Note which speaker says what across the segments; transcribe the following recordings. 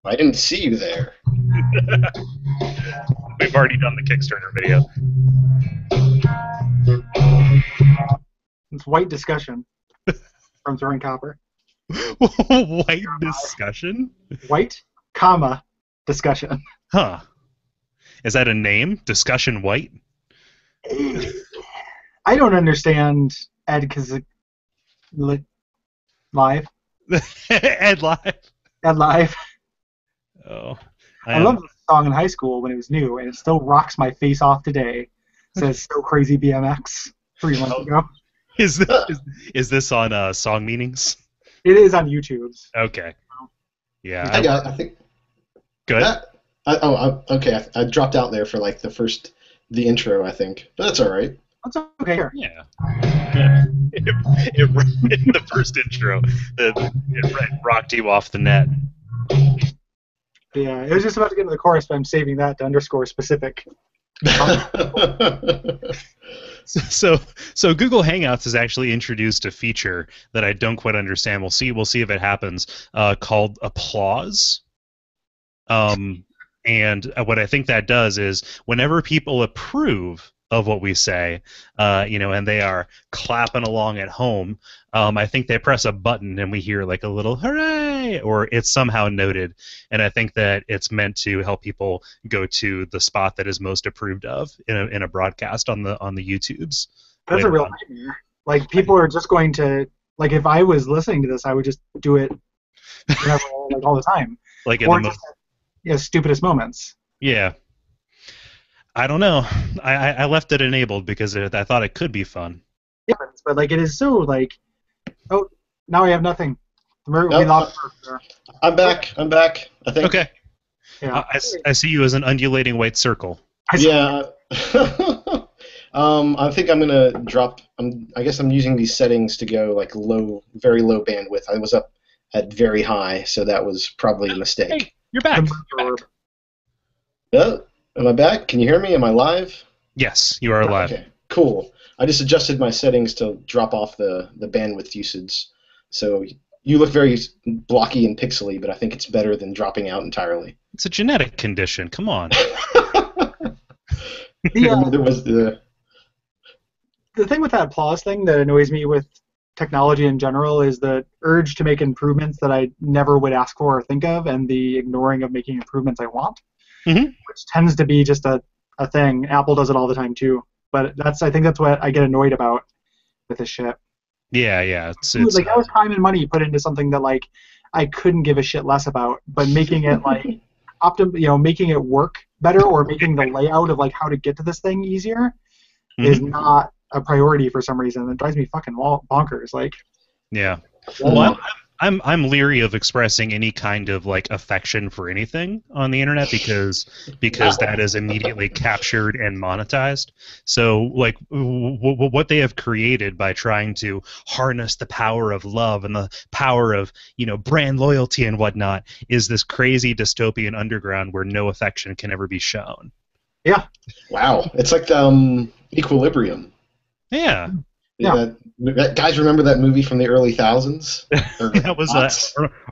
Speaker 1: I didn't see you there.
Speaker 2: We've already done the Kickstarter video.
Speaker 3: It's white discussion from Throwing Copper.
Speaker 2: White discussion?
Speaker 3: White, comma, discussion.
Speaker 2: Huh. Is that a name? Discussion White?
Speaker 3: I don't understand Ed Live.
Speaker 2: Ed Live.
Speaker 3: Ed Live.
Speaker 2: Oh.
Speaker 3: I loved the song in high school when it was new, and it still rocks my face off today. It says "So Crazy BMX" 3 months ago.
Speaker 2: Is this on Song Meanings?
Speaker 3: It is on YouTube.
Speaker 2: Okay. Yeah.
Speaker 1: I think.
Speaker 2: Good.
Speaker 1: Okay. I dropped out there for like the intro, I think. But that's all right.
Speaker 3: That's okay here.
Speaker 2: Yeah. It in the first intro, it rocked you off the net.
Speaker 3: Yeah, it was just about to get into the chorus, but I'm saving that to underscore specific.
Speaker 2: So Google Hangouts has actually introduced a feature that I don't quite understand. We'll see if it happens. Called applause. And what I think that does is whenever people approve of what we say, and they are clapping along at home, I think they press a button and we hear like a little hooray, or it's somehow noted. And I think that it's meant to help people go to the spot that is most approved of in a broadcast on the YouTubes.
Speaker 3: That's a real nightmare. Like people are just going to if I was listening to this, I would just do it all the time.
Speaker 2: Like in the
Speaker 3: stupidest moments.
Speaker 2: Yeah. I don't know. I left it enabled because I thought it could be fun.
Speaker 3: Yeah, but it is so oh, now I have nothing. We lost Murph.
Speaker 1: I'm back. I think.
Speaker 2: Okay.
Speaker 3: Yeah.
Speaker 2: I see you as an undulating white circle.
Speaker 1: Yeah. I think I'm gonna drop. I guess I'm using these settings to go low, very low bandwidth. I was up at very high, so that was probably a mistake.
Speaker 2: Hey, you're back.
Speaker 1: Am I back? Can you hear me? Am I live?
Speaker 2: Yes, you are live.
Speaker 1: Okay, cool. I just adjusted my settings to drop off the bandwidth usage. So you look very blocky and pixely, but I think it's better than dropping out entirely.
Speaker 2: It's a genetic condition. Come on.
Speaker 1: There was the
Speaker 3: thing with that applause thing that annoys me with technology in general is the urge to make improvements that I never would ask for or think of, and the ignoring of making improvements I want, which tends to be just a thing. Apple does it all the time too, but I think that's what I get annoyed about with this shit.
Speaker 2: Yeah. It's
Speaker 3: that was time and money put into something that I couldn't give a shit less about, but making it making it work better or making the layout of how to get to this thing easier is not a priority for some reason. It drives me fucking bonkers.
Speaker 2: Yeah. Well, I'm leery of expressing any kind of affection for anything on the internet because that is immediately captured and monetized. So what they have created by trying to harness the power of love and the power of brand loyalty and whatnot is this crazy dystopian underground where no affection can ever be shown.
Speaker 3: Yeah.
Speaker 1: Wow. It's like Equilibrium.
Speaker 2: Yeah.
Speaker 1: Guys, remember that movie from the early thousands?
Speaker 2: That was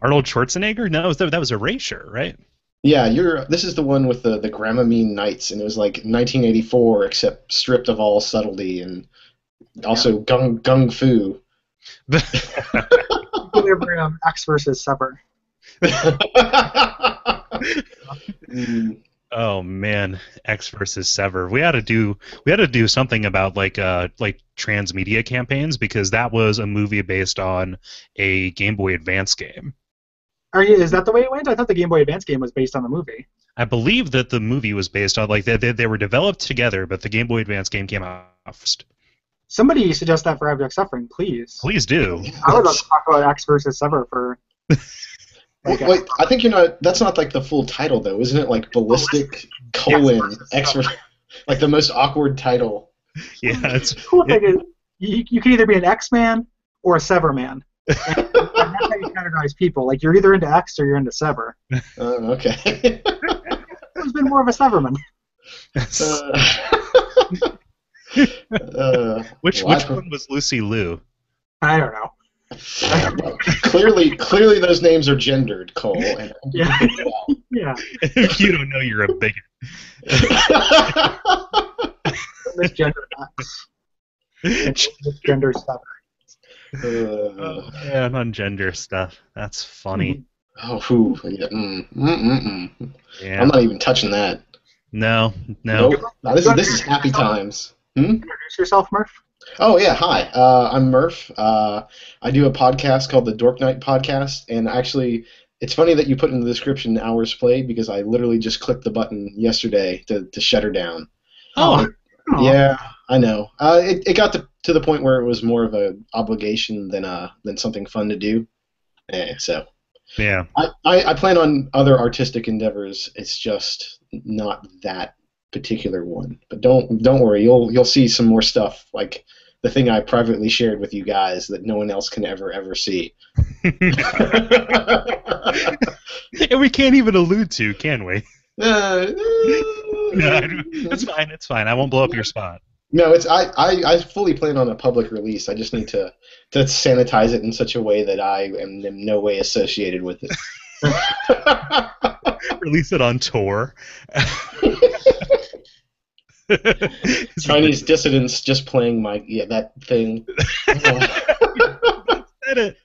Speaker 2: Arnold Schwarzenegger? No, that was Erasure, right?
Speaker 1: Yeah, this is the one with the Gramamine Nights, and it was 1984, except stripped of all subtlety and also gung fu.
Speaker 3: Equilibrium, X versus Sever.
Speaker 2: Oh man, X versus Sever. We had to do something about transmedia campaigns because that was a movie based on a Game Boy Advance game.
Speaker 3: Is that the way it went? I thought the Game Boy Advance game was based on the movie.
Speaker 2: I believe that the movie was based on they were developed together, but the Game Boy Advance game came out first.
Speaker 3: Somebody suggest that for Abject Suffering, please.
Speaker 2: Please do.
Speaker 3: I would love to talk about X versus Sever for.
Speaker 1: Wait, I think that's not the full title though, isn't it? Ballistic : X, the most awkward title.
Speaker 2: Yeah,
Speaker 3: it's cool thing is you can either be an X man or a Sever man. And that's how you categorize people. You're either into X or you're into Sever.
Speaker 1: Okay.
Speaker 3: Who's been more of a Severman?
Speaker 2: Which one was Lucy Liu?
Speaker 3: I don't know.
Speaker 1: Clearly, those names are gendered, Cole. And
Speaker 3: Yeah. Yeah.
Speaker 2: If you don't know, you're a bigot.
Speaker 3: Misgender X. Misgender stuff.
Speaker 2: And on gender stuff. That's funny.
Speaker 1: Oh, whew, yeah.
Speaker 2: Yeah.
Speaker 1: I'm not even touching that.
Speaker 2: No.
Speaker 1: Nope. Now, this is happy times.
Speaker 3: Introduce yourself, Murph.
Speaker 1: Oh yeah, hi. I'm Murph. I do a podcast called the Dork Night podcast, and actually, it's funny that you put in the description hours played because I literally just clicked the button yesterday to shut her down.
Speaker 2: Oh.
Speaker 1: Yeah, I know. It got to the point where it was more of an obligation than something fun to do. So.
Speaker 2: Yeah.
Speaker 1: I plan on other artistic endeavors. It's just not that particular one. But don't worry. You'll see some more stuff like the thing I privately shared with you guys that no one else can ever see.
Speaker 2: And we can't even allude to, can we? No, it's fine. It's fine. I won't blow up your spot.
Speaker 1: No, I fully plan on a public release. I just need to sanitize it in such a way that I am in no way associated with it.
Speaker 2: Release it on tour.
Speaker 1: Chinese dissidents just playing that thing.
Speaker 2: Said it.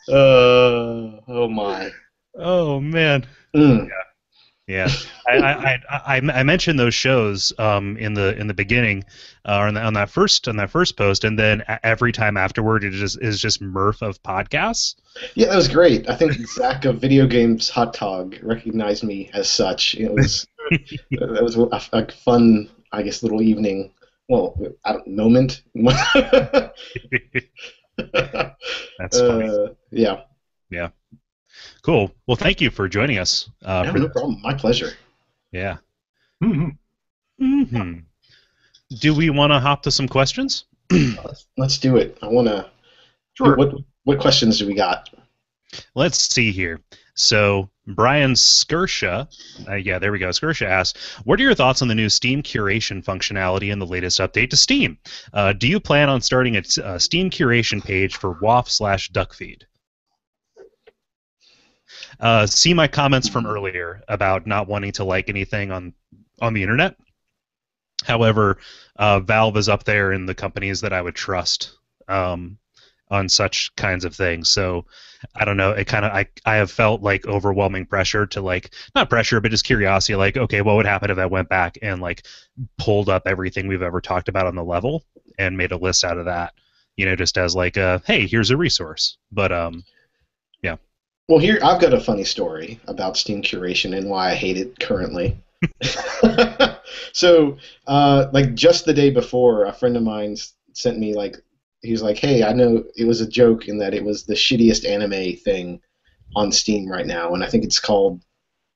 Speaker 1: Oh my.
Speaker 2: Oh man. Yeah. I mentioned those shows in the beginning, on that first post, and then every time afterward it is just Murph of podcasts.
Speaker 1: Yeah, that was great. I think Zach of Video Games Hot Dog recognized me as such. It was that was a fun, I guess, little evening. Well, moment.
Speaker 2: That's funny.
Speaker 1: Yeah.
Speaker 2: Yeah. Cool. Well, thank you for joining us.
Speaker 1: No problem. My pleasure.
Speaker 2: Yeah.
Speaker 3: Mm-hmm.
Speaker 2: Do we want to hop to some questions?
Speaker 1: Let's do it. I want to.
Speaker 3: Sure.
Speaker 1: What questions do we got?
Speaker 2: Let's see here. So Brian Skirsha, there we go. Skirsha asks, what are your thoughts on the new Steam curation functionality in the latest update to Steam? Do you plan on starting a Steam curation page for WAF/Duckfeed? See my comments from earlier about not wanting to like anything on the internet. However, Valve is up there in the companies that I would trust on such kinds of things. So I don't know. It kind of I have felt like overwhelming pressure to not pressure, but just curiosity. Like, okay, what would happen if I went back and pulled up everything we've ever talked about on the level and made a list out of that? Just as hey, here's a resource. But yeah.
Speaker 1: Well, here I've got a funny story about Steam curation and why I hate it currently. So, just the day before, a friend of mine sent me he was like, "Hey, I know it was a joke in that it was the shittiest anime thing on Steam right now, and I think it's called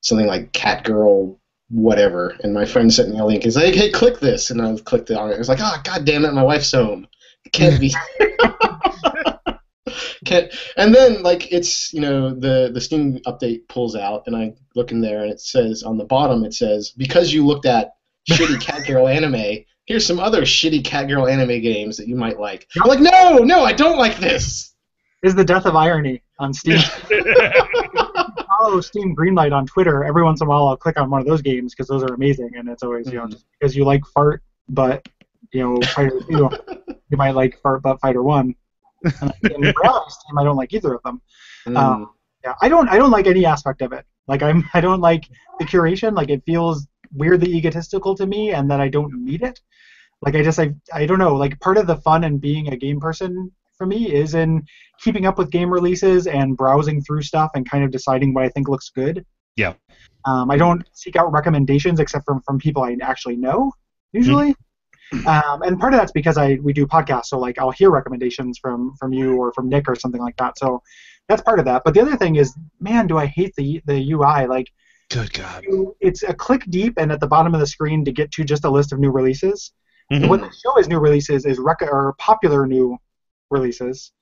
Speaker 1: something like Cat Girl whatever." And my friend sent me a link. He's like, "Hey, click this," and I clicked it on it. I was like, "Oh, god damn it, my wife's home. It can't be." And then it's the Steam update pulls out and I look in there and it says on the bottom because you looked at shitty Cat Girl anime, here's some other shitty Cat Girl anime games that you might like. I'm like, no, I don't like this.
Speaker 3: Is the death of irony on Steam. Follow Steam Greenlight on Twitter. Every once in a while I'll click on one of those games because those are amazing, and it's always just because you like Fart but Fighter 2, you might like Fart but Fighter 1. And in reality, Steam, I don't like either of them. I don't like any aspect of it. I don't like the curation. It feels weirdly egotistical to me, and that I don't need it. I don't know. Part of the fun in being a game person for me is in keeping up with game releases and browsing through stuff and kind of deciding what I think looks good.
Speaker 2: Yeah.
Speaker 3: I don't seek out recommendations except from people I actually know usually. And part of that's because we do podcasts, so I'll hear recommendations from you or from Nick or something like that. So that's part of that. But the other thing is, man, do I hate the UI.
Speaker 2: Good God.
Speaker 3: It's a click deep and at the bottom of the screen to get to just a list of new releases.
Speaker 2: Mm-hmm.
Speaker 3: What they show as new releases is or popular new releases,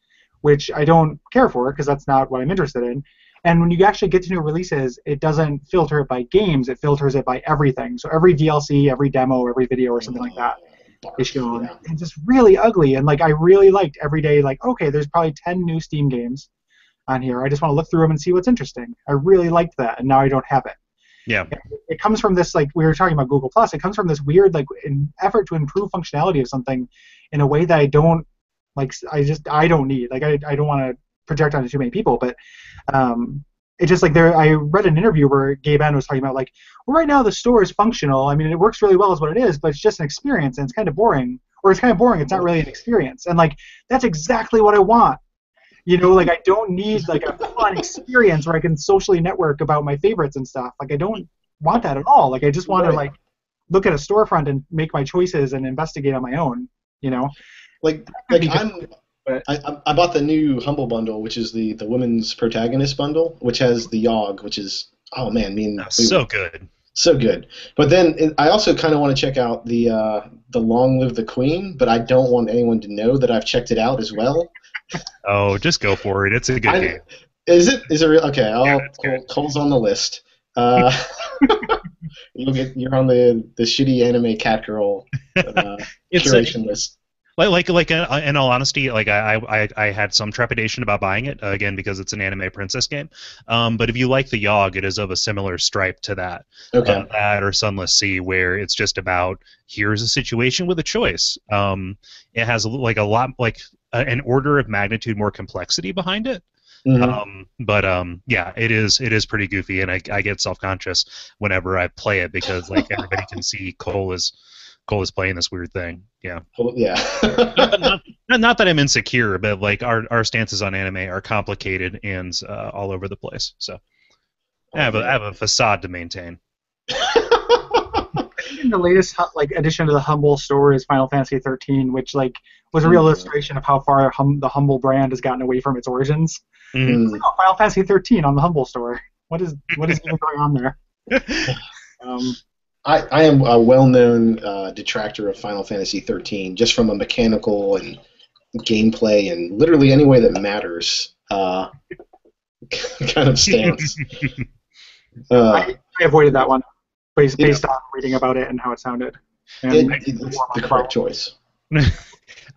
Speaker 3: which I don't care for because that's not what I'm interested in. And when you actually get to new releases, it doesn't filter it by games, it filters it by everything. So every DLC, every demo, every video or something like that.
Speaker 1: Barf,
Speaker 3: shown.
Speaker 1: yeah.
Speaker 3: It's just really ugly, and like I really liked every day. Like, okay, there's probably 10 new Steam games on here. I just want to look through them and see what's interesting. I really liked that, and now I don't have it.
Speaker 2: Yeah.
Speaker 3: It comes from this, like we were talking about Google Plus. It comes from this weird like effort to improve functionality of something in a way that I don't like. I don't need. Like I don't want to project onto too many people, but it's just like I read an interview where Gabe N was talking about like, well, right now the store is functional. I mean, it works really well is what it is, but it's just an experience and it's kind of boring. Or it's kind of boring. It's not really an experience. And like that's exactly what I want. You know, like I don't need like a fun experience where I can socially network about my favorites and stuff. Like I don't want that at all. Like I just want to like look at a storefront and make my choices and investigate on my own. You know,
Speaker 1: like I bought the new Humble Bundle, which is the women's protagonist bundle, which has the Yogg, which is
Speaker 2: so good.
Speaker 1: So good. But then I also kind of want to check out the Long Live the Queen, but I don't want anyone to know that I've checked it out as well.
Speaker 2: Oh, just go for it. It's a good game.
Speaker 1: Is it? Is it real? Okay, Cole's on the list. You're on the shitty anime cat girl curation list.
Speaker 2: In all honesty, like I had some trepidation about buying it again because it's an anime princess game. But if you like the Yogg, it is of a similar stripe to that.
Speaker 1: Okay.
Speaker 2: That or Sunless Sea, where it's just about here's a situation with a choice. It has like a lot like an order of magnitude more complexity behind it.
Speaker 1: Mm-hmm.
Speaker 2: Yeah, it is pretty goofy, and I get self-conscious whenever I play it because like everybody can see Cole is playing this weird thing. Yeah.
Speaker 1: Yeah.
Speaker 2: not that I'm insecure, but like our stances on anime are complicated and all over the place. So I have a facade to maintain.
Speaker 3: The latest like addition to the Humble store is Final Fantasy 13, which like was a real illustration of how far the Humble brand has gotten away from its origins.
Speaker 2: Mm-hmm.
Speaker 3: Like, Final Fantasy 13 on the Humble store. What is even going on there?
Speaker 1: I am a well-known detractor of Final Fantasy 13, just from a mechanical and gameplay and literally any way that matters kind of stance.
Speaker 3: I avoided that one based on reading about it and how it sounded. And
Speaker 1: it's the correct choice.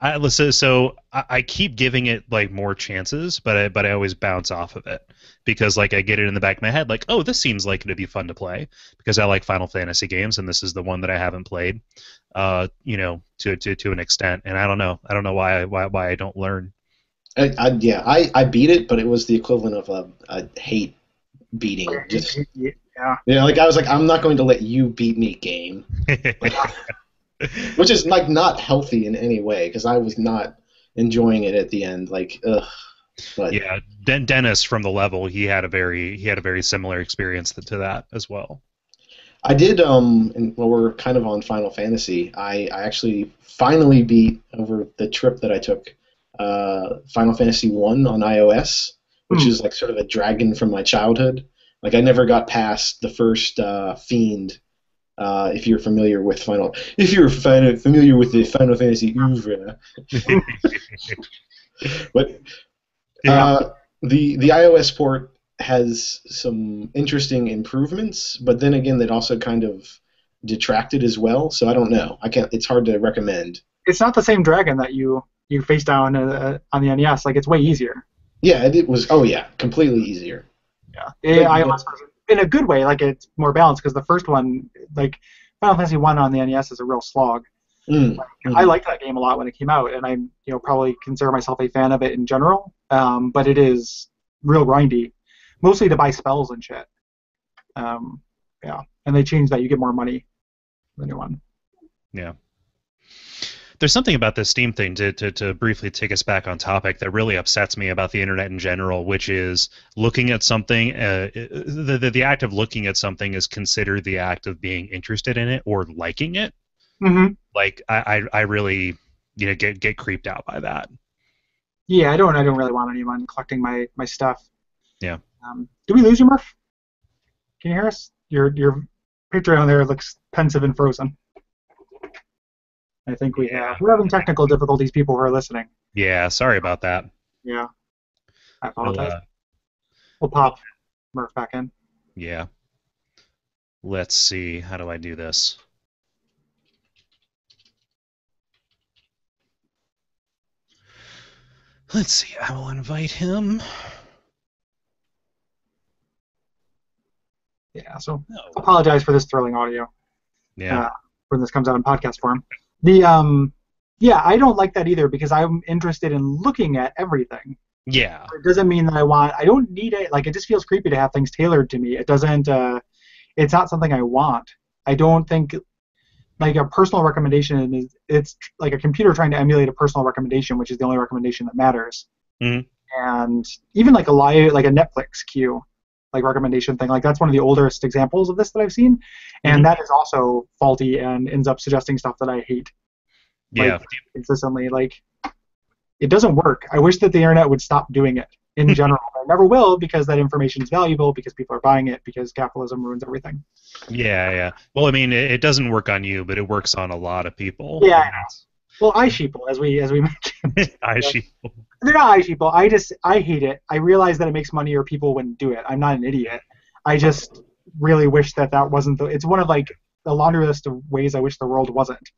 Speaker 2: So I keep giving it like more chances, but I always bounce off of it because like I get it in the back of my head like, oh, this seems like it'd be fun to play because I like Final Fantasy games and this is the one that I haven't played, you know, to an extent, and I don't know why I don't learn.
Speaker 1: I beat it, but it was the equivalent of a hate beating. Yeah, like I was like, I'm not going to let you beat me, game. Which is like not healthy in any way because I was not enjoying it at the end. Like, ugh. But
Speaker 2: yeah, Dennis from the level, he had a very similar experience to that as well.
Speaker 1: I did. And while we're kind of on Final Fantasy, I actually finally beat over the trip that I took. Final Fantasy 1 on iOS, which is like sort of a dragon from my childhood. Like I never got past the first Fiend. If you're familiar with familiar with the Final Fantasy oeuvre. But the iOS port has some interesting improvements, but then again, that also kind of detracted as well. So I don't know. It's hard to recommend.
Speaker 3: It's not the same dragon that you face down on the NES. Like it's way easier.
Speaker 1: Yeah, it was. Oh yeah, completely easier.
Speaker 3: Yeah, iOS version. In a good way, like it's more balanced because the first one, like Final Fantasy 1 on the NES, is a real slog. I liked that game a lot when it came out, and I probably consider myself a fan of it in general. But it is real grindy, mostly to buy spells and shit. Yeah, and they changed that. You get more money. The new one.
Speaker 2: Yeah. There's something about this Steam thing, to briefly take us back on topic, that really upsets me about the internet in general, which is looking at something, the act of looking at something is considered the act of being interested in it or liking it.
Speaker 3: Mm-hmm.
Speaker 2: Like, I really get creeped out by that.
Speaker 3: Yeah, I don't really want anyone collecting my stuff.
Speaker 2: Yeah.
Speaker 3: Do we lose you, Murph? Can you hear us? Your picture on there looks pensive and frozen. I think we have. We're having technical difficulties, people who are listening.
Speaker 2: Yeah, sorry about that.
Speaker 3: Yeah. I apologize. We'll pop Murph back in.
Speaker 2: Yeah. Let's see. How do I do this? Let's see. I will invite him.
Speaker 3: Yeah, so
Speaker 2: No.
Speaker 3: apologize for this thrilling audio.
Speaker 2: Yeah.
Speaker 3: When this comes out in podcast form. Yeah, I don't like that either because I'm interested in looking at everything.
Speaker 2: Yeah.
Speaker 3: It doesn't mean that I don't need it. Like, it just feels creepy to have things tailored to me. It doesn't, it's not something I want. I don't think, like, a personal recommendation it's like a computer trying to emulate a personal recommendation, which is the only recommendation that matters.
Speaker 2: Mm-hmm.
Speaker 3: And even like a Netflix queue, like recommendation thing, like that's one of the oldest examples of this that I've seen, and that is also faulty and ends up suggesting stuff that I hate.
Speaker 2: Yeah.
Speaker 3: Consistently, like, it doesn't work. I wish that the internet would stop doing it in general. I never will because that information is valuable, because people are buying it, because capitalism ruins everything.
Speaker 2: Yeah. Well, I mean, it doesn't work on you, but it works on a lot of people.
Speaker 3: Yeah, I know. Well, iSheeple, as we mentioned.
Speaker 2: iSheeple.
Speaker 3: They're not iSheeple. I hate it. I realize that it makes money or people wouldn't do it. I'm not an idiot. I just really wish that wasn't it's one of, like, the laundry list of ways I wish the world wasn't.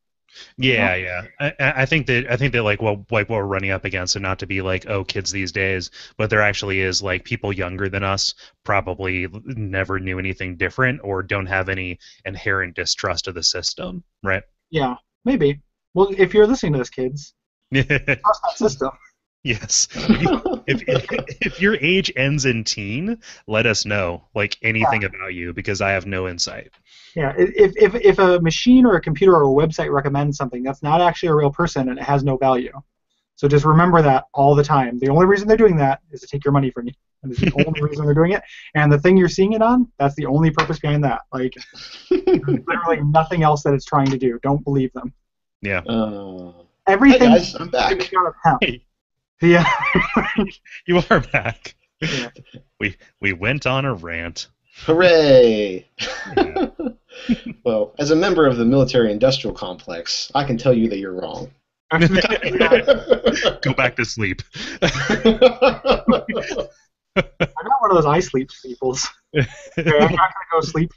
Speaker 2: Yeah. I think that like what we're running up against, and not to be like, oh, kids these days, but there actually is, like, people younger than us probably never knew anything different or don't have any inherent distrust of the system, right?
Speaker 3: Yeah, maybe. Well, if you're listening to this, kids, trust that system.
Speaker 2: Yes. If your age ends in teen, let us know, like, anything about you, because I have no insight.
Speaker 3: Yeah, if a machine or a computer or a website recommends something, that's not actually a real person and it has no value. So just remember that all the time. The only reason they're doing that is to take your money from you. And it's the only reason they're doing it. And the thing you're seeing it on, that's the only purpose behind that. Like, there's literally nothing else that it's trying to do. Don't believe them.
Speaker 2: Yeah.
Speaker 3: Everything.
Speaker 1: Hey guys, I'm back.
Speaker 2: Hey.
Speaker 3: Yeah.
Speaker 2: You are back.
Speaker 3: Yeah.
Speaker 2: We went on a rant.
Speaker 1: Hooray!
Speaker 2: Yeah.
Speaker 1: Well, as a member of the military-industrial complex, I can tell you that you're wrong.
Speaker 2: Go back to sleep.
Speaker 3: I'm not one of those I sleep peoples. I'm not going to go sleep.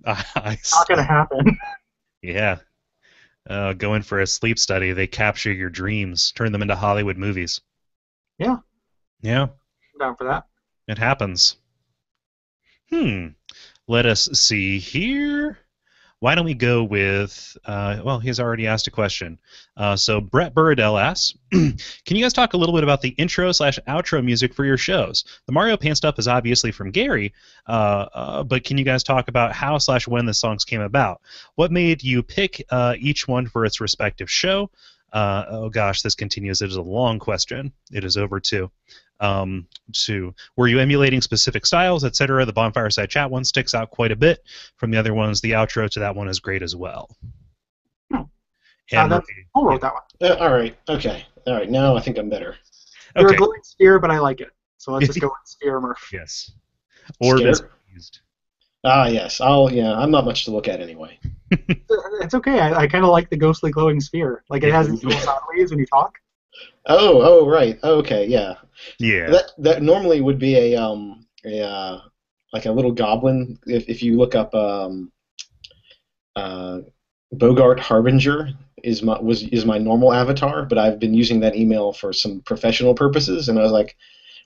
Speaker 3: It's not going to happen.
Speaker 2: Yeah. Go in for a sleep study. They capture your dreams, turn them into Hollywood movies.
Speaker 3: Yeah.
Speaker 2: Yeah.
Speaker 3: I'm down for that.
Speaker 2: It happens. Let us see here. Why don't we go with, well, he's already asked a question. So Brett Burridell asks, can you guys talk a little bit about the intro/outro music for your shows? The Mario Paint stuff is obviously from Gary, but can you guys talk about how/when the songs came about? What made you pick each one for its respective show? Oh gosh, this continues. It is a long question. It is over two. Were you emulating specific styles, etc.? The Bonfire Side Chat one sticks out quite a bit from the other ones. The outro to that one is great as well.
Speaker 3: I'll wrote that one.
Speaker 1: All right. Okay. All right. Now I think I'm better.
Speaker 3: You're
Speaker 2: Okay.
Speaker 3: a glowing sphere, but I like it. So let's just go with Sphere, Murph.
Speaker 2: Yes. Orb is used.
Speaker 1: Yes. I'm not much to look at anyway.
Speaker 3: It's okay. I kind of like the ghostly glowing sphere. Like, it has these little sound waves when you talk.
Speaker 1: Oh, right. Okay, yeah.
Speaker 2: Yeah.
Speaker 1: That normally would be a like a little goblin. If you look up Bogart Harbinger is my normal avatar, but I've been using that email for some professional purposes, and I was like,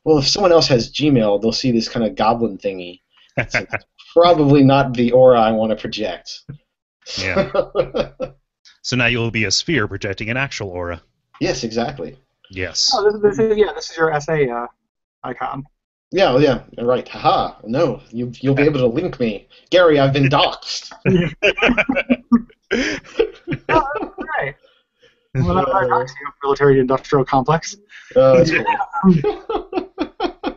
Speaker 1: well, if someone else has Gmail, they'll see this kind of goblin thingy. So probably not the aura I want to project.
Speaker 2: Yeah. So now you'll be a sphere projecting an actual aura.
Speaker 1: Yes, exactly.
Speaker 2: Yes.
Speaker 3: Oh, this is your essay icon.
Speaker 1: Yeah, right. Haha. No, you'll be able to link me, Gary. I've been doxxed.
Speaker 3: Oh, right. Well, I talk to you, military-industrial complex.
Speaker 1: That's cool.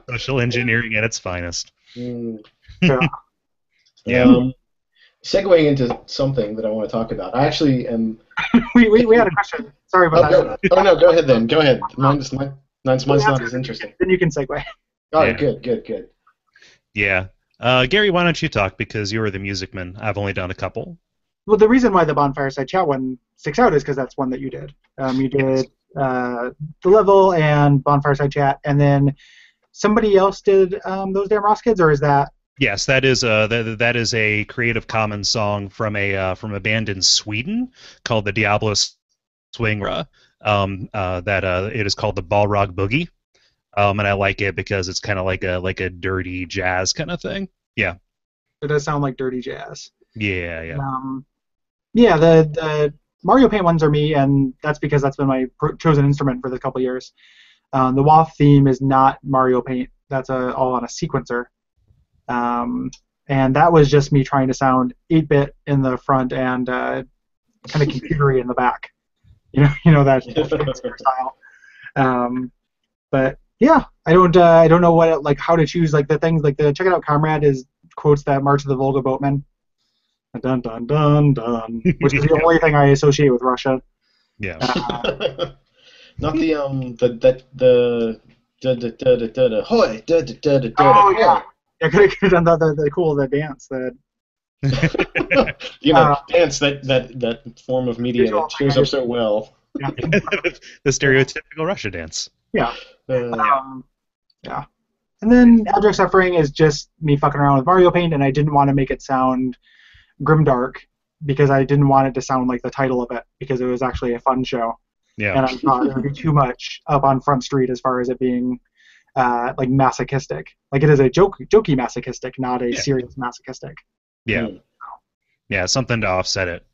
Speaker 2: Social engineering at its finest.
Speaker 3: Yeah.
Speaker 2: Yeah.
Speaker 1: Segueing into something that I want to talk about. I actually am.
Speaker 3: we had a question. Sorry about that.
Speaker 1: No, go ahead then. Go ahead. Mine's not as interesting.
Speaker 3: Then you can segue.
Speaker 1: Oh,
Speaker 2: Yeah.
Speaker 1: Good.
Speaker 2: Yeah. Gary, why don't you talk, because you were the music man. I've only done a couple.
Speaker 3: Well, the reason why the Bonfire Side Chat one sticks out is because that's one that you did. You did The Level and Bonfire Side Chat, and then somebody else did Those Damn Ross Kids, or is that?
Speaker 2: Yes, that is a Creative Commons song from a band in Sweden called the Diablo Swingra. that it is called the Balrog Boogie, and I like it because it's kind of like a dirty jazz kind of thing. Yeah.
Speaker 3: It does sound like dirty jazz.
Speaker 2: Yeah, yeah.
Speaker 3: Yeah, the Mario Paint ones are me, and that's because that's been my chosen instrument for the couple years. The WAF theme is not Mario Paint. That's all on a sequencer. And that was just me trying to sound 8-bit in the front and kind of computery in the back. You know that style. But yeah, I don't know what how to choose the things the Check It Out Comrade quotes that March of the Volga Boatmen. Dun dun dun dun, which is the only thing I associate with Russia.
Speaker 2: Yeah.
Speaker 1: Not the hoy
Speaker 3: oh yeah. I could have done the dance that.
Speaker 1: Dance that form of media that shows up so well.
Speaker 3: Yeah.
Speaker 2: The stereotypical Russia dance.
Speaker 3: Yeah. Yeah. And then Abject Suffering is just me fucking around with Mario Paint, and I didn't want to make it sound grimdark because I didn't want it to sound like the title of it because it was actually a fun show.
Speaker 2: Yeah.
Speaker 3: And I thought it would be too much up on Front Street as far as it being masochistic. Like it is a jokey masochistic, not a serious masochistic.
Speaker 2: Yeah. Yeah, something to offset it.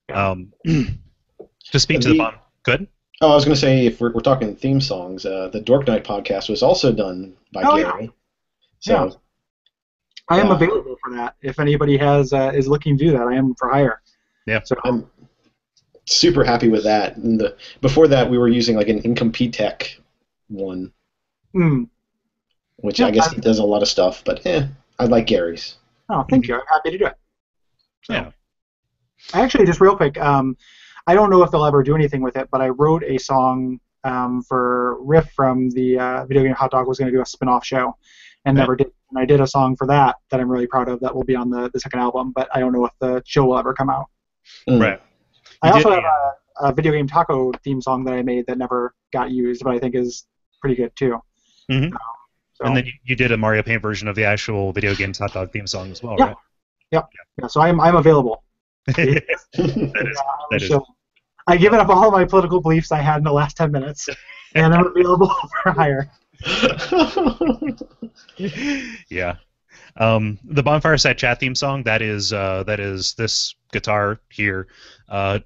Speaker 2: To speak to the bond. Good?
Speaker 1: Oh, I was going to say, if we're talking theme songs, the Dork Night podcast was also done by Gary.
Speaker 3: Yeah. So, I am available for that. If anybody is looking to do that, I am for hire.
Speaker 2: Yeah.
Speaker 1: So I'm super happy with that. And before that, we were using an Incomplete Tech one, which I guess he does a lot of stuff, but I like Gary's.
Speaker 3: Oh, thank you. I'm happy to do it. So,
Speaker 2: yeah.
Speaker 3: Actually, just real quick, I don't know if they'll ever do anything with it, but I wrote a song for Riff from the Video Game Hot Dog was going to do a spin-off show and never did. And I did a song for that I'm really proud of that will be on the second album, but I don't know if the show will ever come out.
Speaker 2: Right.
Speaker 3: I also have a Video Game Taco theme song that I made that never got used, but I think is pretty good too.
Speaker 2: Mm-hmm. And then you did a Mario Paint version of the actual Video Game Hot Dog theme song as well, right?
Speaker 3: Yeah. So I'm available.
Speaker 2: That is.
Speaker 3: I given up all my political beliefs I had in the last 10 minutes, and I'm available for hire.
Speaker 2: Yeah. The Bonfire Side Chat theme song, that is this guitar here,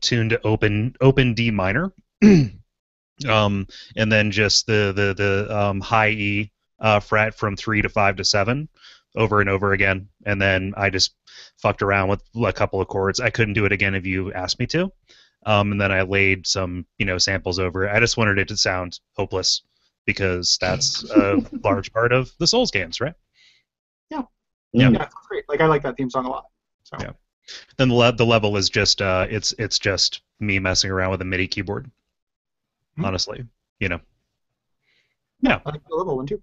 Speaker 2: tuned to open D minor, and then just the high E fret from 3 to 5 to 7 over and over again, and then I just fucked around with a couple of chords. I couldn't do it again if you asked me to, and then I laid some samples over it. I just wanted it to sound hopeless because that's a large part of the Souls games, right?
Speaker 3: Yeah, that's great. I like that theme song a lot. So.
Speaker 2: Yeah. Then the level is just it's just me messing around with a MIDI keyboard. Honestly, Yeah.
Speaker 3: I like the level one too.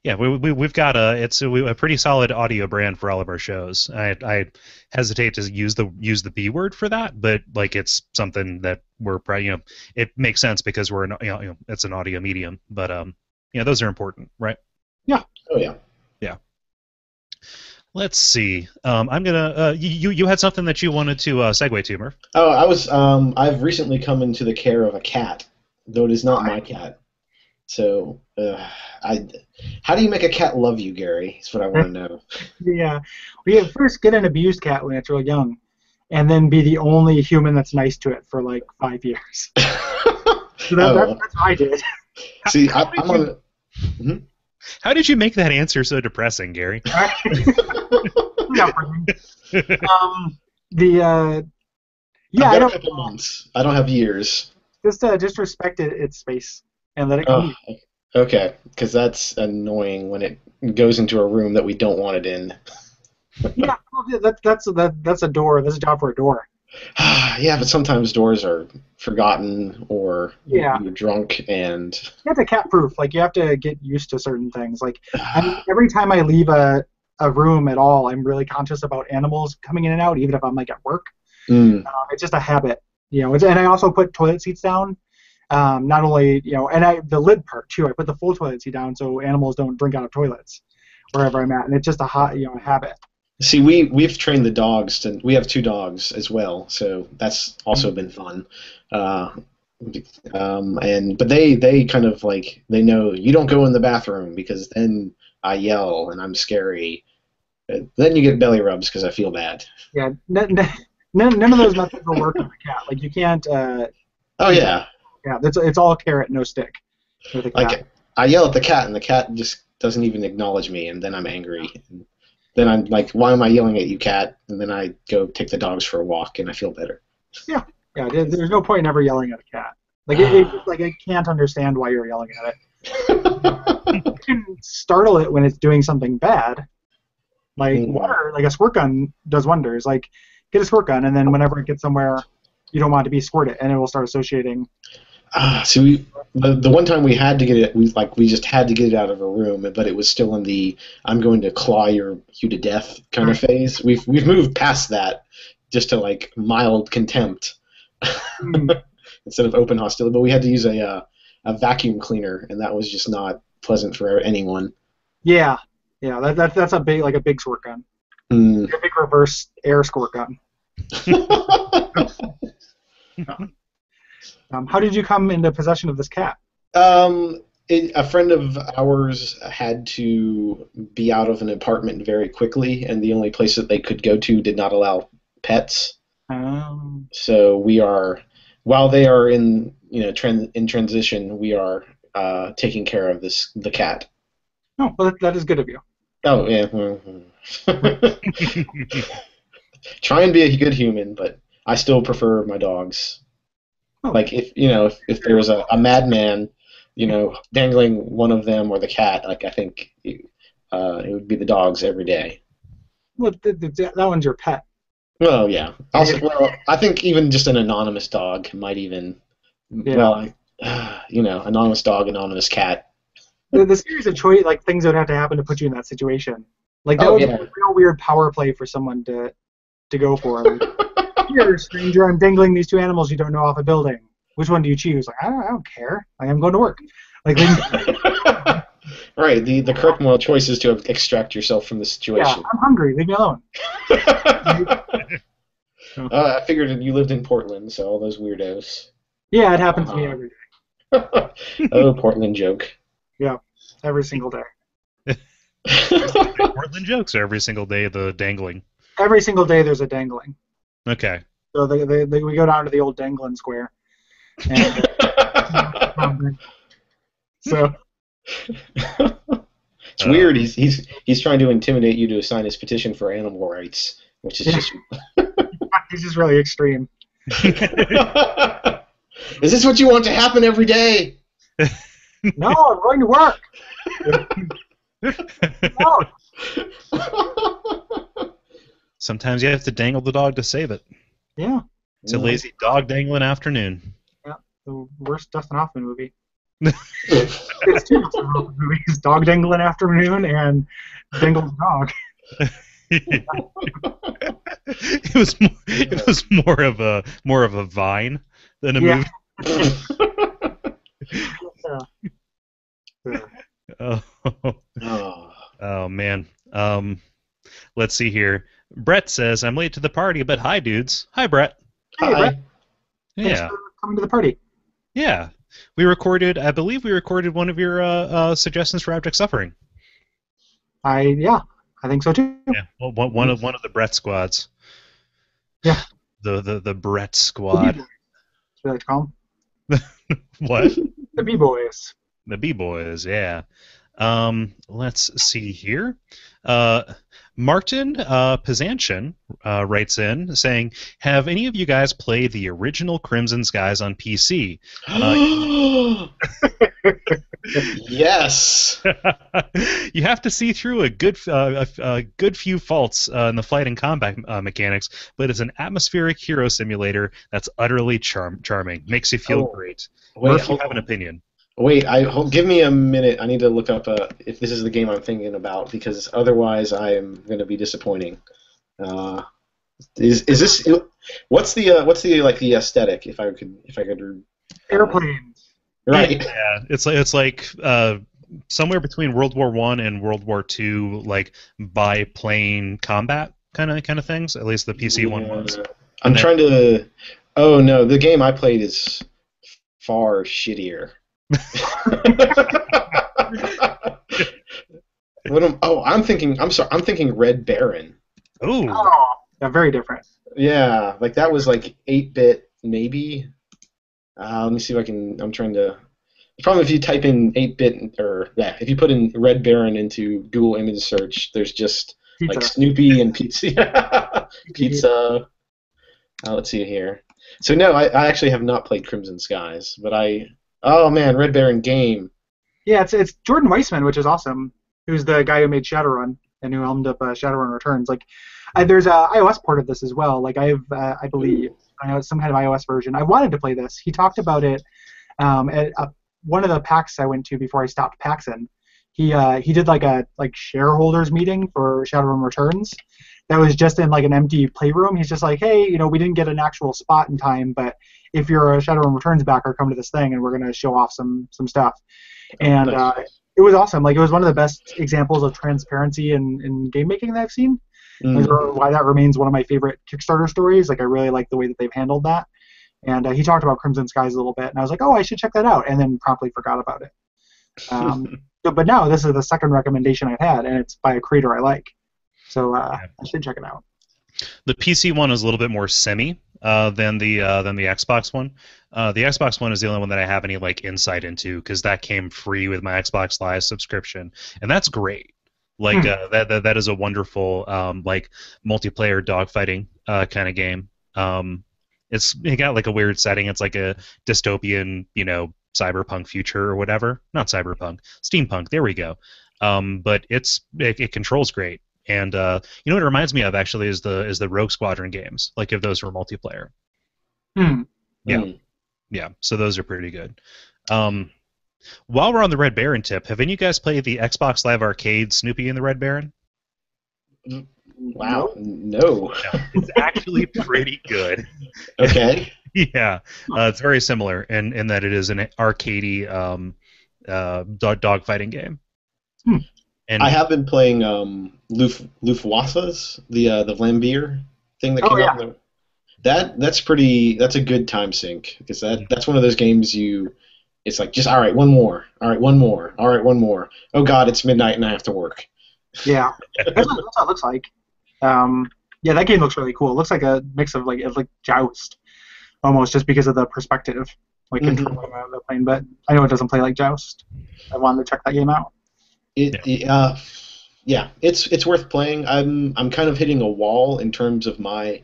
Speaker 2: Yeah, we've got a pretty solid audio brand for all of our shows. I hesitate to use the B word for that, but it's something that we're probably it makes sense because we're it's an audio medium, but those are important, right?
Speaker 1: Yeah. Oh yeah.
Speaker 2: Yeah. Let's see. I'm gonna. You had something that you wanted to segue to, Murph.
Speaker 1: Oh, I was. I've recently come into the care of a cat, though it is not my cat. So, how do you make a cat love you, Gary? That's what I want to know.
Speaker 3: Yeah, we first get an abused cat when it's real young, and then be the only human that's nice to it for 5 years. So that's what I did.
Speaker 1: See, I'm on. Mm-hmm.
Speaker 2: How did you make that answer so depressing, Gary?
Speaker 1: I don't have a couple months. I don't have years.
Speaker 3: Just respect its space and let it come.
Speaker 1: Okay, because that's annoying when it goes into a room that we don't want it in.
Speaker 3: Yeah, that's a door. That's a job for a door.
Speaker 1: Yeah, but sometimes doors are forgotten or you're drunk and.
Speaker 3: You have to cat-proof. You have to get used to certain things. Every time I leave a room at all, I'm really conscious about animals coming in and out, even if I'm at work. It's just a habit, and I also put toilet seats down. Not only and the lid part too. I put the full toilet seat down so animals don't drink out of toilets wherever I'm at, and it's just a habit.
Speaker 1: See, we've trained the dogs to. We have two dogs as well, so that's also been fun. Uh, but they kind of like they know you don't go in the bathroom because then I yell and I'm scary. Then you get belly rubs because I feel bad.
Speaker 3: Yeah, none of those methods will work with a cat. Like you can't.
Speaker 1: Oh yeah.
Speaker 3: Yeah, it's all carrot, no stick with a cat.
Speaker 1: Like I yell at the cat and the cat just doesn't even acknowledge me, and then I'm angry. And then I'm like, why am I yelling at you, cat? And then I go take the dogs for a walk, and I feel better.
Speaker 3: Yeah. There's no point in ever yelling at a cat. Like like I can't understand why you're yelling at it. You can startle it when it's doing something bad. Like water, like a squirt gun does wonders. Like get a squirt gun, and then whenever it gets somewhere you don't want it to be, squirt it, and it will start associating.
Speaker 1: So the one time we had to get it, we just had to get it out of a room, but it was still in the I'm going to claw you to death kind of phase. We've moved past that just to like mild contempt instead of open hostility. But we had to use a vacuum cleaner, and that was just not pleasant for anyone.
Speaker 3: Yeah, that's a big squirt gun. A big reverse air squirt gun. How did you come into possession of this cat?
Speaker 1: A friend of ours had to be out of an apartment very quickly, and the only place that they could go to did not allow pets. So we are, while they are in in transition, we are taking care of the cat.
Speaker 3: Oh, well, that is good of you.
Speaker 1: Oh yeah. Try and be a good human, but I still prefer my dogs. Like if there was a madman, dangling one of them or the cat, like I think it would be the dogs every day.
Speaker 3: Well, that one's your pet.
Speaker 1: Well, yeah. Also, I think even just an anonymous dog might even. Yeah. Well, anonymous dog, anonymous cat.
Speaker 3: The series of choice, like things that would have to happen to put you in that situation, like that would be a real weird power play for someone to go for. Like, here, stranger, I'm dangling these two animals you don't know off a building. Which one do you choose? Like, I don't care. Like, I'm going to work. Like,
Speaker 1: right. The correct moral choice is to extract yourself from the situation.
Speaker 3: Yeah, I'm hungry. Leave me alone.
Speaker 1: I figured you lived in Portland, so all those weirdos.
Speaker 3: Yeah, it happens to me every day.
Speaker 1: Oh, Portland joke.
Speaker 3: Yeah, every single day.
Speaker 2: Portland jokes are every single day the dangling.
Speaker 3: Every single day there's a dangling.
Speaker 2: Okay.
Speaker 3: So we go down to the old dangling square. And, so
Speaker 1: it's weird. He's trying to intimidate you to sign his petition for animal rights, which is just
Speaker 3: he's just really extreme.
Speaker 1: Is this what you want to happen every day?
Speaker 3: No, I'm going to work. No.
Speaker 2: Sometimes you have to dangle the dog to save it.
Speaker 3: Yeah.
Speaker 2: It's a lazy dog dangling afternoon.
Speaker 3: Yeah, the worst Dustin Hoffman movie. It's two Dustin Hoffman movies: Dog Dangling Afternoon and Dangle the Dog.
Speaker 2: It was more of a vine than a movie. Oh man. Let's see here. Brett says, I'm late to the party, but hi, dudes. Hi, Brett.
Speaker 3: Hey, Brett.
Speaker 2: Yeah.
Speaker 3: Thanks for coming to the party.
Speaker 2: Yeah. I believe we recorded one of your suggestions for Abject Suffering.
Speaker 3: I think so too.
Speaker 2: Yeah, well, one of the Brett squads.
Speaker 3: Yeah.
Speaker 2: The Brett squad.
Speaker 3: That's what I like to call them.
Speaker 2: What?
Speaker 3: The B-Boys.
Speaker 2: The B-Boys, yeah. Let's see here. Martin Pizantian writes in saying, have any of you guys played the original Crimson Skies on PC?
Speaker 1: Yes.
Speaker 2: You have to see through a good few faults in the flight and combat mechanics, but it's an atmospheric hero simulator that's utterly charming. Makes you feel great. Murph, you have an opinion.
Speaker 1: Wait, give me a minute. I need to look up if this is the game I'm thinking about, because otherwise I am going to be disappointing. Is this what's the aesthetic? If I could
Speaker 3: airplanes.
Speaker 1: Right.
Speaker 2: Yeah, it's like somewhere between World War One and World War Two, like biplane combat kind of things. At least the PC one was.
Speaker 1: I'm trying to. Oh no, the game I played is far shittier. I'm thinking. I'm sorry. I'm thinking Red Baron.
Speaker 2: Ooh.
Speaker 3: Oh, yeah, very different.
Speaker 1: Yeah, like that was like 8-bit maybe. Let me see if I can. I'm trying to. The problem if you type in 8-bit or if you put in Red Baron into Google image search, there's just
Speaker 3: Pizza.
Speaker 1: like Snoopy and pizza. Pizza. Let's see here. So no, I actually have not played Crimson Skies, but oh man, Red Baron game.
Speaker 3: Yeah, it's Jordan Weissman, which is awesome. Who's the guy who made Shadowrun and who helmed up Shadowrun Returns. Like, there's a iOS port of this as well. Like I believe some kind of iOS version. I wanted to play this. He talked about it at one of the PAX I went to before I stopped PAXing. He did like a shareholders meeting for Shadowrun Returns. That was just in like an empty playroom. He's just like, hey, we didn't get an actual spot in time, but if you're a Shadowrun Returns backer, come to this thing and we're gonna show off some stuff. And it was awesome. Like, it was one of the best examples of transparency in game making that I've seen. Why that remains one of my favorite Kickstarter stories. Like, I really like the way that they've handled that. And he talked about Crimson Skies a little bit, and I was like, oh, I should check that out, and then promptly forgot about it. But now this is the second recommendation I've had, and it's by a creator I like. So I should check it out.
Speaker 2: The PC one is a little bit more semi than the Xbox one. The Xbox one is the only one that I have any insight into because that came free with my Xbox Live subscription, and that's great. That is a wonderful multiplayer dogfighting kind of game. It got a weird setting. It's like a dystopian, cyberpunk future or whatever. Not cyberpunk, steampunk. There we go. But it controls great. And what it reminds me of actually is the Rogue Squadron games, if those were multiplayer. Yeah. So those are pretty good. While we're on the Red Baron tip, have any of you guys played the Xbox Live Arcade Snoopy and the Red Baron?
Speaker 1: Wow, no.
Speaker 2: It's actually pretty good.
Speaker 1: Okay.
Speaker 2: Yeah, it's very similar in that it is an arcadey dogfighting game. And
Speaker 1: I have been playing Luftwaffe's, the Vlambeer thing that came out. That's a good time sink because that's one of those games it's like just all right, one more, all right, one more, all right, one more. Oh God, it's midnight and I have to work.
Speaker 3: Yeah, that's what it looks like. Yeah, that game looks really cool. It looks like a mix of like Joust, almost just because of the perspective, controlling the plane. But I know it doesn't play like Joust. I wanted to check that game out.
Speaker 1: It's worth playing. I'm kind of hitting a wall in terms of my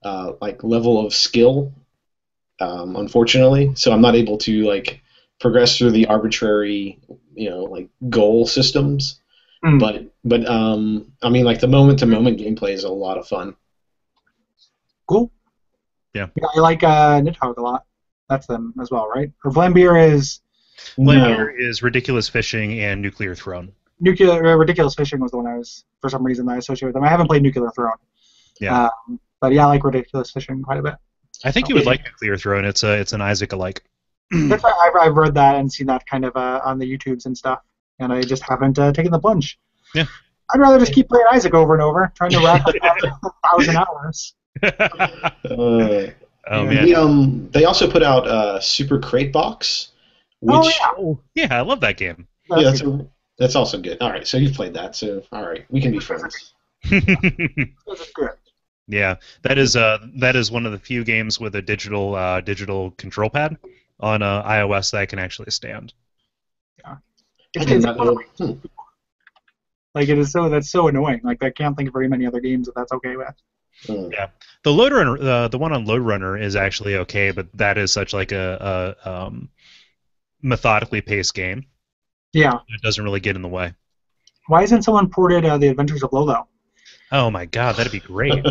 Speaker 1: level of skill, unfortunately. So I'm not able to progress through the arbitrary goal systems. But I mean, the moment-to-moment gameplay is a lot of fun.
Speaker 3: Cool.
Speaker 2: Yeah.
Speaker 3: I like Nidhogg a lot. That's them as well, right? Or Vlambeer is
Speaker 2: Ridiculous Fishing and Nuclear Throne.
Speaker 3: Ridiculous Fishing was the one for some reason I associate with them. I haven't played Nuclear Throne.
Speaker 2: Yeah.
Speaker 3: But yeah, I like Ridiculous Fishing quite a bit.
Speaker 2: I think you would like Nuclear Throne. It's an Isaac-alike.
Speaker 3: That's why I've read that and seen that kind of on the YouTubes and stuff, and I just haven't taken the plunge.
Speaker 2: Yeah.
Speaker 3: I'd rather just keep playing Isaac over and over, trying to rack up 1,000 hours.
Speaker 2: Man.
Speaker 1: They also put out Super Crate Box. Which,
Speaker 2: I love that game.
Speaker 1: That's also good. All right, so you've played that, so all right, we can be friends.
Speaker 3: That's good.
Speaker 2: Yeah, that is one of the few games with a digital control pad on iOS that I can actually stand.
Speaker 3: Yeah.
Speaker 1: I did not know.
Speaker 3: That's so annoying. I can't think of very many other games that's okay with.
Speaker 2: Yeah, the Load Runner, the one on Load Runner is actually okay, but that is such a methodically paced game.
Speaker 3: Yeah,
Speaker 2: it doesn't really get in the way.
Speaker 3: Why isn't someone ported The Adventures of Lolo?
Speaker 2: Oh my God, that'd be great.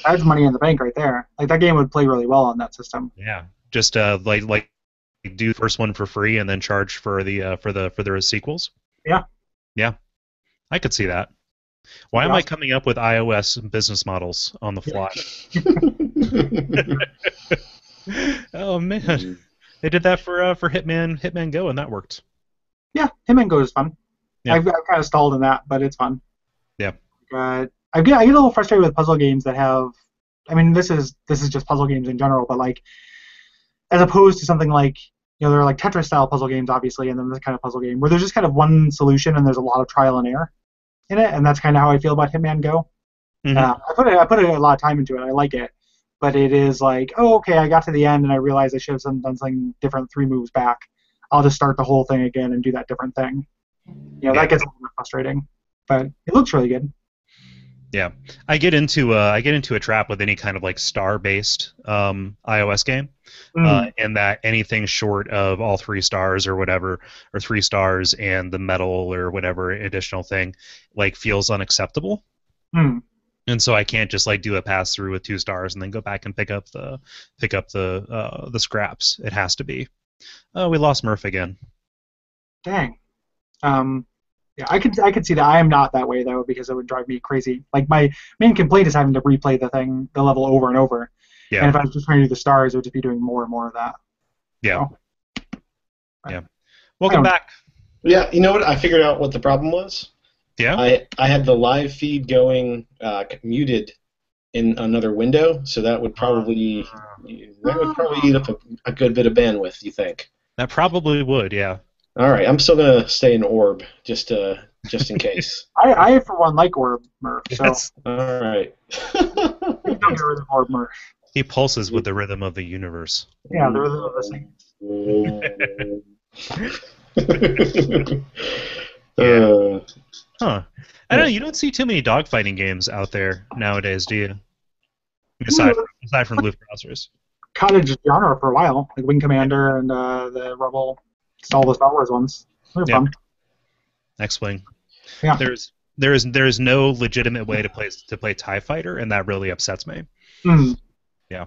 Speaker 3: That's money in the bank right there. That game would play really well on that system.
Speaker 2: Yeah, just do the first one for free and then charge for the sequels.
Speaker 3: Yeah.
Speaker 2: Yeah, I could see that. Why am I coming up with iOS business models on the fly? Oh man, they did that for Hitman Go, and that worked.
Speaker 3: Yeah, Hitman Go is fun.
Speaker 2: Yeah.
Speaker 3: I've kind of stalled in that, but it's fun.
Speaker 2: Yeah.
Speaker 3: I get a little frustrated with puzzle games that have. I mean, this is just puzzle games in general, but like as opposed to something like there are like Tetris style puzzle games, obviously, and then this kind of puzzle game where there's just kind of one solution and there's a lot of trial and error in it, and that's kind of how I feel about Hitman Go.
Speaker 2: Mhm.
Speaker 3: I put a lot of time into it. I like it, but it is like, oh, okay, I got to the end and I realized I should have done something different 3 moves back. I'll just start the whole thing again and do that different thing. That gets a little bit frustrating, but it looks really good.
Speaker 2: Yeah, I get into a trap with any kind of like star-based iOS game, in that anything short of all 3 stars or whatever, or 3 stars and the medal or whatever additional thing, like feels unacceptable. And so I can't just like do a pass through with 2 stars and then go back and pick up the scraps. It has to be. Oh, we lost Murph again.
Speaker 3: Dang. Yeah, I could see that. I am not that way though, because it would drive me crazy. Like my main complaint is having to replay the level over and over.
Speaker 2: Yeah.
Speaker 3: And if I was just trying to do the stars, it would just be doing more and more of that.
Speaker 2: Yeah.
Speaker 3: So,
Speaker 2: Yeah. Welcome back.
Speaker 1: Yeah, you know what? I figured out what the problem was.
Speaker 2: Yeah.
Speaker 1: I had the live feed going muted in another window, so that would probably eat up a good bit of bandwidth. You think?
Speaker 2: That probably would. Yeah.
Speaker 1: All right, I'm still gonna stay in Orb just in case.
Speaker 3: I for one like Orb Murph. So
Speaker 2: Yes.
Speaker 1: All right.
Speaker 3: don't get rid of Orb Murph.
Speaker 2: He pulses with the rhythm of the universe.
Speaker 3: Yeah, the rhythm of the singing.
Speaker 2: Huh. I don't know. You don't see too many dogfighting games out there nowadays, do you? Aside from Loop browsers.
Speaker 3: Cottage genre for a while, like Wing Commander and the Rebel, all the Star Wars ones. They're fun.
Speaker 2: X-Wing.
Speaker 3: Yeah.
Speaker 2: There is no legitimate way to play TIE Fighter, and that really upsets me. Yeah.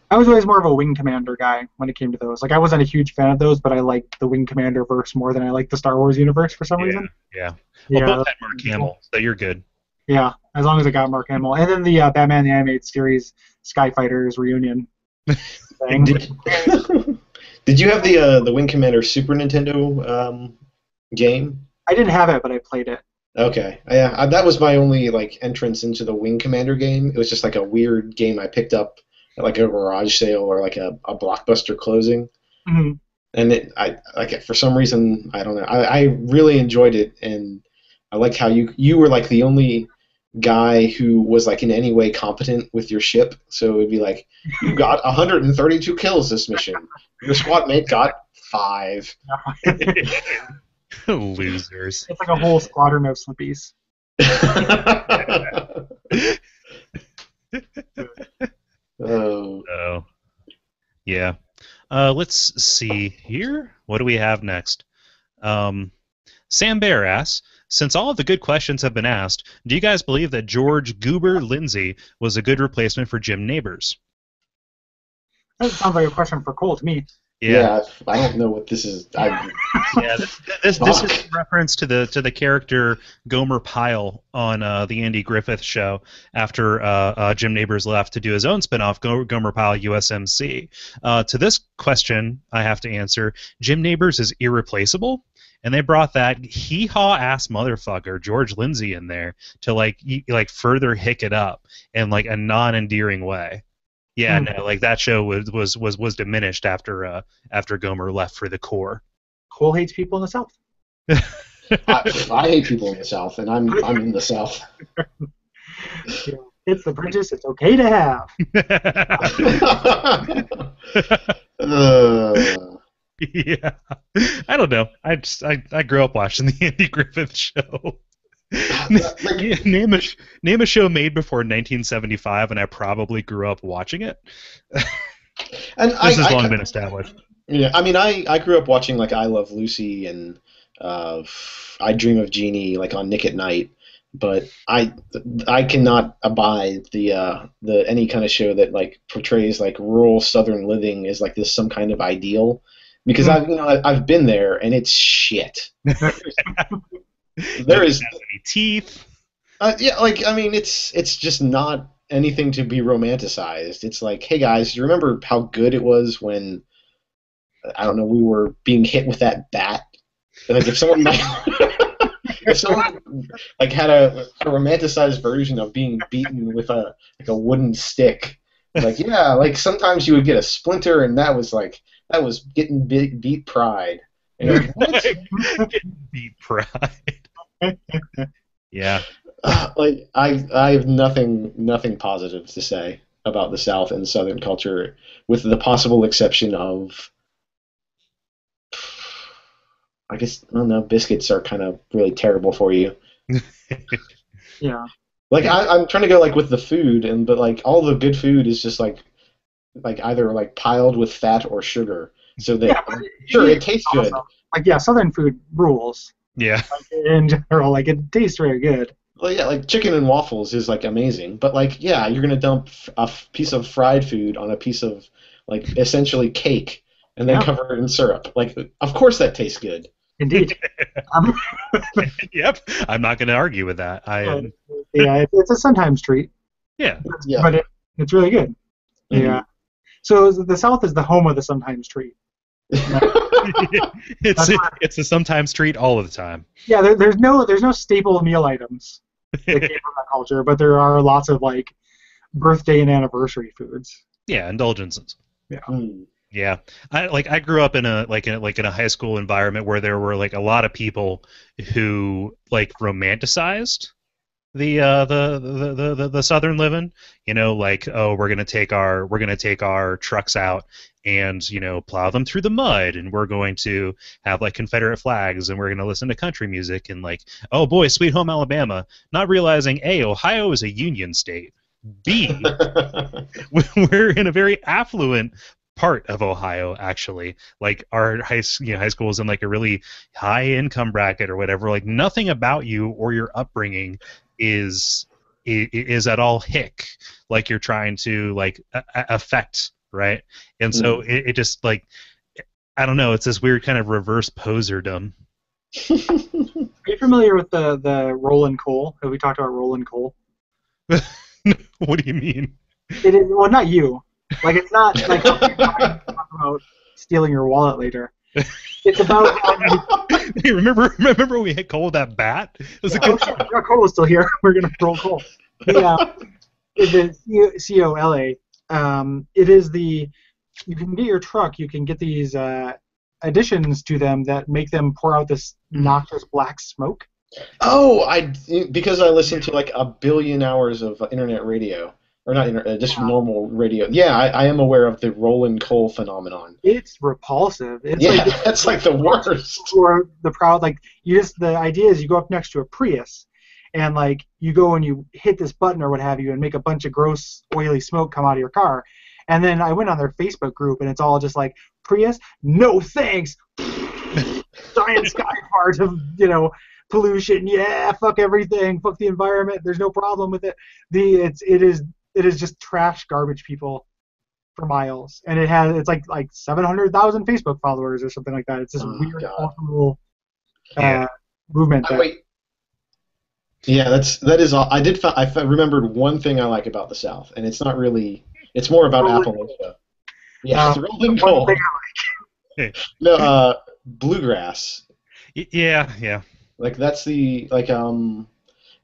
Speaker 3: I was always more of a Wing Commander guy when it came to those. Like I wasn't a huge fan of those, but I liked the Wing Commander verse more than I liked the Star Wars universe for some reason.
Speaker 2: Yeah. Well, both had Mark Hamill, so you're good.
Speaker 3: Yeah, as long as I got Mark Hamill. And then the Batman the Animated Series Skyfighters reunion thing.
Speaker 1: Did you have the Wing Commander Super Nintendo game?
Speaker 3: I didn't have it, but I played it.
Speaker 1: Okay, yeah, that was my only like entrance into the Wing Commander game. It was just like a weird game I picked up at like a garage sale or like a Blockbuster closing, and I like it for some reason. I don't know. I really enjoyed it, and I liked how you were like the only guy who was like in any way competent with your ship. So it would be like, you got 132 kills this mission. Your squad mate got 5.
Speaker 2: Losers.
Speaker 3: It's like a whole squadron of Slippies.
Speaker 2: Oh. Yeah. Let's see here. What do we have next? Sam Bear asks, since all of the good questions have been asked, do you guys believe that George Goober Lindsay was a good replacement for Jim Nabors?
Speaker 3: That sounds like a question for Cole to me.
Speaker 1: Yeah, I don't know what this is.
Speaker 2: This is in reference to the character Gomer Pyle on the Andy Griffith Show after Jim Nabors left to do his own spinoff, Gomer Pyle USMC. To this question, I have to answer: Jim Nabors is irreplaceable, and they brought that hee-haw ass motherfucker George Lindsay in there to like further hick it up in like a non-endearing way. Yeah, no, like that show was diminished after Gomer left for the Corps.
Speaker 3: Cole hates people in the South.
Speaker 1: I hate people in the South, and I'm in the South.
Speaker 3: Yeah, it's the British. It's okay to have.
Speaker 2: Yeah, I don't know. I grew up watching the Andy Griffith Show. Name a show made before 1975, and I probably grew up watching it.
Speaker 1: And
Speaker 2: this has long been established.
Speaker 1: Yeah, I mean, I grew up watching like I Love Lucy and I Dream of Jeannie like on Nick at Night, but I cannot abide the any kind of show that like portrays like rural Southern living as like this some kind of ideal, because I've been there and it's shit. There is
Speaker 2: any teeth.
Speaker 1: Yeah, like I mean, it's just not anything to be romanticized. It's like, hey guys, you remember how good it was when I don't know, we were being hit with that bat. Like if someone if someone like had a romanticized version of being beaten with a wooden stick, like yeah, like sometimes you would get a splinter, and that was getting beat pride. And you're like, what?
Speaker 2: Getting beat pride. Yeah.
Speaker 1: Like I have nothing positive to say about the South and Southern culture, with the possible exception of, I guess, I don't know, biscuits are kind of really terrible for you.
Speaker 3: Yeah.
Speaker 1: Like I'm trying to go like with the food, but like all the good food is just like either like piled with fat or sugar. So that sure it tastes good.
Speaker 3: Like yeah, Southern food rules.
Speaker 2: Yeah.
Speaker 3: Like, in general, like it tastes very good.
Speaker 1: Well, yeah, like chicken and waffles is like amazing, but like yeah, you're gonna dump a piece of fried food on a piece of like essentially cake and then cover it in syrup. Like, of course that tastes good.
Speaker 3: Indeed.
Speaker 2: Yep. I'm not going to argue with that.
Speaker 3: Yeah, it's a sometimes treat.
Speaker 2: Yeah.
Speaker 3: But it's really good.
Speaker 1: Mm-hmm.
Speaker 3: Yeah. So the South is the home of the sometimes treat.
Speaker 2: It's a sometimes treat all of the time.
Speaker 3: Yeah, there's no staple meal items that came from that culture, but there are lots of like birthday and anniversary foods.
Speaker 2: Yeah, indulgences.
Speaker 3: Yeah.
Speaker 2: Yeah, I grew up in a high school environment where there were like a lot of people who like romanticized the southern living. You know, like, oh, we're gonna take our trucks out and, you know, plow them through the mud, and we're going to have like Confederate flags, and we're gonna listen to country music, and like, oh boy, Sweet Home Alabama, not realizing A, Ohio is a union state, B, we're in a very affluent part of Ohio, actually. Like our high school is in like a really high income bracket or whatever. Like nothing about you or your upbringing is at all hick, like you're trying to like affect, right? And so it just like, I don't know, it's this weird kind of reverse poserdom.
Speaker 3: Are you familiar with the Rollin' Coal? Have we talked about Rollin' Coal?
Speaker 2: What do you mean?
Speaker 3: It is, well, not you. Like, it's not like talk about stealing your wallet later. It's about
Speaker 2: hey, remember we had Cole with that bat? It was a good time.
Speaker 3: Cole is still here. We're gonna roll Cole. It is COLA. It is the, you can get your truck. You can get these additions to them that make them pour out this noxious black smoke.
Speaker 1: Oh, because I listened to like 1 billion hours of internet radio. Or not internet, just normal radio. Yeah, I am aware of the Rollin' Coal phenomenon.
Speaker 3: It's repulsive. It's
Speaker 1: that's like the worst.
Speaker 3: Or the proud, like, the idea is you go up next to a Prius, and like you go and you hit this button or what have you, and make a bunch of gross, oily smoke come out of your car. And then I went on their Facebook group, and it's all just like, Prius, no thanks. Giant sky part of, you know, pollution. Yeah, fuck everything. Fuck the environment. There's no problem with it. It is just trash garbage people for miles, and it's like 700,000 Facebook followers or something like that. It's this weird cultural movement.
Speaker 1: Yeah, that is all. I remembered one thing I like about the South, and it's not really. It's more about Appalachia. Yeah, it's Rollin' Coal. No, bluegrass.
Speaker 2: Yeah.
Speaker 1: Like that's the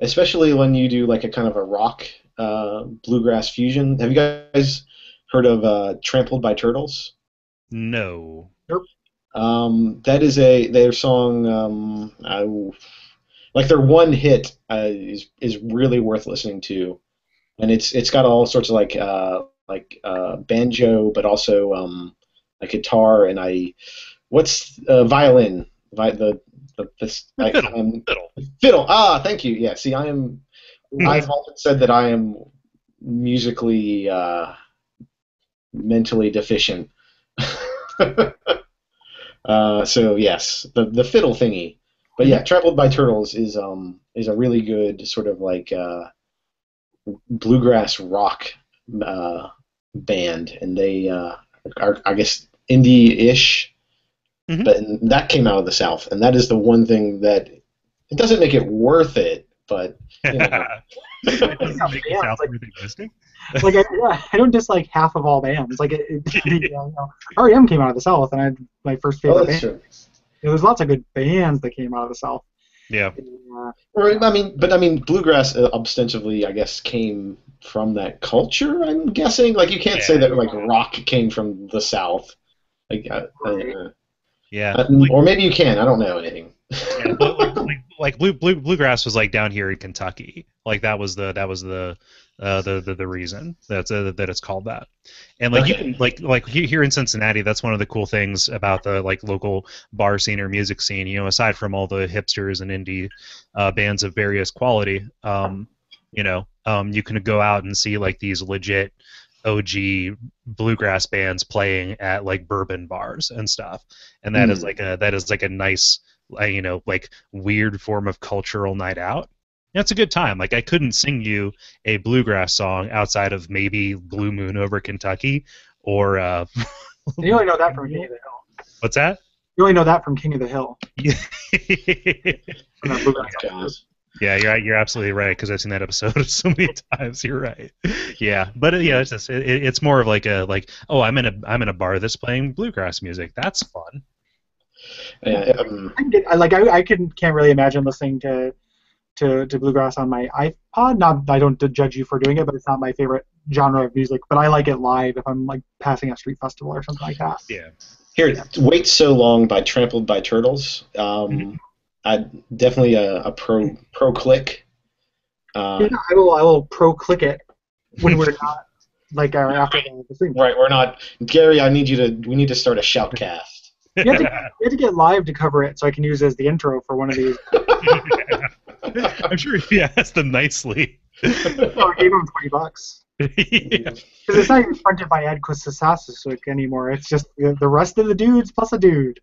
Speaker 1: especially when you do like a kind of a rock. Bluegrass fusion. Have you guys heard of Trampled by Turtles?
Speaker 2: No.
Speaker 3: Nope.
Speaker 1: That is their song. Like their one hit is really worth listening to, and it's got all sorts of like banjo, but also a guitar and violin. Fiddle. Ah, thank you. Yeah. See, I've often said that I am musically mentally deficient. So yes, the fiddle thingy. But yeah, Trampled by Turtles is a really good sort of like bluegrass rock band, and they are, I guess, indie-ish. But that came out of the South, and that is the one thing that it doesn't make it worth it. but you know.
Speaker 2: It doesn't make the South worth existing.
Speaker 3: Like I don't dislike half of all bands. Like REM came out of the South, and I had my first favorite band.
Speaker 1: True.
Speaker 3: There's lots of good bands that came out of the South.
Speaker 2: Yeah.
Speaker 1: Or I mean, bluegrass ostensibly, I guess, came from that culture. I'm guessing. Like, you can't say that like rock came from the South. Like, or maybe you can. I don't know anything.
Speaker 2: Yeah, but like bluegrass was like down here in Kentucky. Like that was the reason that it's called that. And like you can like here in Cincinnati, that's one of the cool things about the like local bar scene or music scene. You know, aside from all the hipsters and indie bands of various quality, you can go out and see like these legit OG bluegrass bands playing at like bourbon bars and stuff. And that is like a nice like weird form of cultural night out. It's a good time. Like, I couldn't sing you a bluegrass song outside of maybe Blue Moon Over Kentucky or
Speaker 3: you only know that from King of the Hill.
Speaker 2: What's that?
Speaker 3: You only know that from King of the Hill.
Speaker 2: Yeah, you're absolutely right, because I've seen that episode so many times. You're right. Yeah, but it's just it's more of like I'm in a bar that's playing bluegrass music. That's fun.
Speaker 1: Yeah,
Speaker 3: I can't really imagine listening to bluegrass on my iPod. Not, I don't judge you for doing it, but it's not my favorite genre of music. But I like it live if I'm like passing a street festival or something like that.
Speaker 2: Yeah.
Speaker 1: Here, "Wait So Long" by Trampled by Turtles. I definitely a pro click.
Speaker 3: I will pro click it when we're not like after the thing.
Speaker 1: Right, we're not. Gary, we need to start a shoutcast.
Speaker 3: You have to get live to cover it, so I can use it as the intro for one of these.
Speaker 2: I'm sure he asked them nicely.
Speaker 3: I gave him $20. Because it's not even fronted by Ed Kostasasuk anymore. It's just the rest of the dudes plus a dude.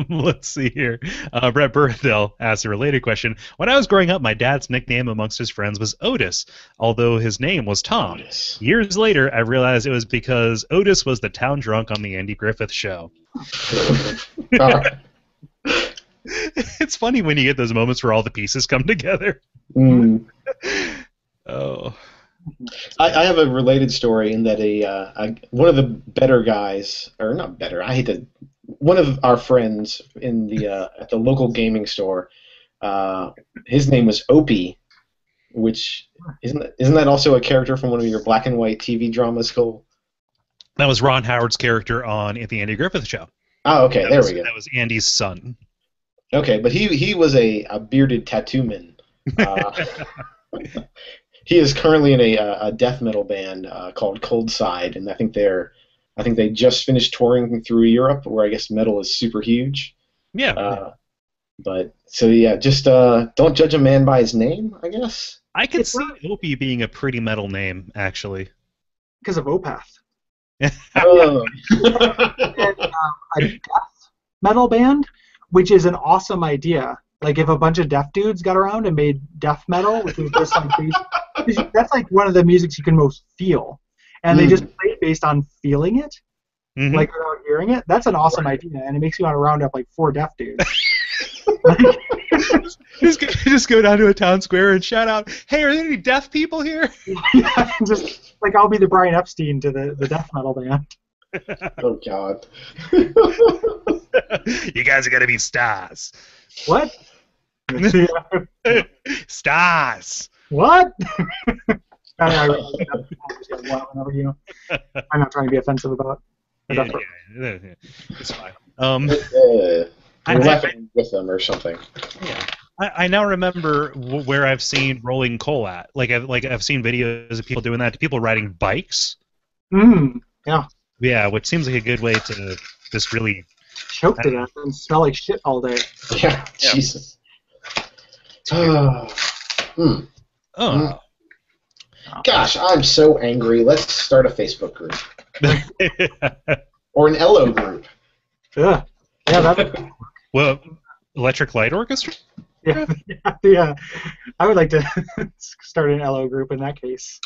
Speaker 2: Let's see here. Brett Burdell asked a related question. When I was growing up, my dad's nickname amongst his friends was Otis, although his name was Tom.
Speaker 1: Otis.
Speaker 2: Years later, I realized it was because Otis was the town drunk on the Andy Griffith Show. It's funny when you get those moments where all the pieces come together. Oh.
Speaker 1: I have a related story in that one of the better guys, or not better, one of our friends in the at the local gaming store, his name was Opie, which isn't that also a character from one of your black and white TV dramas, Cole?
Speaker 2: That was Ron Howard's character on the Andy Griffith Show.
Speaker 1: Oh, okay, we go.
Speaker 2: That was Andy's son.
Speaker 1: Okay, but he was a bearded tattoo man. He is currently in a death metal band called Cold Side, and I think they just finished touring through Europe, where I guess metal is super huge.
Speaker 2: Yeah.
Speaker 1: But so yeah, just don't judge a man by his name, I guess.
Speaker 2: I could see Opie being a pretty metal name, actually.
Speaker 3: Because of Opath.
Speaker 1: Oh.
Speaker 3: A death metal band, which is an awesome idea. Like, if a bunch of deaf dudes got around and made death metal, which is just like that's like one of the musics you can most feel, and they just play it based on feeling it, like without hearing it. That's an awesome idea, and it makes you want to round up like 4 deaf dudes.
Speaker 2: just go down to a town square and shout out, "Hey, are there any deaf people here?"
Speaker 3: Yeah, just like I'll be the Brian Epstein to the death metal band.
Speaker 1: Oh God.
Speaker 2: You guys are gonna be stars.
Speaker 3: What?
Speaker 2: Stars.
Speaker 3: What? I'm not trying to be offensive about it.
Speaker 2: Yeah, it's fine.
Speaker 1: You're laughing with them or something.
Speaker 2: Yeah. I now remember where I've seen rolling coal at. I've seen videos of people doing that. People riding bikes.
Speaker 3: Yeah.
Speaker 2: Yeah, which seems like a good way to just really
Speaker 3: choke to death and smell like shit all day.
Speaker 1: Yeah. Jesus. Gosh, I'm so angry. Let's start a Facebook group. Or an LO group.
Speaker 3: Yeah. Yeah,
Speaker 2: well, Electric Light Orchestra?
Speaker 3: Yeah. I would like to start an LO group in that case.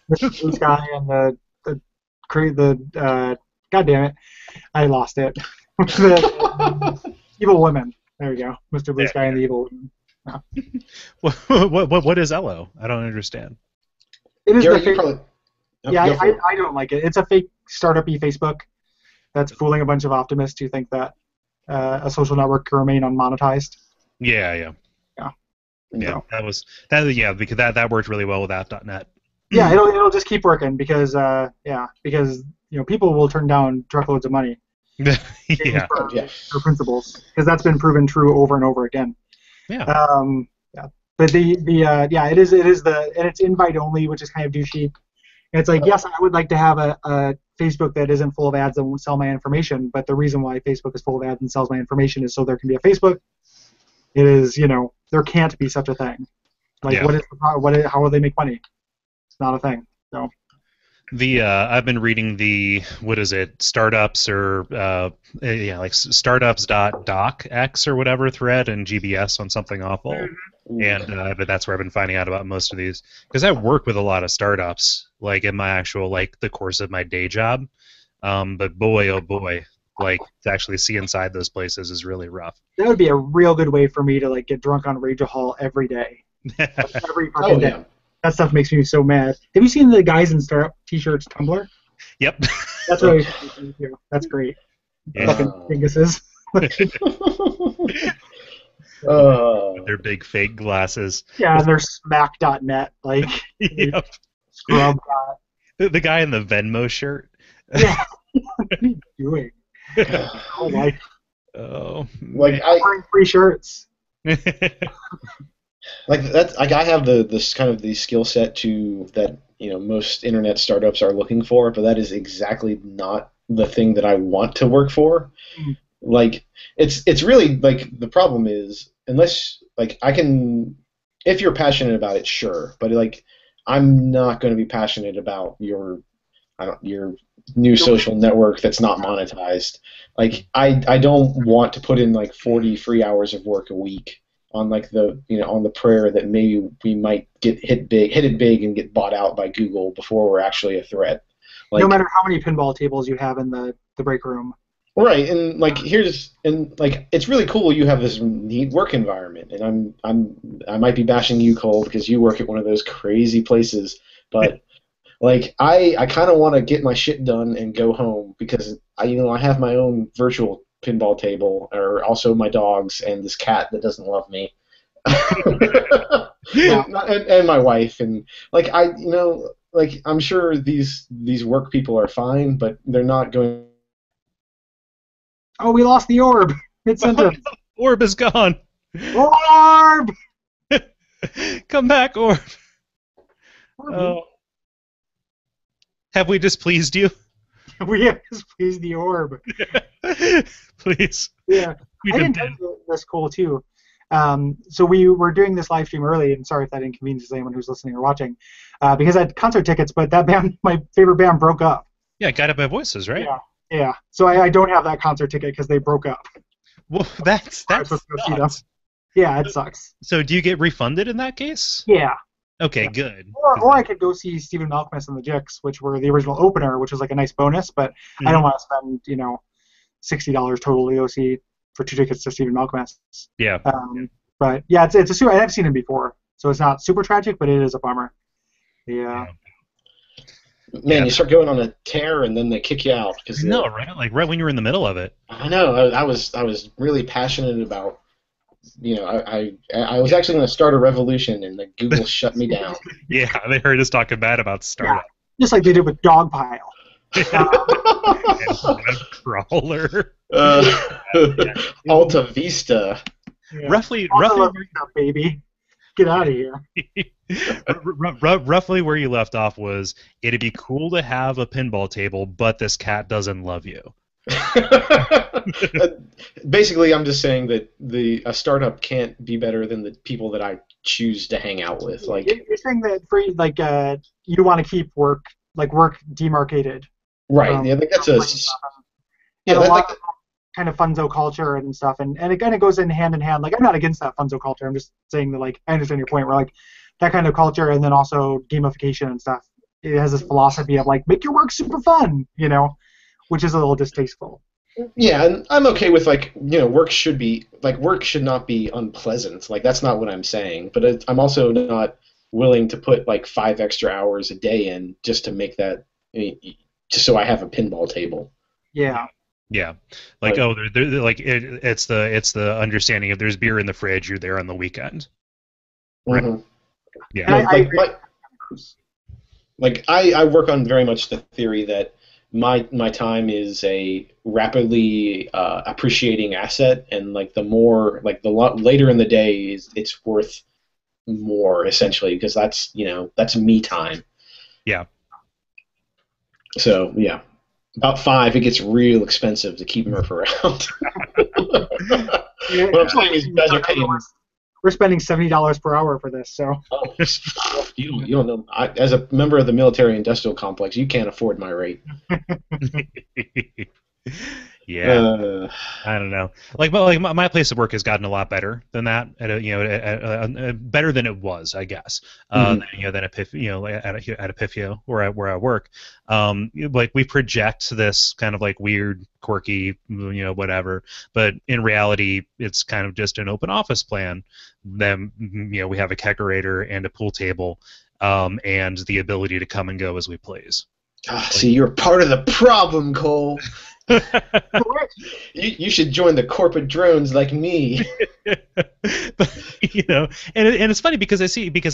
Speaker 3: This guy and the God damn it, I lost it. The evil women. There we go, Mr. Blue Sky and the evil women.
Speaker 2: What is Elo? I don't understand.
Speaker 3: It is
Speaker 1: Gary,
Speaker 3: the fake.
Speaker 1: probably...
Speaker 3: Yeah, I don't like it. It's a fake startup-y Facebook that's fooling a bunch of optimists who think that a social network can remain unmonetized.
Speaker 2: Yeah.
Speaker 3: So.
Speaker 2: Because that worked really well with app.net.
Speaker 3: Yeah, it'll just keep working because people will turn down truckloads of money. For principles, because that's been proven true over and over again.
Speaker 2: Yeah.
Speaker 3: But it is and it's invite only, which is kind of douchey. And it's like, yes, I would like to have a Facebook that isn't full of ads that won't sell my information, but the reason why Facebook is full of ads and sells my information is so there can be a Facebook. It is, there can't be such a thing. Like, how will they make money? It's not a thing. So.
Speaker 2: I've been reading startups or like startups.docx or whatever thread and GBS on Something Awful, and but that's where I've been finding out about most of these, because I work with a lot of startups like in my actual the course of my day job, but boy oh boy, to actually see inside those places is really rough.
Speaker 3: That would be a real good way for me to get drunk on Rage Hall every day, every fucking day. That stuff makes me so mad. Have you seen the guys in startup t-shirts Tumblr?
Speaker 2: Yep.
Speaker 3: That's really funny too. That's great.
Speaker 2: Yeah.
Speaker 3: Fucking dinguses.
Speaker 2: Their big fake glasses.
Speaker 3: Yeah, and they're smack.net,
Speaker 2: Yep.
Speaker 3: Scrub.
Speaker 2: The guy in the Venmo shirt.
Speaker 3: Yeah. What are you doing?
Speaker 2: I'm
Speaker 3: wearing free shirts.
Speaker 1: I have this kind of the skill set that most internet startups are looking for, but that is exactly not the thing that I want to work for. It's really the problem is, unless I can, if you're passionate about it, sure, but I'm not going to be passionate about your new social network that's not monetized. I don't want to put in 40 free hours of work a week on on the prayer that maybe we might hit it big and get bought out by Google before we're actually a threat.
Speaker 3: No matter how many pinball tables you have in the break room.
Speaker 1: Right, and it's really cool you have this neat work environment, and I might be bashing you, Cole, because you work at one of those crazy places, but I kind of want to get my shit done and go home, because I have my own virtual pinball table, or also my dogs and this cat that doesn't love me, and my wife, and I'm sure these work people are fine, but they're not going.
Speaker 3: Oh, we lost the orb. Mid-sentence.
Speaker 2: Orb is gone.
Speaker 3: Orb.
Speaker 2: Come back, Orb. Oh. Have we displeased you?
Speaker 3: We have displeased the orb.
Speaker 2: Please.
Speaker 3: Yeah. I didn't know this cool too. So we were doing this live stream early, and sorry if that inconveniences anyone who's listening or watching, because I had concert tickets, but that band, my favorite band, broke up.
Speaker 2: Yeah, Guided by Voices, right?
Speaker 3: Yeah. So I don't have that concert ticket because they broke up.
Speaker 2: Well, that's
Speaker 3: Yeah, it sucks.
Speaker 2: So do you get refunded in that case?
Speaker 3: Yeah.
Speaker 2: Okay, good.
Speaker 3: Or I could go see Stephen Malkmus and the Jicks, which were the original opener, which was a nice bonus, but I don't want to spend, $60 total to go see for 2 tickets to Stephen Malkmus.
Speaker 2: Yeah.
Speaker 3: But yeah, it's a super. I have seen him before, so it's not super tragic, but it is a bummer. Yeah.
Speaker 1: Man, you start going on a tear and then they kick you out.
Speaker 2: Right? Right when you're in the middle of it.
Speaker 1: I know. I was really passionate about. I was actually going to start a revolution, and Google shut me down.
Speaker 2: Yeah, they heard us talking bad about startup.
Speaker 3: Yeah, just like they did with Dogpile.
Speaker 2: Crawler.
Speaker 1: Alta Vista.
Speaker 2: Yeah. Roughly,
Speaker 3: baby. Get out of here.
Speaker 2: Roughly where you left off was, it'd be cool to have a pinball table, but this cat doesn't love you.
Speaker 1: Basically, I'm just saying that a startup can't be better than the people that I choose to hang out with.
Speaker 3: You're saying that you want to keep work demarcated.
Speaker 1: Right. Yeah, I think that's a
Speaker 3: lot of kind of funzo culture and stuff, and it kind of goes in hand in hand. I'm not against that funzo culture. I'm just saying that I understand your point. Where that kind of culture, and then also gamification and stuff. It has this philosophy of make your work super fun, which is a little distasteful.
Speaker 1: Yeah, and I'm okay with work should not be unpleasant. Like that's not what I'm saying, but I'm also not willing to put like 5 extra hours a day in just to make that just so I have a pinball table.
Speaker 3: Yeah.
Speaker 2: Yeah, like they're like it's the understanding of there's beer in the fridge, you're there on the weekend. Right.
Speaker 1: Mm-hmm.
Speaker 2: Yeah.
Speaker 1: I work on very much the theory that my time is a rapidly appreciating asset, and like the more later in the day it's worth more essentially because that's me time.
Speaker 2: Yeah.
Speaker 1: So yeah, about 5 it gets real expensive to keep Murph around. What I'm saying is you guys are paying.
Speaker 3: We're spending $70 per hour for this, so.
Speaker 1: Oh, you don't know. As a member of the military-industrial complex, you can't afford my rate.
Speaker 2: Yeah, I don't know. Like my place of work has gotten a lot better than that. Better than it was, I guess. Than at Epifio, where I work. Like we project this kind of like weird, quirky, whatever. But in reality, it's kind of just an open office plan. Then we have a kegerator and a pool table, and the ability to come and go as we please.
Speaker 1: See, you're part of the problem, Cole. You should join the corporate drones like me.
Speaker 2: But, and it's funny because I see people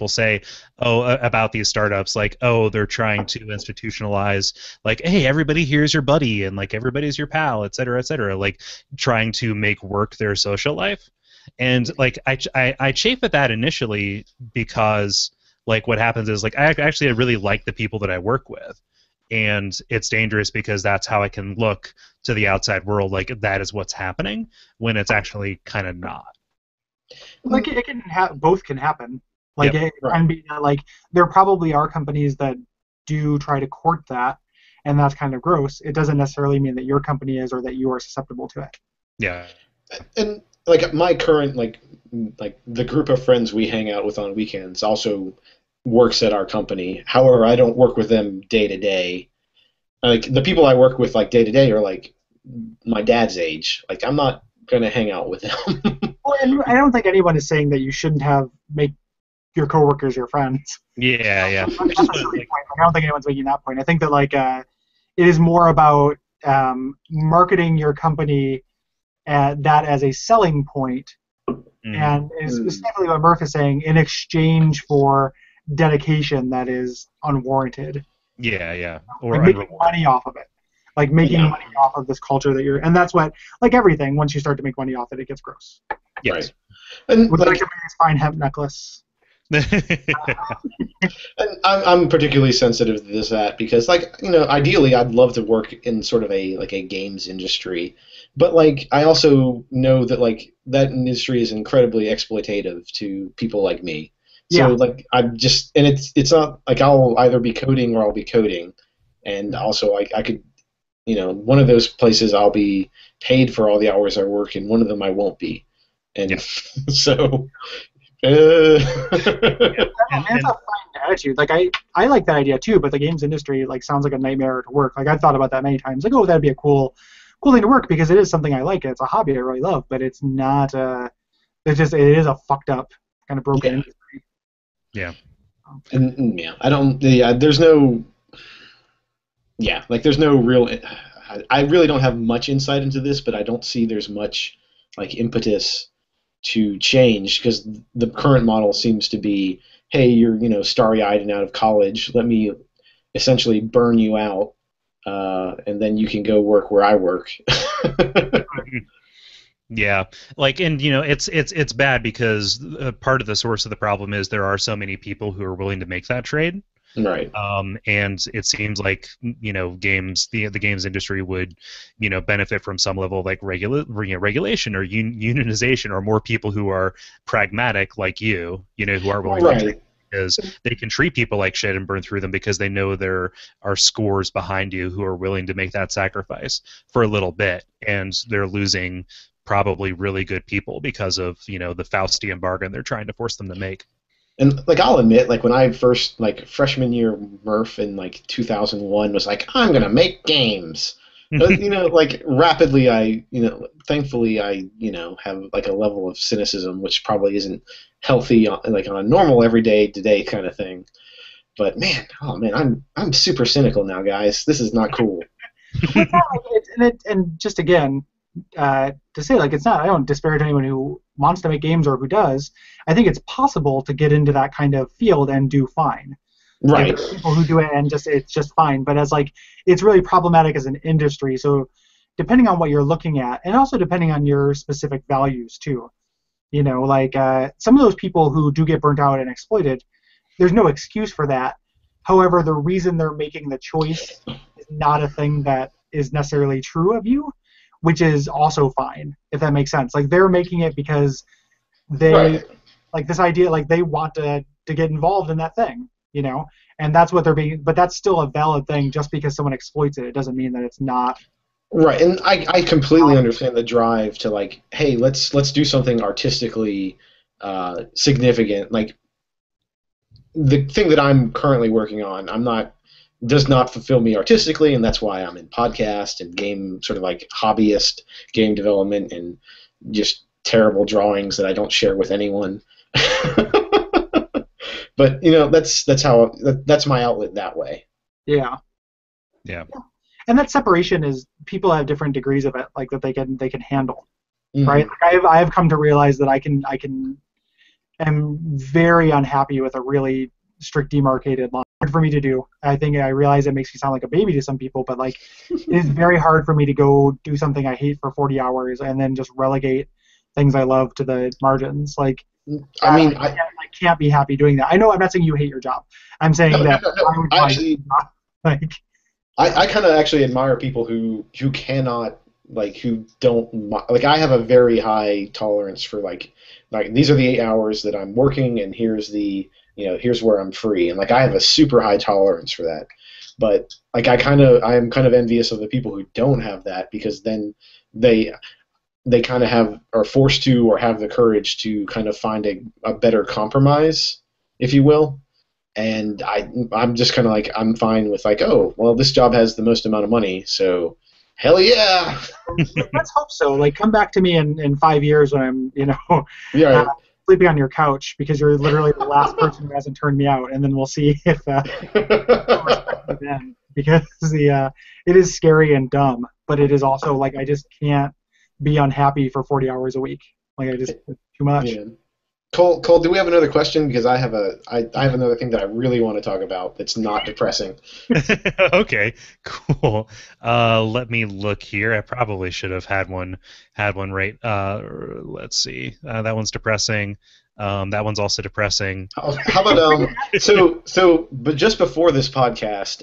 Speaker 2: say about these startups like they're trying to institutionalize like hey everybody here's your buddy and like everybody's your pal et cetera like trying to make work their social life and like I chafe at that initially because like what happens is like I really like the people that I work with. And it's dangerous because that's how I can look to the outside world like that is what's happening when it's actually kind of not.
Speaker 3: Like it can both can happen. Like it can be like there probably are companies that do try to court that, and that's kind of gross. It doesn't necessarily mean that your company is or that you are susceptible to it.
Speaker 2: Yeah.
Speaker 1: And like my current like the group of friends we hang out with on weekends also works at our company. However, I don't work with them day to day. Like the people I work with like day to day are like my dad's age. Like I'm not gonna hang out with them.
Speaker 3: Well, and I don't think anyone is saying that you shouldn't make your coworkers your friends.
Speaker 2: Yeah.
Speaker 3: That's a silly point. I don't think anyone's making that point. I think that like it is more about marketing your company that as a selling point, and is specifically what Murph is saying in exchange for dedication that is unwarranted.
Speaker 2: Yeah.
Speaker 3: Or like making money off of it. Like making money off of this culture that you're, and that's what, like everything, once you start to make money off it gets gross.
Speaker 2: Yes.
Speaker 1: Right. And
Speaker 3: with like a fine hemp necklace.
Speaker 1: And I'm particularly sensitive to that because, like, ideally I'd love to work in sort of a games industry, but like I also know that like that industry is incredibly exploitative to people like me. So like I'm just, and it's not like I'll either be coding or I'll be coding, and also I could, one of those places I'll be paid for all the hours I work, and one of them I won't be, and so.
Speaker 3: It's a fine attitude. Like I like that idea too, but the games industry like sounds like a nightmare to work. Like I've thought about that many times. Like that'd be a cool thing to work because it is something I like. It's a hobby I really love, but it's not. It is a fucked up kind of broken industry.
Speaker 2: Yeah.
Speaker 1: And I don't. Yeah, there's no. Yeah, like there's no real. I really don't have much insight into this, but I don't see there's much like impetus to change because the current model seems to be, hey, you're starry-eyed and out of college. Let me essentially burn you out, and then you can go work where I work.
Speaker 2: Yeah, like, and it's bad because part of the source of the problem is there are so many people who are willing to make that trade.
Speaker 1: Right.
Speaker 2: And it seems like games, the games industry would benefit from some level of like regulation or unionization or more people who are pragmatic like who are willing to treat because they can treat people like shit and burn through them because they know there are scores behind you who are willing to make that sacrifice for a little bit, and they're losing probably really good people because of the Faustian bargain they're trying to force them to make.
Speaker 1: And like I'll admit, like when I first like freshman year Murph in like 2001 was like, I'm gonna make games. But, like rapidly, thankfully, I have like a level of cynicism which probably isn't healthy, like on a normal everyday today kind of thing. But man, oh man, I'm super cynical now, guys. This is not cool.
Speaker 3: Well, and just again, to say like it's not. I don't disparage anyone who wants to make games or who does. I think it's possible to get into that kind of field and do fine.
Speaker 1: Right.
Speaker 3: There are people who do it and it's just fine. But as like it's really problematic as an industry. So depending on what you're looking at, and also depending on your specific values too. Like some of those people who do get burnt out and exploited, there's no excuse for that. However, the reason they're making the choice is not a thing that is necessarily true of you, which is also fine, if that makes sense. Like they're making it because they like this idea, like they want to get involved in that thing, and that's what they're being. But that's still a valid thing. Just because someone exploits it, it doesn't mean that it's not.
Speaker 1: Right, and I completely understand the drive to like, hey, let's do something artistically significant. Like the thing that I'm currently working on, does not fulfill me artistically, and that's why I'm in podcast and game sort of like hobbyist game development and just terrible drawings that I don't share with anyone. But that's my outlet that way.
Speaker 3: Yeah. And that separation is people have different degrees of it, like that they can handle, right? Like I have come to realize that I am very unhappy with a really strict demarcated line. Hard for me to do. I realize it makes me sound like a baby to some people, but like it is very hard for me to go do something I hate for 40 hours and then just relegate things I love to the margins. Like I can't be happy doing that. I know I'm not saying you hate your job. I'm saying that I would like.
Speaker 1: I kind of actually admire people who cannot, like, who don't, like, I have a very high tolerance for like these are the 8 hours that I'm working, and here's here's where I'm free, and like I have a super high tolerance for that. But like I am kind of envious of the people who don't have that, because then they kind of are forced to, or have the courage to kind of find a better compromise, if you will. And I'm just kind of like, I'm fine with like, oh, well, this job has the most amount of money, so hell yeah.
Speaker 3: Let's hope so. Like, come back to me in 5 years when I'm, sleeping on your couch, because you're literally the last person who hasn't turned me out, and then we'll see if then, because it is scary and dumb, but it is also like I just can't be unhappy for 40 hours a week. Like it's too much.
Speaker 1: Yeah. Cole, do we have another question? Because I have another thing that I really want to talk about that's not depressing.
Speaker 2: Okay, cool. Let me look here. I probably should have had one right. Let's see. That one's depressing. That one's also depressing.
Speaker 1: How about but just before this podcast,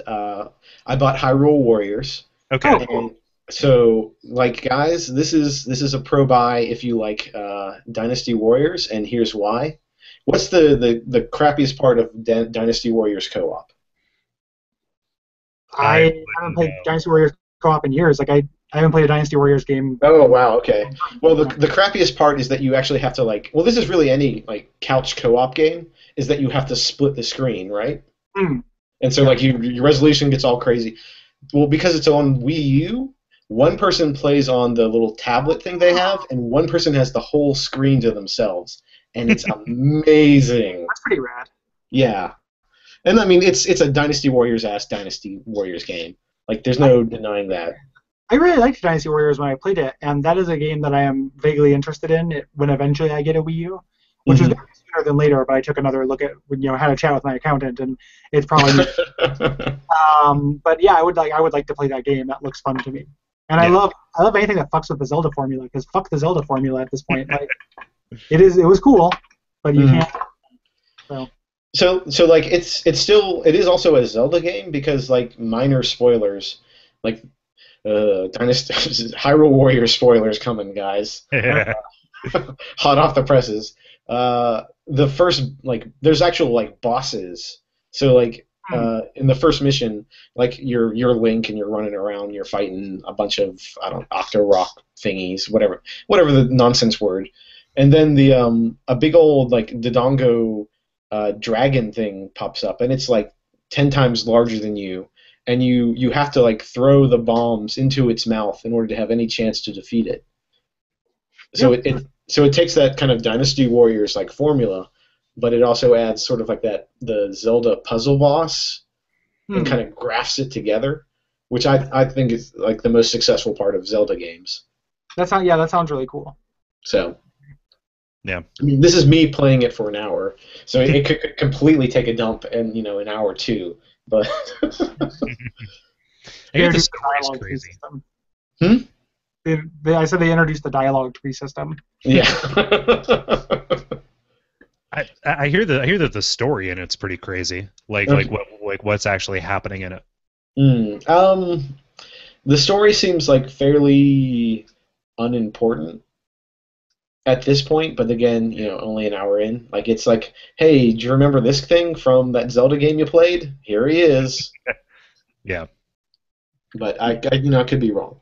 Speaker 1: I bought Hyrule Warriors.
Speaker 2: Okay.
Speaker 1: And so, like, guys, this is a pro buy if you like Dynasty Warriors, and here's why. What's the crappiest part of Dynasty Warriors co-op?
Speaker 3: I haven't played Dynasty Warriors co-op in years. Like I haven't played a Dynasty Warriors game.
Speaker 1: Oh wow, okay. Well, the crappiest part is that you actually have to well, this is really any like couch co-op game, is that you have to split the screen, right?
Speaker 3: Mm.
Speaker 1: And so like your resolution gets all crazy. Well, because it's on Wii U, one person plays on the little tablet thing they have, and one person has the whole screen to themselves, and it's amazing.
Speaker 3: That's pretty rad.
Speaker 1: Yeah, and I mean it's a Dynasty Warriors game. Like there's no denying that.
Speaker 3: I really liked Dynasty Warriors when I played it, and that is a game that I am vaguely interested in when eventually I get a Wii U, which is sooner than later. But I took another look at, had a chat with my accountant, and it's probably. But yeah, I would like to play that game. That looks fun to me. And yeah. I love anything that fucks with the Zelda formula, because fuck the Zelda formula at this point. Like, it was cool, but you can't.
Speaker 1: So like it is also a Zelda game, because like minor spoilers, like Dynasty Hyrule Warriors spoilers coming, guys. Hot off the presses. The first, like, there's actual like bosses. So like. In the first mission, like you're Link and you're running around, you're fighting a bunch of Octo-Rock thingies, whatever the nonsense word, and then a big old like Dodongo dragon thing pops up, and it's like 10 times larger than you, and you have to like throw the bombs into its mouth in order to have any chance to defeat it. So
Speaker 3: Yep.
Speaker 1: it takes that kind of Dynasty Warriors like formula, but it also adds sort of like the Zelda puzzle boss and kind of grafts it together, which I think is like the most successful part of Zelda games.
Speaker 3: That sounds really cool.
Speaker 1: So,
Speaker 2: yeah,
Speaker 1: I mean, this is me playing it for an hour, so it could completely take a dump in an hour too. But
Speaker 2: I hear the story's crazy.
Speaker 3: I said they introduced the dialogue tree system.
Speaker 1: Yeah.
Speaker 2: I hear that the story in it's pretty crazy. Like what's actually happening in it.
Speaker 1: The story seems like fairly unimportant at this point, but again, only an hour in. Like it's like, hey, do you remember this thing from that Zelda game you played? Here he is.
Speaker 2: Yeah.
Speaker 1: But I could be wrong.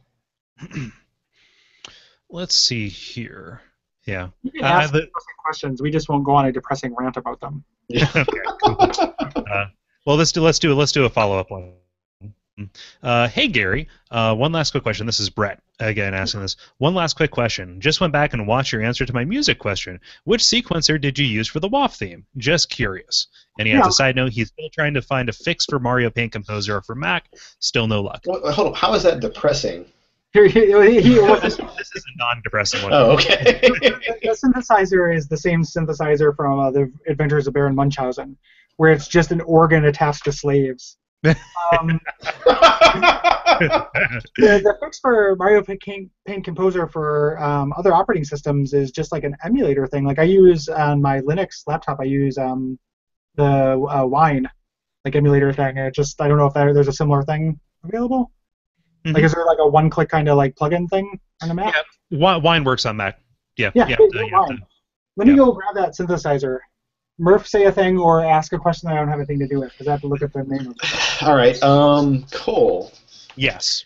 Speaker 2: Let's see here. Yeah.
Speaker 3: You can ask depressing questions. We just won't go on a depressing rant about them.
Speaker 2: Yeah. Okay, cool. Well, let's do a follow-up one. Hey Gary, one last quick question. This is Brett again asking this. One last quick question. Just went back and watched your answer to my music question. Which sequencer did you use for the WAF theme? Just curious. And he has a side note. He's still trying to find a fix for Mario Paint Composer for Mac. Still no luck.
Speaker 1: Well, hold on. How is that depressing?
Speaker 2: This is a non-depressing one.
Speaker 1: Oh, okay.
Speaker 3: The synthesizer is the same synthesizer from the Adventures of Baron Munchausen, where it's just an organ attached to slaves. The fix for Mario Paint Composer for other operating systems is just like an emulator thing. Like I use on my Linux laptop, I use the Wine like emulator thing. I don't know if there's a similar thing available. Mm-hmm. Like, is there like a one-click kind of like plugin thing on the Mac?
Speaker 2: Yeah, Wine works on Mac. Yeah.
Speaker 3: Let me go grab that synthesizer. Murph, say a thing or ask a question that I don't have anything to do with, because I have to look at the name of it.
Speaker 1: All right. Cole.
Speaker 2: Yes.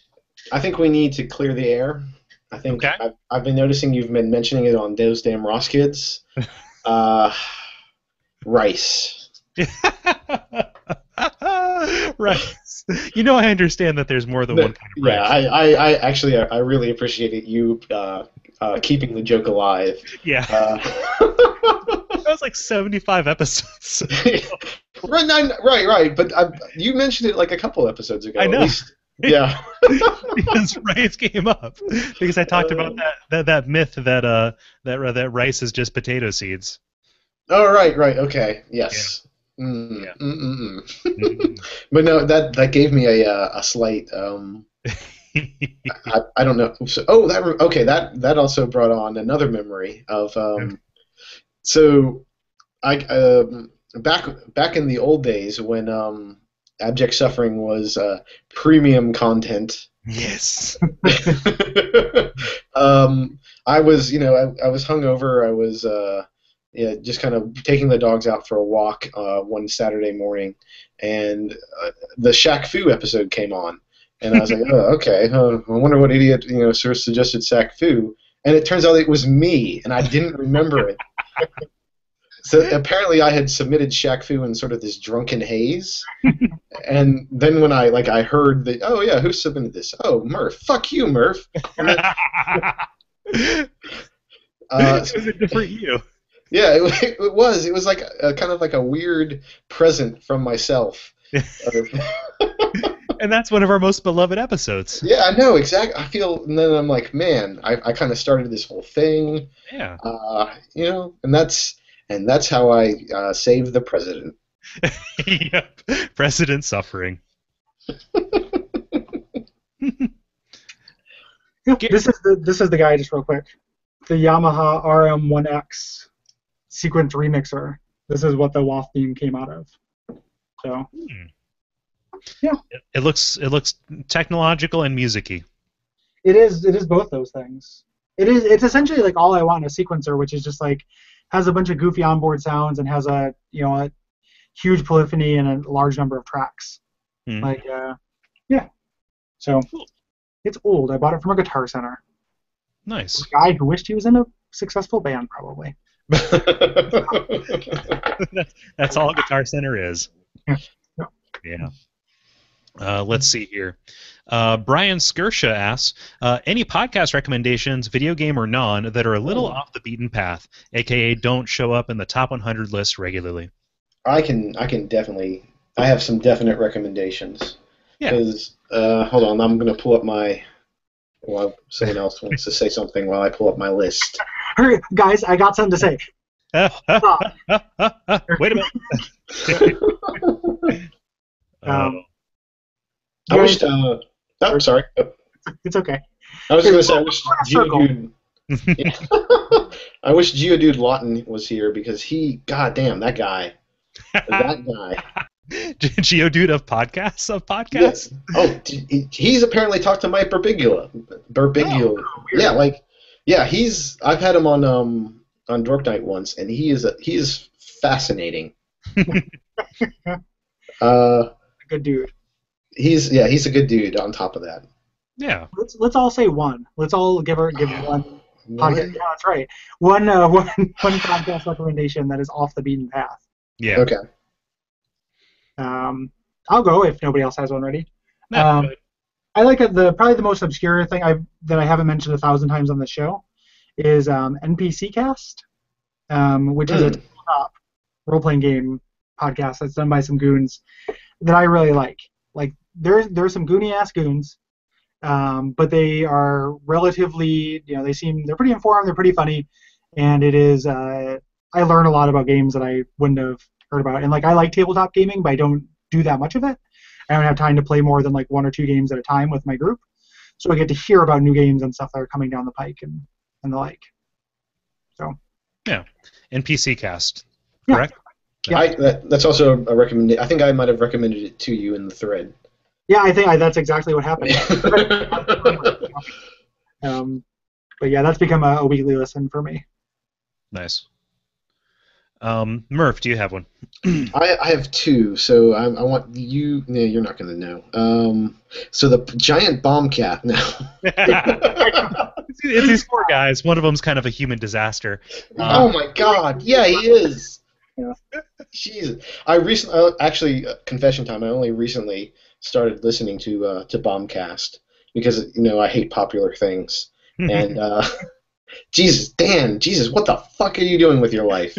Speaker 1: I think we need to clear the air. I think I've been noticing you've been mentioning it on those damn Ross Kids. Rice.
Speaker 2: Rice. I understand that there's more than one kind of rice.
Speaker 1: Yeah, I really appreciated you keeping the joke alive.
Speaker 2: Yeah. That was like 75 episodes.
Speaker 1: Right. But you mentioned it like a couple episodes ago.
Speaker 2: I know.
Speaker 1: At least. Yeah.
Speaker 2: Because rice came up. Because I talked about that myth that rice is just potato seeds.
Speaker 1: Oh, right. Okay. Yes. Yeah. But no, that gave me a slight. I don't know. So, that also brought on another memory of. So, back in the old days when Abject Suffering was premium content.
Speaker 2: Yes.
Speaker 1: I was hungover. I was just kind of taking the dogs out for a walk one Saturday morning, and the Shaq Fu episode came on, and I was like, oh, okay. I wonder what idiot sort of suggested Shaq Fu, and it turns out it was me, and I didn't remember it. So apparently I had submitted Shaq Fu in sort of this drunken haze, and then when I heard that, oh yeah, who submitted this? Oh, Murph. Fuck you, Murph.
Speaker 2: It was a different you.
Speaker 1: Yeah, it was. It was like kind of like a weird present from myself.
Speaker 2: And that's one of our most beloved episodes.
Speaker 1: Yeah, I know, exactly. I feel, and then I'm like, man, I kind of started this whole thing.
Speaker 2: Yeah.
Speaker 1: And that's how I saved the president.
Speaker 2: Yep, president suffering.
Speaker 3: This is the guy, just real quick. The Yamaha RM1X sequence remixer. This is what the WAF theme came out of. So, yeah.
Speaker 2: It looks technological and musicy.
Speaker 3: It is both those things. It's essentially like all I want in a sequencer, which is just like has a bunch of goofy onboard sounds and has a huge polyphony and a large number of tracks. Like yeah. So it's old. I bought it from a Guitar Center.
Speaker 2: Nice.
Speaker 3: A guy who wished he was in a successful band, probably.
Speaker 2: That's all Guitar Center is.
Speaker 3: Yeah.
Speaker 2: Yeah. Let's see here. Brian Skirsha asks, any podcast recommendations, video game or non, that are a little off the beaten path, aka don't show up in the top 100 list regularly?
Speaker 1: I can definitely. I have some definite recommendations.
Speaker 2: Yeah.
Speaker 1: Because hold on, I'm gonna pull up my. Well, someone else wants to say something while I pull up my list.
Speaker 3: Hurry, guys! I got something to say.
Speaker 2: Wait a minute.
Speaker 1: I wish. Oh, sorry.
Speaker 3: It's okay.
Speaker 1: I was gonna say I wish Geodude. I wish Geodude Lawton was here because goddamn, that guy. That guy.
Speaker 2: Geodude of podcasts?
Speaker 1: Yes. Oh, he's apparently talked to Mike Birbiglia. I've had him on Dork Night once, and he is fascinating.
Speaker 3: Good dude.
Speaker 1: He's a good dude. On top of that.
Speaker 2: Yeah.
Speaker 3: Let's all say one. Let's all give one podcast. Yeah, that's right. One podcast recommendation that is off the beaten path.
Speaker 2: Yeah.
Speaker 1: Okay.
Speaker 3: I'll go if nobody else has one ready.
Speaker 2: No,
Speaker 3: I like probably the most obscure thing that I haven't mentioned 1,000 times on the show is NPC Cast, which is a tabletop role-playing game podcast that's done by some goons that I really like. Like there's some goony-ass goons, but they are relatively, they're pretty informed, they're pretty funny, and it is I learn a lot about games that I wouldn't have heard about. And I like tabletop gaming, but I don't do that much of it. I don't have time to play more than 1 or 2 games at a time with my group, so I get to hear about new games and stuff that are coming down the pike and the like. So. Yeah.
Speaker 2: NPC Cast, correct?
Speaker 3: Yeah.
Speaker 1: That's also a recommendation. I think I might have recommended it to you in the thread.
Speaker 3: Yeah, I think that's exactly what happened. But yeah, that's become a weekly listen for me.
Speaker 2: Nice. Murph, do you have one?
Speaker 1: I have 2, so I want you. No, you're not going to know. So the giant bomb cat now.
Speaker 2: It's these 4 guys. One of them's kind of a human disaster.
Speaker 1: Oh my God! Yeah, he is.
Speaker 3: Yeah.
Speaker 1: Jesus, actually, confession time. I only recently started listening to Bombcast because I hate popular things. And Jesus, Dan, what the fuck are you doing with your life?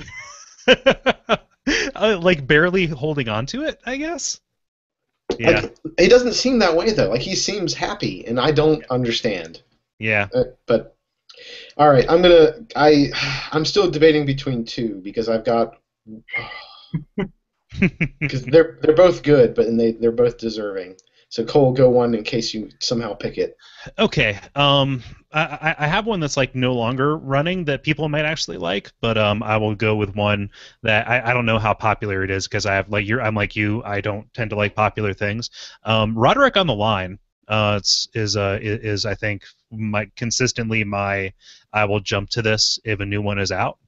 Speaker 2: Barely holding on to it, I guess. Yeah.
Speaker 1: He doesn't seem that way though. He seems happy, and I don't understand.
Speaker 2: Yeah.
Speaker 1: But all right, I'm still debating between 2 because I've got because they're both good, but they're both deserving. So Cole, go one in case you somehow pick it.
Speaker 2: Okay. I have one that's no longer running that people might actually like, but I will go with one that I don't know how popular it is because I'm like you, I don't tend to like popular things. Roderick on the Line is I think consistently my I will jump to this if a new one is out.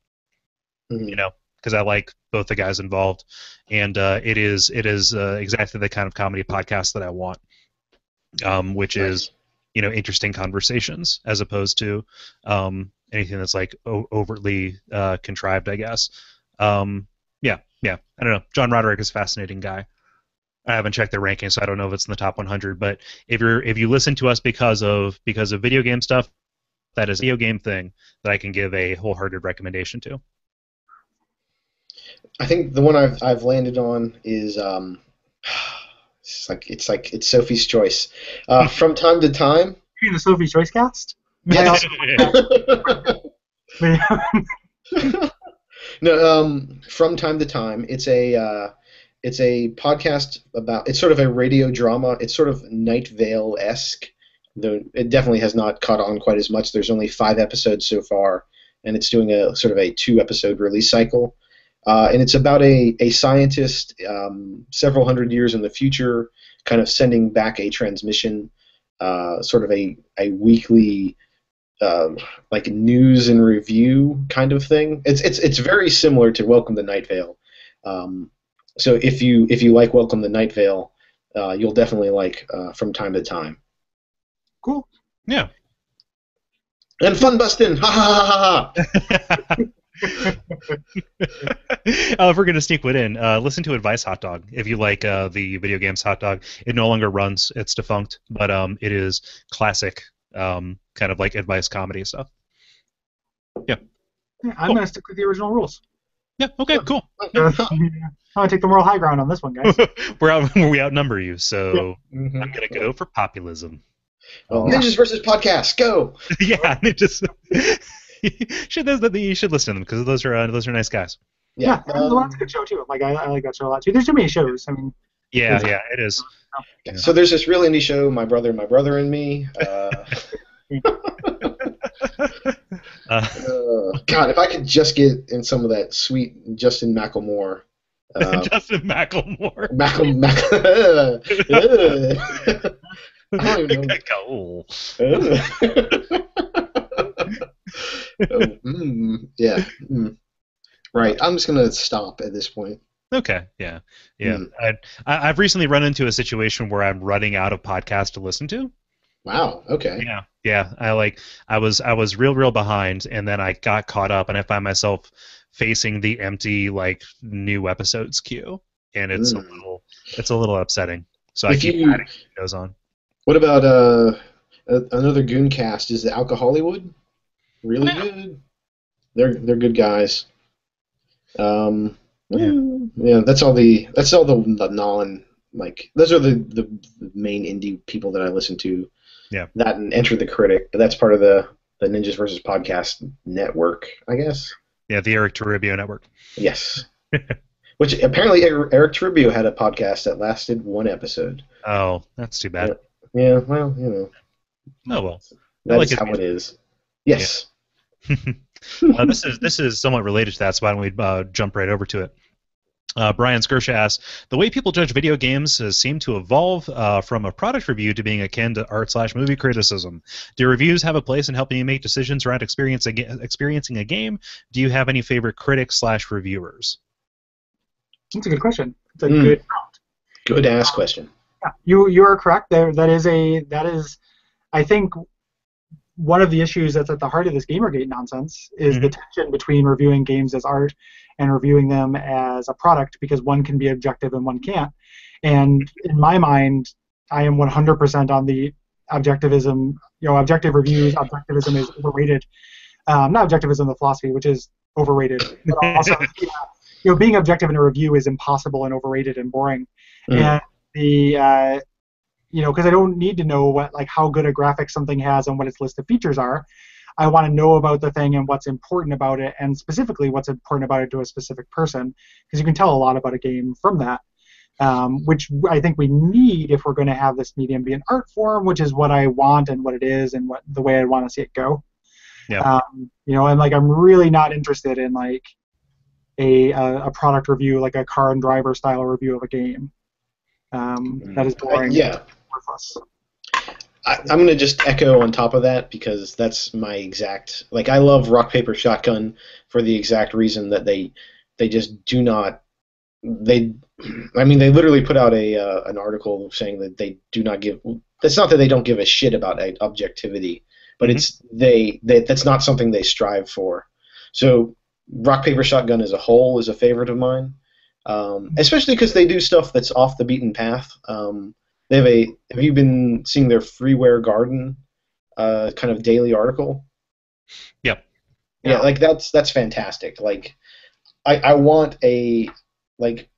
Speaker 1: Mm-hmm.
Speaker 2: Because I like both the guys involved, and it is exactly the kind of comedy podcast that I want, which is interesting conversations as opposed to anything that's overtly contrived, I guess. Yeah, I don't know. John Roderick is a fascinating guy. I haven't checked their rankings, so I don't know if it's in the top 100. But if you listen to us because of video game stuff, that is a video game thing that I can give a wholehearted recommendation to.
Speaker 1: I think the one I've landed on is it's Sophie's Choice. From time to time.
Speaker 3: You mean the Sophie's Choice cast?
Speaker 1: Yes. No. From time to time, it's a podcast about. It's sort of a radio drama. It's sort of Night Vale-esque, though it definitely has not caught on quite as much. There's only 5 episodes so far, and it's doing a sort of a 2-episode release cycle. And it's about a scientist several hundred years in the future, kind of sending back a transmission, sort of a weekly news and review kind of thing. It's very similar to Welcome to Night Vale. So if you like Welcome to Night Vale, you'll definitely like From Time to Time.
Speaker 3: Cool.
Speaker 2: Yeah.
Speaker 1: And fun busting! Ha ha ha ha!
Speaker 2: If we're gonna sneak one in, listen to Advice Hot Dog. If you like the video games Hot Dog, it no longer runs; it's defunct. But it is classic, kind of like advice comedy stuff. Yeah.
Speaker 3: I'm going to stick with the original rules.
Speaker 2: Yeah. Okay. Cool.
Speaker 3: I'm going to take the moral high ground on this one, guys.
Speaker 2: We outnumber you, so
Speaker 1: Mm-hmm.
Speaker 2: I'm gonna go for populism.
Speaker 1: Ninjas versus podcasts, go!
Speaker 2: Yeah, ninjas. You should listen to them because those are nice guys.
Speaker 3: Yeah, that's a good show too. Like I like that show a lot too. There's too many shows. I mean.
Speaker 2: Yeah, it is.
Speaker 1: Yeah. So there's this real indie show, My Brother and Me. God, if I could just get in some of that sweet Justin Macklemore.
Speaker 2: Justin Macklemore.
Speaker 1: I don't even know. Yeah. Right. I'm just gonna stop at this point.
Speaker 2: Okay. Yeah. I've recently run into a situation where I'm running out of podcasts to listen to.
Speaker 1: Wow. Okay.
Speaker 2: Yeah. I was real behind, and then I got caught up, and I find myself facing the empty new episodes queue, and it's a little upsetting. So I keep adding those on.
Speaker 1: What about another Gooncast? Is the Alcohollywood really good? They're good guys. Yeah, that's all the non those are the main indie people that I listen to.
Speaker 2: Yeah.
Speaker 1: That and Enter the Critic, but that's part of the Ninjas versus Podcast network, I guess.
Speaker 2: Yeah, the Eric Toribio network.
Speaker 1: Yes. Which apparently Eric Toribio had a podcast that lasted one episode.
Speaker 2: Oh, that's too bad.
Speaker 1: Yeah, well, you know.
Speaker 2: Oh well.
Speaker 1: That's how it is. Yes.
Speaker 2: Yeah. This is somewhat related to that, so why don't we jump right over to it? Brian Skirsha asks, the way people judge video games has seemed to evolve from a product review to being akin to art/movie criticism. Do reviews have a place in helping you make decisions around experiencing a game? Do you have any favorite critics/reviewers?
Speaker 3: That's a good question. It's a good prompt.
Speaker 1: Good ass question.
Speaker 3: Yeah, you are correct. That is, I think, one of the issues that's at the heart of this Gamergate nonsense is the tension between reviewing games as art and reviewing them as a product, because one can be objective and one can't. And in my mind, I am 100% on the objectivism. Objective reviews, objectivism is overrated. Not objectivism, the philosophy, which is overrated. But also, being objective in a review is impossible and overrated and boring. And the because I don't need to know how good a graphic something has and what its list of features are. I want to know about the thing and what's important about it, and specifically what's important about it to a specific person, because you can tell a lot about a game from that, which I think we need if we're going to have this medium be an art form, which is what I want and what it is and the way I want to see it go.
Speaker 2: Yeah.
Speaker 3: And I'm really not interested in a product review, like a car and driver style review of a game. That is boring. Worthless.
Speaker 1: I'm going to just echo on top of that, because that's my exact... I love Rock, Paper, Shotgun for the exact reason that they just do not... they literally put out an article saying that they do not give... That's not that they don't give a shit about objectivity, but that's not something they strive for. So Rock, Paper, Shotgun as a whole is a favorite of mine, especially because they do stuff that's off the beaten path. Have you been seeing their Freeware Garden kind of daily article?
Speaker 2: Yep.
Speaker 1: Yeah, that's fantastic. I want a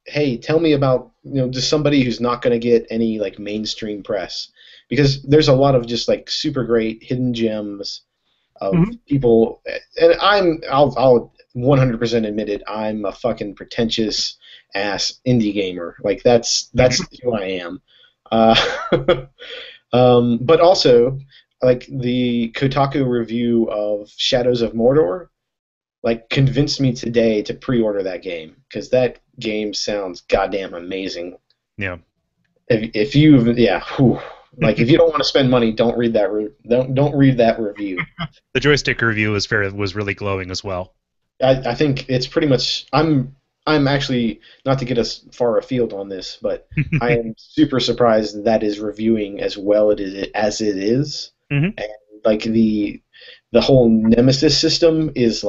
Speaker 1: hey, tell me about just somebody who's not going to get any mainstream press, because there's a lot of just super great hidden gems of people, and I'll 100% admit it. I'm a fucking pretentious ass indie gamer. That's who I am. But also, the Kotaku review of Shadows of Mordor, convinced me today to pre-order that game, because that game sounds goddamn amazing.
Speaker 2: Yeah.
Speaker 1: If you if you don't want to spend money, don't read that don't read that review.
Speaker 2: The joystick review was really glowing as well.
Speaker 1: I think it's pretty much. I'm actually, not to get us far afield on this, but I am super surprised that is reviewing as well as it is. And the whole Nemesis system is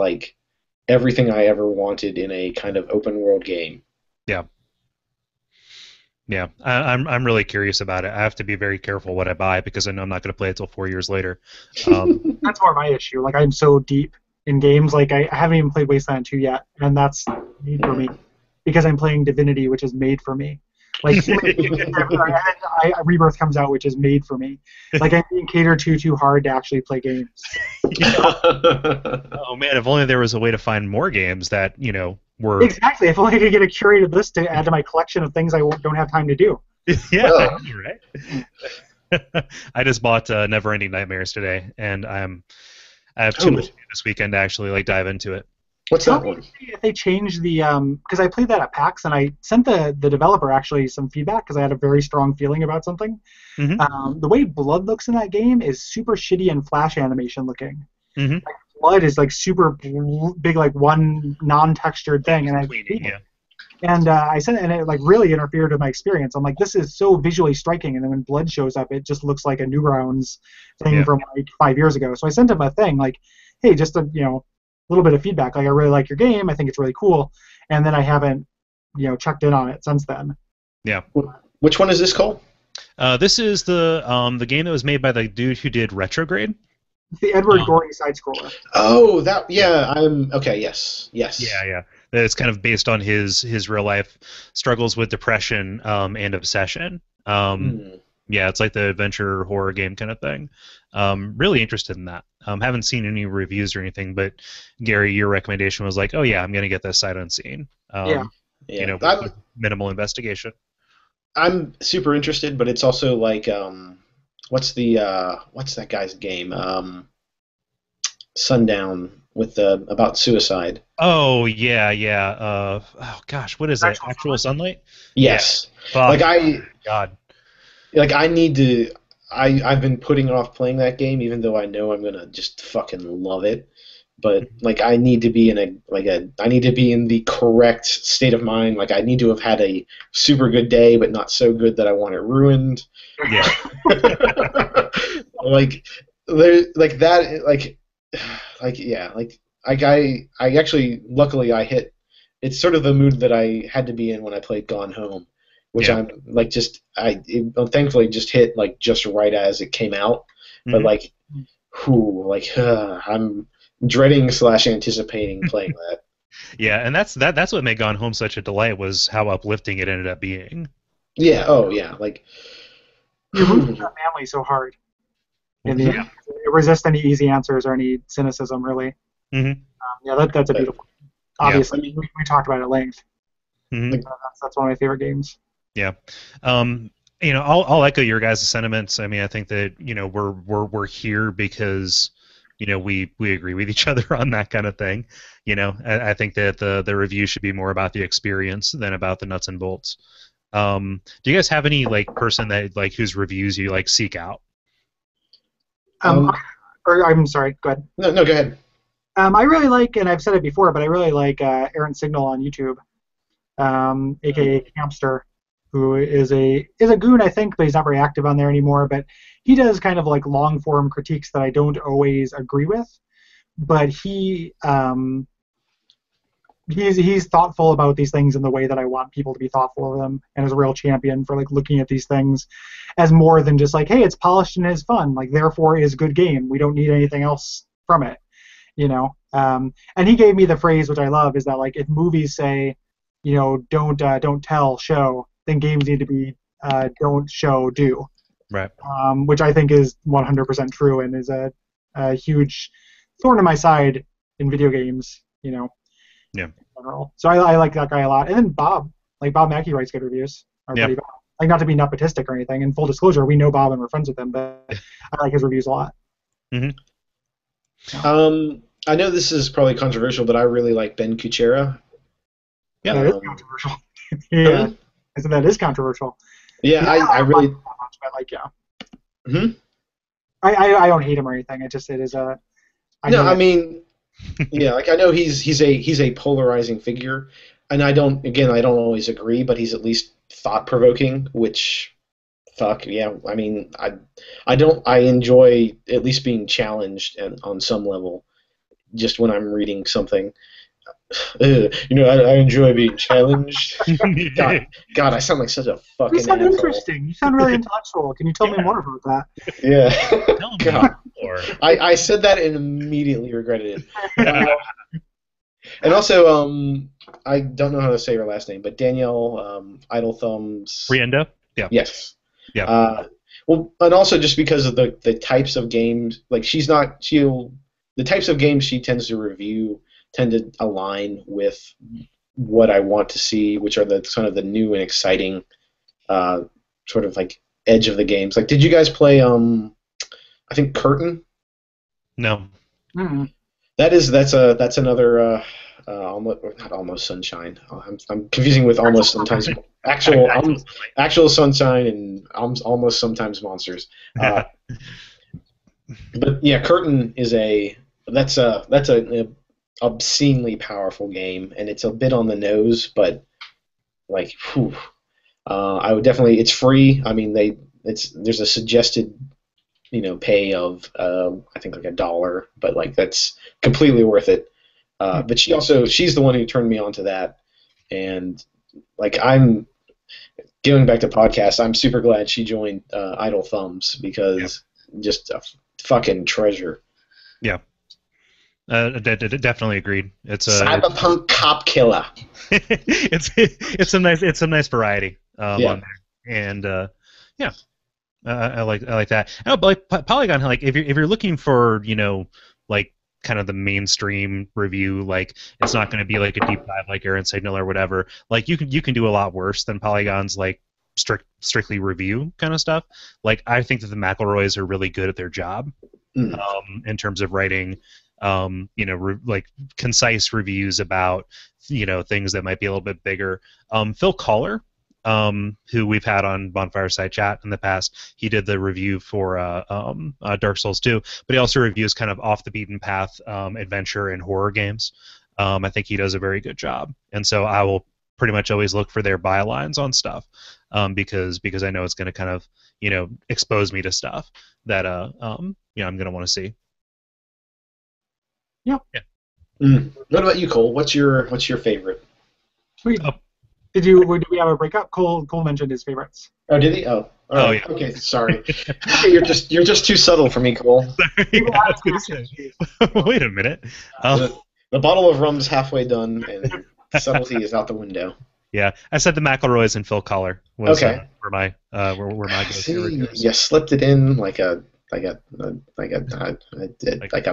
Speaker 1: everything I ever wanted in a kind of open world game.
Speaker 2: Yeah. Yeah, I'm really curious about it. I have to be very careful what I buy because I know I'm not going to play it till 4 years later.
Speaker 3: That's more my issue. Like I'm so deep in games. Like I haven't even played Wasteland 2 yet, and that's made for me because I'm playing Divinity, which is made for me. Like Rebirth comes out, which is made for me. Like I'm being catered to too hard to actually play games.
Speaker 2: Oh man, if only there was a way to find more games that were
Speaker 3: exactly. If only I could get a curated list to add to my collection of things I don't have time to do.
Speaker 2: Yeah, well, right. I just bought Neverending Nightmares today, and I have too much to do this weekend to actually like dive into it.
Speaker 1: What's that one?
Speaker 3: If they changed the because I played that at PAX and I sent the developer actually some feedback because I had a very strong feeling about something.
Speaker 2: Mm-hmm.
Speaker 3: The way blood looks in that game is super shitty and flash animation looking.
Speaker 2: Mm-hmm.
Speaker 3: Like, blood is like super big, like one non-textured thing, and I sent it, and it like really interfered with my experience. I'm like, this is so visually striking, and then when blood shows up, it just looks like a Newgrounds thing from like 5 years ago. So I sent him a thing like, hey, just a little bit of feedback. Like, I really like your game. I think it's really cool. And then I haven't, checked in on it since then.
Speaker 2: Yeah.
Speaker 1: Which one is this called?
Speaker 2: This is the game that was made by the dude who did Retrograde.
Speaker 3: The Edward Gorey side scroller.
Speaker 1: Oh, that I'm okay. Yes.
Speaker 2: Yeah. It's kind of based on his real life struggles with depression and obsession. Yeah, it's like the adventure horror game kind of thing. Really interested in that. Haven't seen any reviews or anything, but Gary, your recommendation was like, oh yeah, I'm gonna get this sight unseen. Minimal investigation.
Speaker 1: I'm super interested, but it's also like, what's that guy's game? Sundown with about suicide.
Speaker 2: Oh yeah. Oh gosh, what is it? Actual Sunlight?
Speaker 1: Yes.
Speaker 2: Yeah. God.
Speaker 1: Like I need to. I've been putting off playing that game, even though I know I'm gonna just fucking love it. But like I need to be in the correct state of mind. Like I need to have had a super good day, but not so good that I want it ruined.
Speaker 2: Yeah.
Speaker 1: I actually luckily I hit. It's sort of the mood that I had to be in when I played Gone Home. Which I'm like it thankfully just hit like just right as it came out, but I'm dreading / anticipating playing that.
Speaker 2: Yeah, and that's what made Gone Home such a delight was how uplifting it ended up being.
Speaker 1: Yeah. Oh yeah. Like
Speaker 3: you root that family so hard. In the end, you resist any easy answers or any cynicism really.
Speaker 2: Mm-hmm.
Speaker 3: That's a beautiful. Obviously, we talked about it at length.
Speaker 2: Mm-hmm.
Speaker 3: That's one of my favorite games.
Speaker 2: Yeah, I'll echo your guys' sentiments. I mean, I think that we're here because we agree with each other on that kind of thing. I think that the review should be more about the experience than about the nuts and bolts. Do you guys have any like person that like whose reviews you like seek out?
Speaker 3: I'm sorry. Go ahead.
Speaker 1: No, go ahead.
Speaker 3: I really like, and I've said it before, but I really like Aaron Signal on YouTube, aka Campster, who is a goon, I think, but he's not very active on there anymore. But he does kind of like long form critiques that I don't always agree with. But he's thoughtful about these things in the way that I want people to be thoughtful of them, and is a real champion for like looking at these things as more than just like, hey, it's polished and it's fun, like therefore is a good game. We don't need anything else from it, And he gave me the phrase, which I love, is that like if movies say, don't tell, show, then games need to be don't show, do.
Speaker 2: Right.
Speaker 3: Which I think is 100% true and is a huge thorn in my side in video games,
Speaker 2: Yeah.
Speaker 3: In general. So I like that guy a lot. And then Bob Mackey writes good reviews.
Speaker 2: Yeah.
Speaker 3: Like not to be nepotistic or anything. In full disclosure, we know Bob and we're friends with him, but I like his reviews a lot.
Speaker 2: Mm-hmm.
Speaker 1: I know this is probably controversial, but I really like Ben Kuchera.
Speaker 3: Yeah, that is controversial. Yeah. I said that is controversial.
Speaker 1: Yeah, I really.
Speaker 3: But like, yeah.
Speaker 1: Hmm.
Speaker 3: I don't hate him or anything. It is a.
Speaker 1: I mean, yeah, like I know he's a polarizing figure, and I don't always agree, but he's at least thought provoking. Which, fuck yeah, I mean, I enjoy at least being challenged and on some level, just when I'm reading something. I enjoy being challenged. God, I sound like such a fucking
Speaker 3: You sound
Speaker 1: asshole.
Speaker 3: interesting. You sound really intellectual. Can you tell me more about that?
Speaker 1: Yeah.
Speaker 2: Tell me
Speaker 1: God.
Speaker 2: more.
Speaker 1: I said that and immediately regretted it. And also, I don't know how to say her last name, but Danielle Idle Thumbs.
Speaker 2: Riendo? Yeah.
Speaker 1: Yes.
Speaker 2: Yeah.
Speaker 1: Well, and also just because of the types of games, like the types of games she tends to review tend to align with what I want to see, which are the kind of the new and exciting sort of like edge of the games. Like, did you guys play I think Curtain?
Speaker 2: No.
Speaker 3: Mm-hmm.
Speaker 1: That's another not Almost Sunshine. I'm confusing with Almost sometimes actual Sunshine and Almost Sometimes Monsters. But yeah, Curtain is that's a obscenely powerful game, and it's a bit on the nose, but like, whew, I would definitely. It's free. I mean, there's a suggested pay of I think like $1, but like that's completely worth it. But she's the one who turned me on to that, and like I'm going back to podcasts. I'm super glad she joined Idle Thumbs because just a fucking treasure.
Speaker 2: Yeah. Definitely agreed. It's a
Speaker 1: cyberpunk cop killer.
Speaker 2: it's some nice variety on there, and I like that. Oh, but like Polygon, like if you're looking for like kind of the mainstream review, like it's not going to be like a deep dive like Aaron Signal or whatever. Like you can do a lot worse than Polygon's like strictly review kind of stuff. Like I think that the McElroys are really good at their job in terms of writing. Like concise reviews about things that might be a little bit bigger. Phil Collar, who we've had on Bonfireside Chat in the past, he did the review for Dark Souls 2, but he also reviews kind of off the beaten path adventure and horror games. I think he does a very good job, and so I will pretty much always look for their bylines on stuff because I know it's going to kind of expose me to stuff that I'm going to want to see.
Speaker 3: Yeah.
Speaker 1: What about you, Cole? What's your favorite?
Speaker 3: Sweet. Oh. Did we have a breakup? Cole mentioned his favorites.
Speaker 1: Oh, did he? Oh.
Speaker 2: Oh, yeah.
Speaker 1: Okay, sorry. You're just too subtle for me, Cole.
Speaker 2: Wait a minute.
Speaker 1: The bottle of rum's halfway done, and subtlety is out the window.
Speaker 2: Yeah, I said the McElroys and Phil Collar was were my go-to.
Speaker 1: You slipped it in like a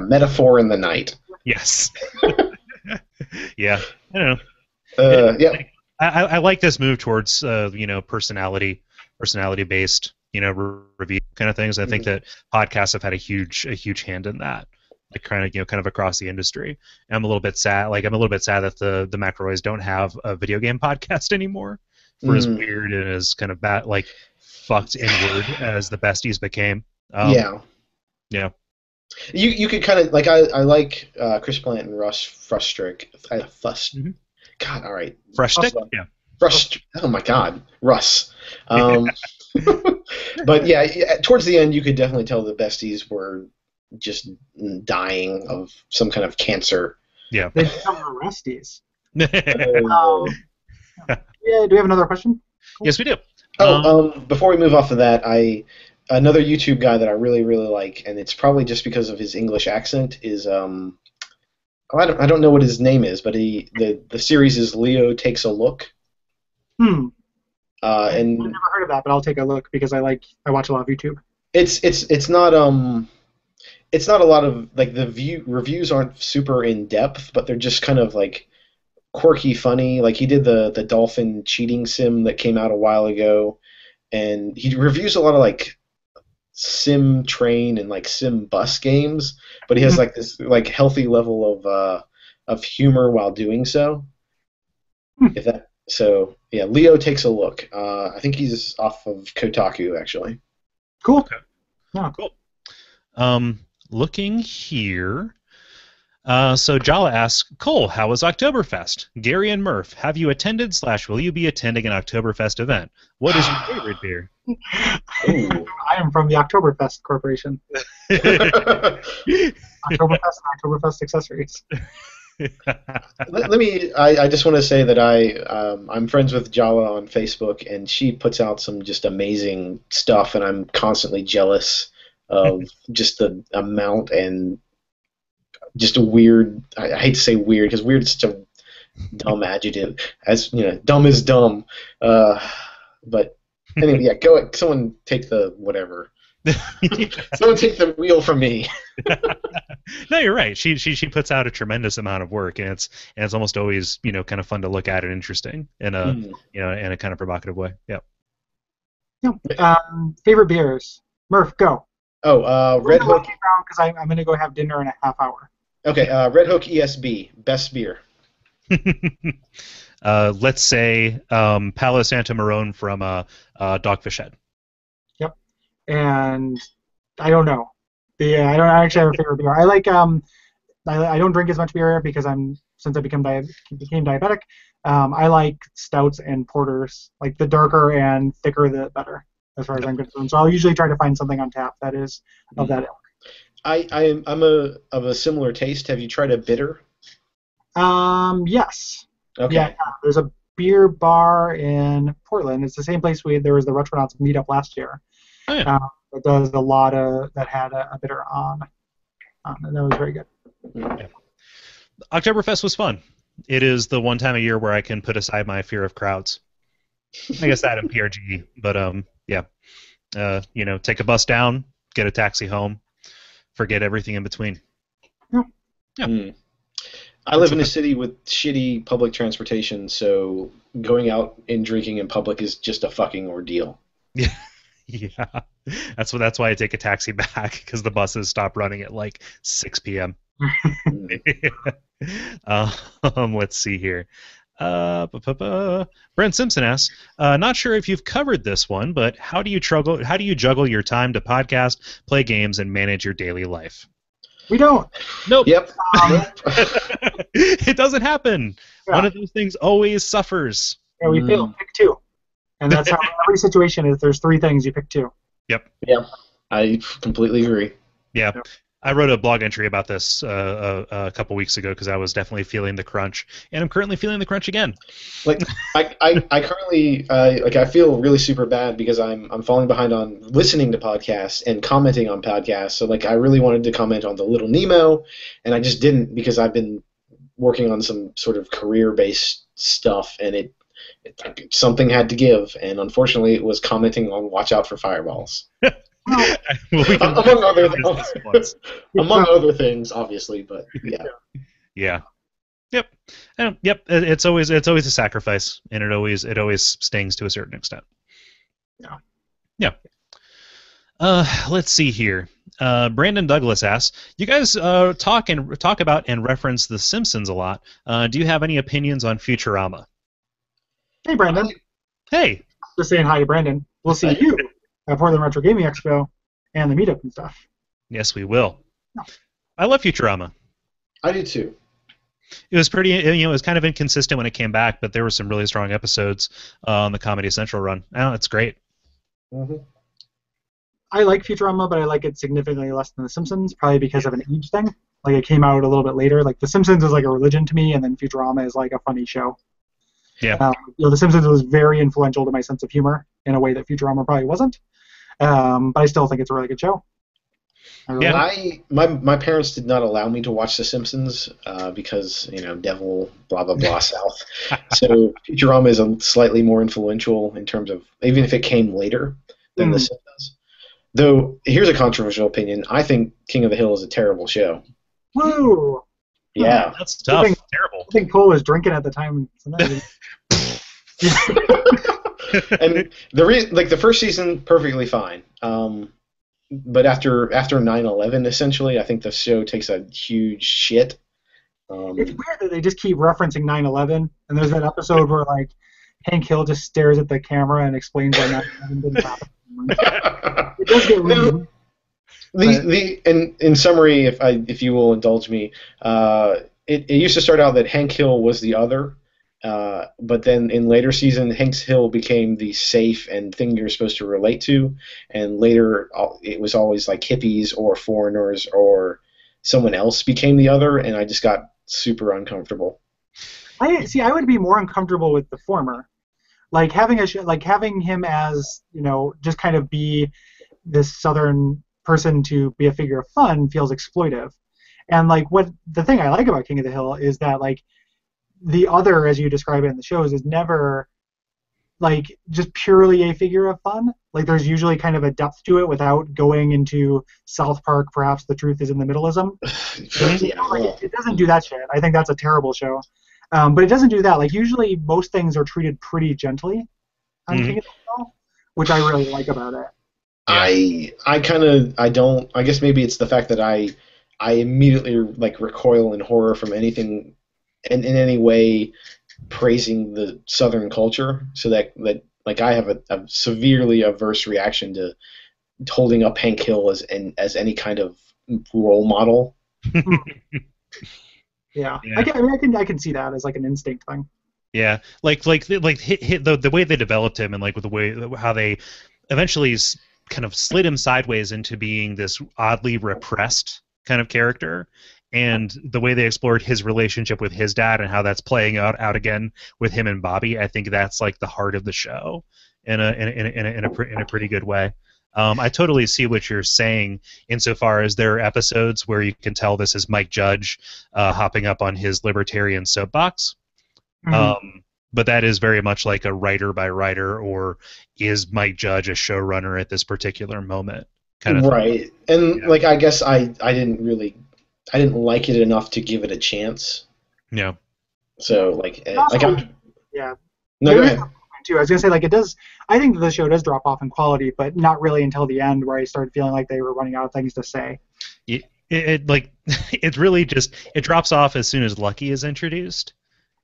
Speaker 1: metaphor in the night.
Speaker 2: Yes. Yeah. I don't
Speaker 1: know.
Speaker 2: Yeah. I like this move towards personality based review kind of things. I think that podcasts have had a huge hand in that, like kind of across the industry. And I'm a little bit sad. Like I'm a little bit sad that the McElroys don't have a video game podcast anymore. For as weird and as kind of bad, like fucked inward as the besties became.
Speaker 1: Yeah. You could kind of like I like Chris Plant and Russ Frustrick. God, all right.
Speaker 2: Frustick? Yeah.
Speaker 1: Oh my God, Russ. But yeah, towards the end, you could definitely tell the besties were just dying of some kind of cancer.
Speaker 2: Yeah.
Speaker 3: They become the Rusties. Yeah. Do we have another question? Cool.
Speaker 2: Yes, we do.
Speaker 1: Before we move off of that, another YouTube guy that I really, really like, and it's probably just because of his English accent, is I don't know what his name is, but the series is Leo Takes a Look.
Speaker 3: And
Speaker 1: I've
Speaker 3: never heard of that, but I'll take a look because I watch a lot of YouTube.
Speaker 1: It's not a lot of like reviews aren't super in depth, but they're just kind of like quirky, funny. Like he did the dolphin cheating sim that came out a while ago, and he reviews a lot of like sim train and like sim bus games, but he has like this like healthy level of humor while doing so. Yeah, Leo Takes a Look. I think he's off of Kotaku actually.
Speaker 3: Cool.
Speaker 2: Okay.
Speaker 3: Yeah.
Speaker 2: Cool. Looking here. So Jala asks, Cole, how was Oktoberfest? Gary and Murph, have you attended / will you be attending an Oktoberfest event? What is your favorite beer?
Speaker 3: I am from the Oktoberfest Corporation. Oktoberfest and Oktoberfest accessories.
Speaker 1: Let me. I just want to say that I'm friends with Jala on Facebook, and she puts out some just amazing stuff, and I'm constantly jealous of just the amount and just a weird. I hate to say weird because weird is such a dumb adjective. As you know, dumb is dumb. But anyway, yeah. Go. Someone take the whatever. Someone take the wheel from me.
Speaker 2: No, you're right. She puts out a tremendous amount of work, and it's almost always kind of fun to look at and interesting in a in a kind of provocative way. Yep.
Speaker 3: Favorite beers. Murph, go.
Speaker 1: Oh, Red Hook.
Speaker 3: Because I'm going to go have dinner in a half hour.
Speaker 1: Okay, Red Hook ESB, best beer.
Speaker 2: Let's say Palo Santo Marron from Dogfish Head.
Speaker 3: Yep. And I don't know. I don't actually have a favorite beer. I like I don't drink as much beer because since I became diabetic. I like stouts and porters. Like the darker and thicker, the better, as far as I'm concerned. So I'll usually try to find something on tap that is of that ilk.
Speaker 1: I'm of a similar taste. Have you tried a bitter?
Speaker 3: Yes.
Speaker 1: Okay.
Speaker 3: Yeah, there's a beer bar in Portland. It's the same place there was the Retronauts meetup last year.
Speaker 2: Oh, yeah.
Speaker 3: That does a lot that had a bitter on, and that was very good.
Speaker 2: Yeah. Oktoberfest was fun. It is the one time a year where I can put aside my fear of crowds. I guess that in PRG, but take a bus down, get a taxi home, forget everything in between.
Speaker 3: Yeah.
Speaker 1: I live in a city with shitty public transportation, so going out and drinking in public is just a fucking ordeal.
Speaker 2: Yeah. Yeah, that's why I take a taxi back, because the buses stop running at like 6 p.m. Let's see here. Brent Simpson asks, not sure if you've covered this one, but how do you juggle your time to podcast, play games, and manage your daily life?
Speaker 3: We don't.
Speaker 2: Nope.
Speaker 1: Yep.
Speaker 2: It doesn't happen.
Speaker 3: Yeah.
Speaker 2: One of those things always suffers.
Speaker 3: Yeah, we fail. Pick two. And that's how every situation is. There's three things, you pick two.
Speaker 2: Yep.
Speaker 1: Yeah, I completely agree.
Speaker 2: Yeah. I wrote a blog entry about this a couple weeks ago because I was definitely feeling the crunch, and I'm currently feeling the crunch again.
Speaker 1: Like I currently I feel really super bad because I'm falling behind on listening to podcasts and commenting on podcasts. So like I really wanted to comment on the Little Nemo, and I just didn't because I've been working on some sort of career-based stuff, and something had to give, and unfortunately it was commenting on Watch Out for Fireballs. Among other things, obviously, but yeah.
Speaker 2: Yeah. Yep. Yep. It's always a sacrifice, and it always stings to a certain extent.
Speaker 3: Yeah.
Speaker 2: Yeah. Let's see here. Brandon Douglas asks, you guys talk about and reference The Simpsons a lot. Do you have any opinions on Futurama?
Speaker 3: Hey, Brandon.
Speaker 2: Hey.
Speaker 3: Just saying hi to Brandon. We'll see you at Portland Retro Gaming Expo and the meetup and stuff.
Speaker 2: Yes, we will. I love Futurama.
Speaker 1: I do too.
Speaker 2: It was pretty, it was kind of inconsistent when it came back, but there were some really strong episodes on the Comedy Central run. It's great.
Speaker 1: Mm-hmm.
Speaker 3: I like Futurama, but I like it significantly less than The Simpsons, probably because of an age thing. Like, it came out a little bit later. Like, The Simpsons is like a religion to me, and then Futurama is like a funny show.
Speaker 2: Yeah.
Speaker 3: The Simpsons was very influential to my sense of humor in a way that Futurama probably wasn't. But I still think it's a really good show.
Speaker 1: My parents did not allow me to watch The Simpsons because devil blah blah blah South. So Futurama is slightly more influential in terms of even if it came later than The Simpsons. Though here's a controversial opinion: I think King of the Hill is a terrible show.
Speaker 3: Woo!
Speaker 2: Yeah, that's tough. Terrible.
Speaker 3: I think Cole was drinking at the time.
Speaker 1: And the first season perfectly fine. But after 9/11, essentially, I think the show takes a huge shit.
Speaker 3: It's weird that they just keep referencing 9/11, and there's that episode where like Hank Hill just stares at the camera and explains why 9/11 didn't happen. It does get weird.
Speaker 1: In summary, if you will indulge me, it used to start out that Hank Hill was the other, but then in later season, Hank Hill became the safe and thing you're supposed to relate to, and later it was always like hippies or foreigners or someone else became the other, and I just got super uncomfortable.
Speaker 3: I would be more uncomfortable with the former, like having having him as just kind of be this Southern person to be a figure of fun feels exploitive, and like what the thing I like about King of the Hill is that like the other, as you describe it in the shows, is never like just purely a figure of fun. Like there's usually kind of a depth to it without going into South Park. Perhaps the truth is in the middleism. It doesn't do that shit. I think that's a terrible show. But it doesn't do that. Like usually most things are treated pretty gently on King of the Hill, which I really like about it.
Speaker 1: I don't. I guess maybe it's the fact that I immediately like recoil in horror from anything in any way praising the Southern culture, so that like I have a severely averse reaction to holding up Hank Hill as any kind of role model.
Speaker 3: Yeah. I can see that as like an instinct thing.
Speaker 2: Yeah, like the way they developed him, and like with the way how they eventually kind of slid him sideways into being this oddly repressed kind of character, and the way they explored his relationship with his dad and how that's playing out again with him and Bobby. I think that's like the heart of the show in a pretty good way. I totally see what you're saying insofar as there are episodes where you can tell this is Mike Judge hopping up on his libertarian soapbox.
Speaker 3: Mm-hmm.
Speaker 2: But that is very much like a writer by writer, or is Mike Judge a showrunner at this particular moment kind of
Speaker 1: right. Thing. And like I guess I didn't like it enough to give it a chance.
Speaker 2: Yeah.
Speaker 1: So like
Speaker 3: yeah.
Speaker 1: No, go ahead.
Speaker 3: Too. I was gonna say like it does. I think the show does drop off in quality, but not really until the end, where I started feeling like they were running out of things to say.
Speaker 2: It really just drops off as soon as Lucky is introduced.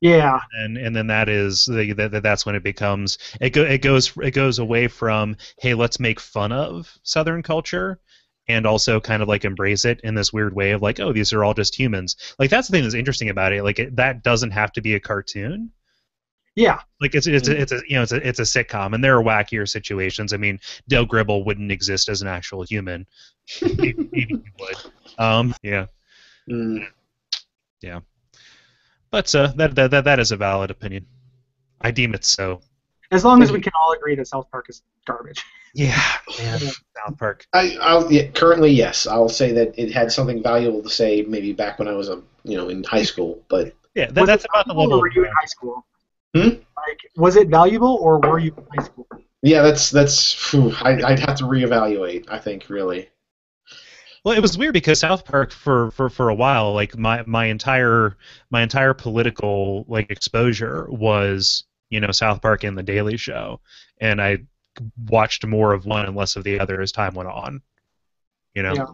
Speaker 3: Yeah.
Speaker 2: And then that's when it becomes it goes away from, hey, let's make fun of Southern culture, and also kind of like embrace it in this weird way of like, oh, these are all just humans. Like that's the thing that's interesting about it. Like that doesn't have to be a cartoon.
Speaker 3: Yeah.
Speaker 2: Like it's a sitcom, and there are wackier situations. I mean, Dale Gribble wouldn't exist as an actual human. Maybe he would. Yeah. Yeah. But that is a valid opinion. I deem it so.
Speaker 3: As long as we can all agree that South Park is garbage.
Speaker 2: Yeah, man. South Park.
Speaker 1: Currently, yes. I'll say that it had something valuable to say maybe back when I was in high school, but
Speaker 3: yeah, that's about the level. Were you in high school? Like, was it valuable, or were you in high school?
Speaker 1: Yeah, that's. I'd have to reevaluate. I think really.
Speaker 2: Well, it was weird because South Park for a while, like my entire political like exposure was South Park and The Daily Show, and I watched more of one and less of the other as time went on. Yeah.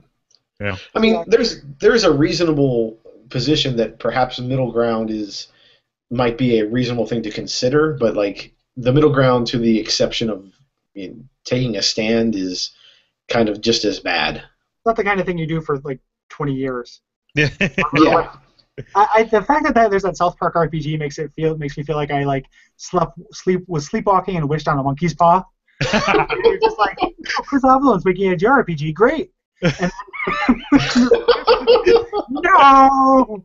Speaker 1: I mean, there's a reasonable position that perhaps middle ground might be a reasonable thing to consider, but like the middle ground, to the exception of taking a stand, is kind of just as bad.
Speaker 3: Not the kind of thing you do for like 20 years.
Speaker 1: Yeah.
Speaker 3: The fact that there's that South Park RPG makes me feel like I like was sleepwalking and wished on a monkey's paw. You're just like, oh, Chris Avalone's making a JRPG, great. And no.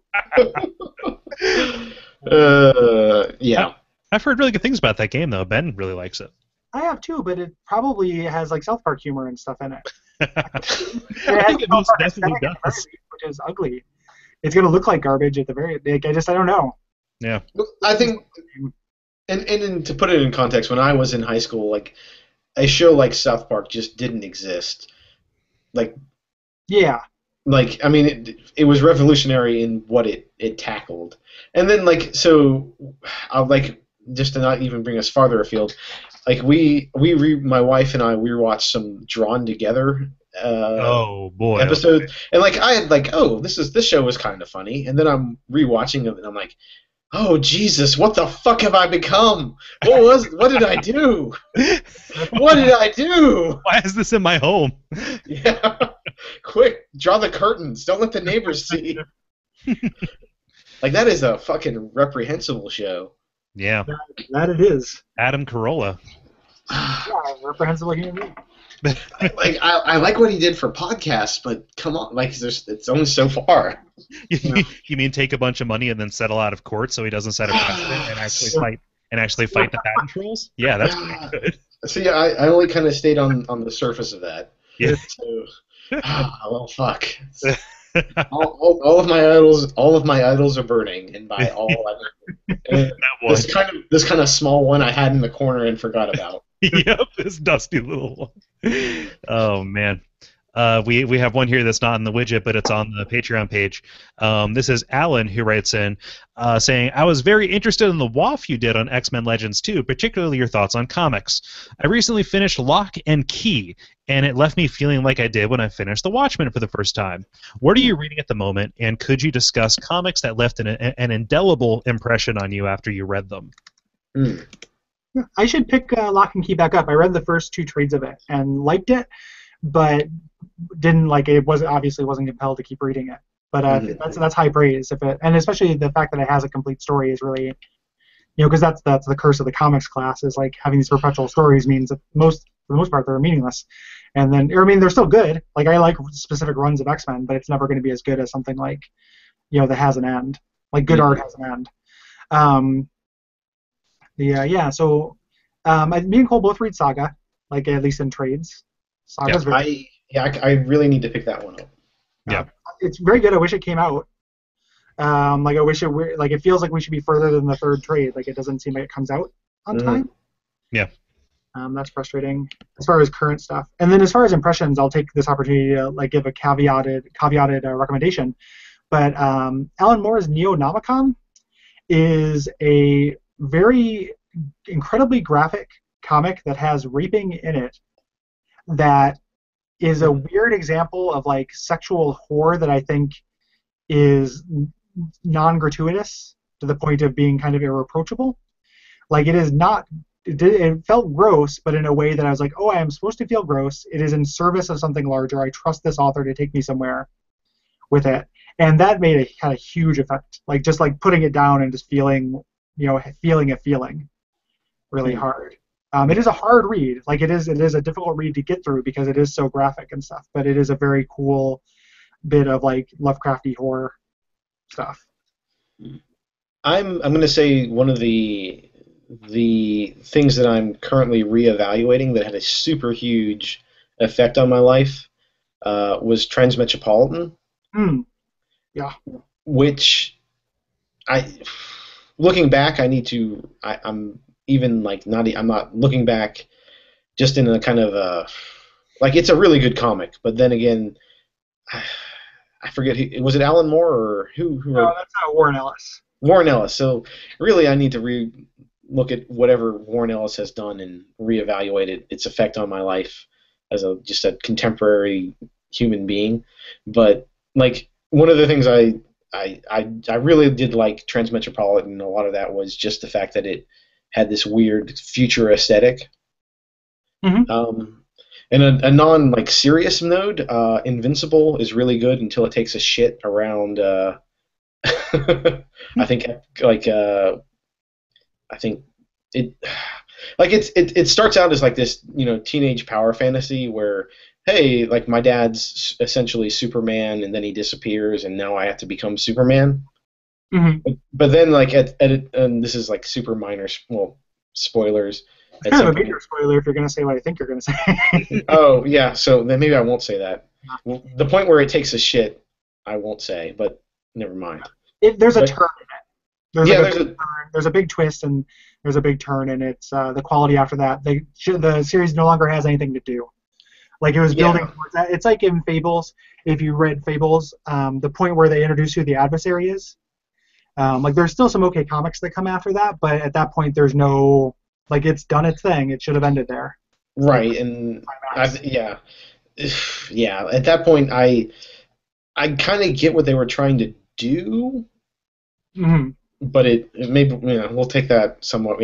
Speaker 1: Yeah.
Speaker 2: I've heard really good things about that game though. Ben really likes it.
Speaker 3: I have too, but it probably has like South Park humor and stuff in it.
Speaker 2: I think it most definitely does.
Speaker 3: Which is ugly. It's gonna look like garbage at the very. Like, I don't know.
Speaker 2: Yeah.
Speaker 1: I think, and to put it in context, when I was in high school, like a show like South Park just didn't exist. Like.
Speaker 3: Yeah.
Speaker 1: Like, I mean, it was revolutionary in what it tackled, and then like so, I'll like just to not even bring us farther afield. Like my wife and I rewatched some Drawn Together episode, and like I had like, oh, this show was kind of funny, and then I'm rewatching it and I'm like, oh Jesus, what the fuck have I become? What did I do? What did I do?
Speaker 2: Why is this in my home?
Speaker 1: Yeah, quick, draw the curtains. Don't let the neighbors see. Like that is a fucking reprehensible show.
Speaker 2: Yeah.
Speaker 3: That it is.
Speaker 2: Adam Carolla.
Speaker 3: Yeah, reprehensible human being.
Speaker 1: I like what he did for podcasts, but come on, like it's only so far.
Speaker 2: You mean take a bunch of money and then settle out of court so he doesn't set a precedent and actually fight the patent trolls? Yeah, that's pretty good.
Speaker 1: See, I only kind of stayed on the surface of that.
Speaker 2: Yeah.
Speaker 1: So, well, fuck. All of my idols are burning, and by all, this kind of small one I had in the corner and forgot about.
Speaker 2: Yep, this dusty little one. Oh man. We have one here that's not in the widget, but it's on the Patreon page. This is Alan who writes in saying, I was very interested in the WAF you did on X-Men Legends 2, particularly your thoughts on comics. I recently finished Lock and Key, and it left me feeling like I did when I finished The Watchmen for the first time. What are you reading at the moment, and could you discuss comics that left an indelible impression on you after you read them?
Speaker 3: I should pick Lock and Key back up. I read the first 2 trades of it and liked it, but didn't like it. Obviously wasn't compelled to keep reading it. But that's high praise. And especially the fact that it has a complete story is really, because that's the curse of the comics class, is like having these perpetual stories means that for the most part they're meaningless. And then they're still good. Like I like specific runs of X-Men, but it's never going to be as good as something like that has an end. Like good art has an end. So me and Cole both read Saga, like at least in trades. Saga's
Speaker 1: I really need to pick that one up.
Speaker 2: Yeah,
Speaker 3: it's very good. I wish it came out. I wish it feels like we should be further than the 3rd trade. Like it doesn't seem like it comes out on time.
Speaker 2: Yeah.
Speaker 3: That's frustrating as far as current stuff. And then as far as impressions, I'll take this opportunity to give a caveated recommendation. But Alan Moore's Neonomicon is a very incredibly graphic comic that has raping in it that is a weird example of sexual horror that I think is non-gratuitous to the point of being kind of irreproachable. It felt gross, but in a way that I was like, oh, I am supposed to feel gross. It is in service of something larger. I trust this author to take me somewhere with it. And that made a huge effect. Just putting it down and just feeling a feeling really hard. It is a hard read. It is a difficult read to get through because it is so graphic and stuff. But it is a very cool bit of Lovecrafty horror stuff.
Speaker 1: I'm going to say one of the things that I'm currently reevaluating that had a super huge effect on my life was Transmetropolitan.
Speaker 3: Yeah.
Speaker 1: Which looking back, I'm not looking back just in a kind of it's a really good comic, but then again, I forget was it Alan Moore or who
Speaker 3: No, that's not Warren Ellis.
Speaker 1: Warren Ellis. So really, I need to look at whatever Warren Ellis has done and reevaluate its effect on my life as just a contemporary human being. But one of the things I really did like Transmetropolitan. A lot of that was just the fact that it had this weird future aesthetic.
Speaker 3: Mm-hmm.
Speaker 1: And a non serious node, Invincible is really good until it takes a shit around. I think it starts out as this teenage power fantasy where, hey, my dad's essentially Superman and then he disappears and now I have to become Superman.
Speaker 3: Mm-hmm.
Speaker 1: But then and this is super minor spoilers.
Speaker 3: It's kind of a major spoiler if you're going to say what I think you're going to say.
Speaker 1: Oh yeah, so then maybe I won't say that. Well, the point where it takes a shit, I won't say, but never mind.
Speaker 3: There's a turn in it. There's a big twist and there's a big turn, and it's the quality after that. The series no longer has anything to do. It was building towards that. It's like in Fables. If you read Fables, the point where they introduce who the adversary is. There's still some okay comics that come after that, but at that point there's no it's done its thing. It should have ended there.
Speaker 1: Right, and at that point I kind of get what they were trying to do.
Speaker 3: Mm-hmm.
Speaker 1: But it maybe we'll take that somewhat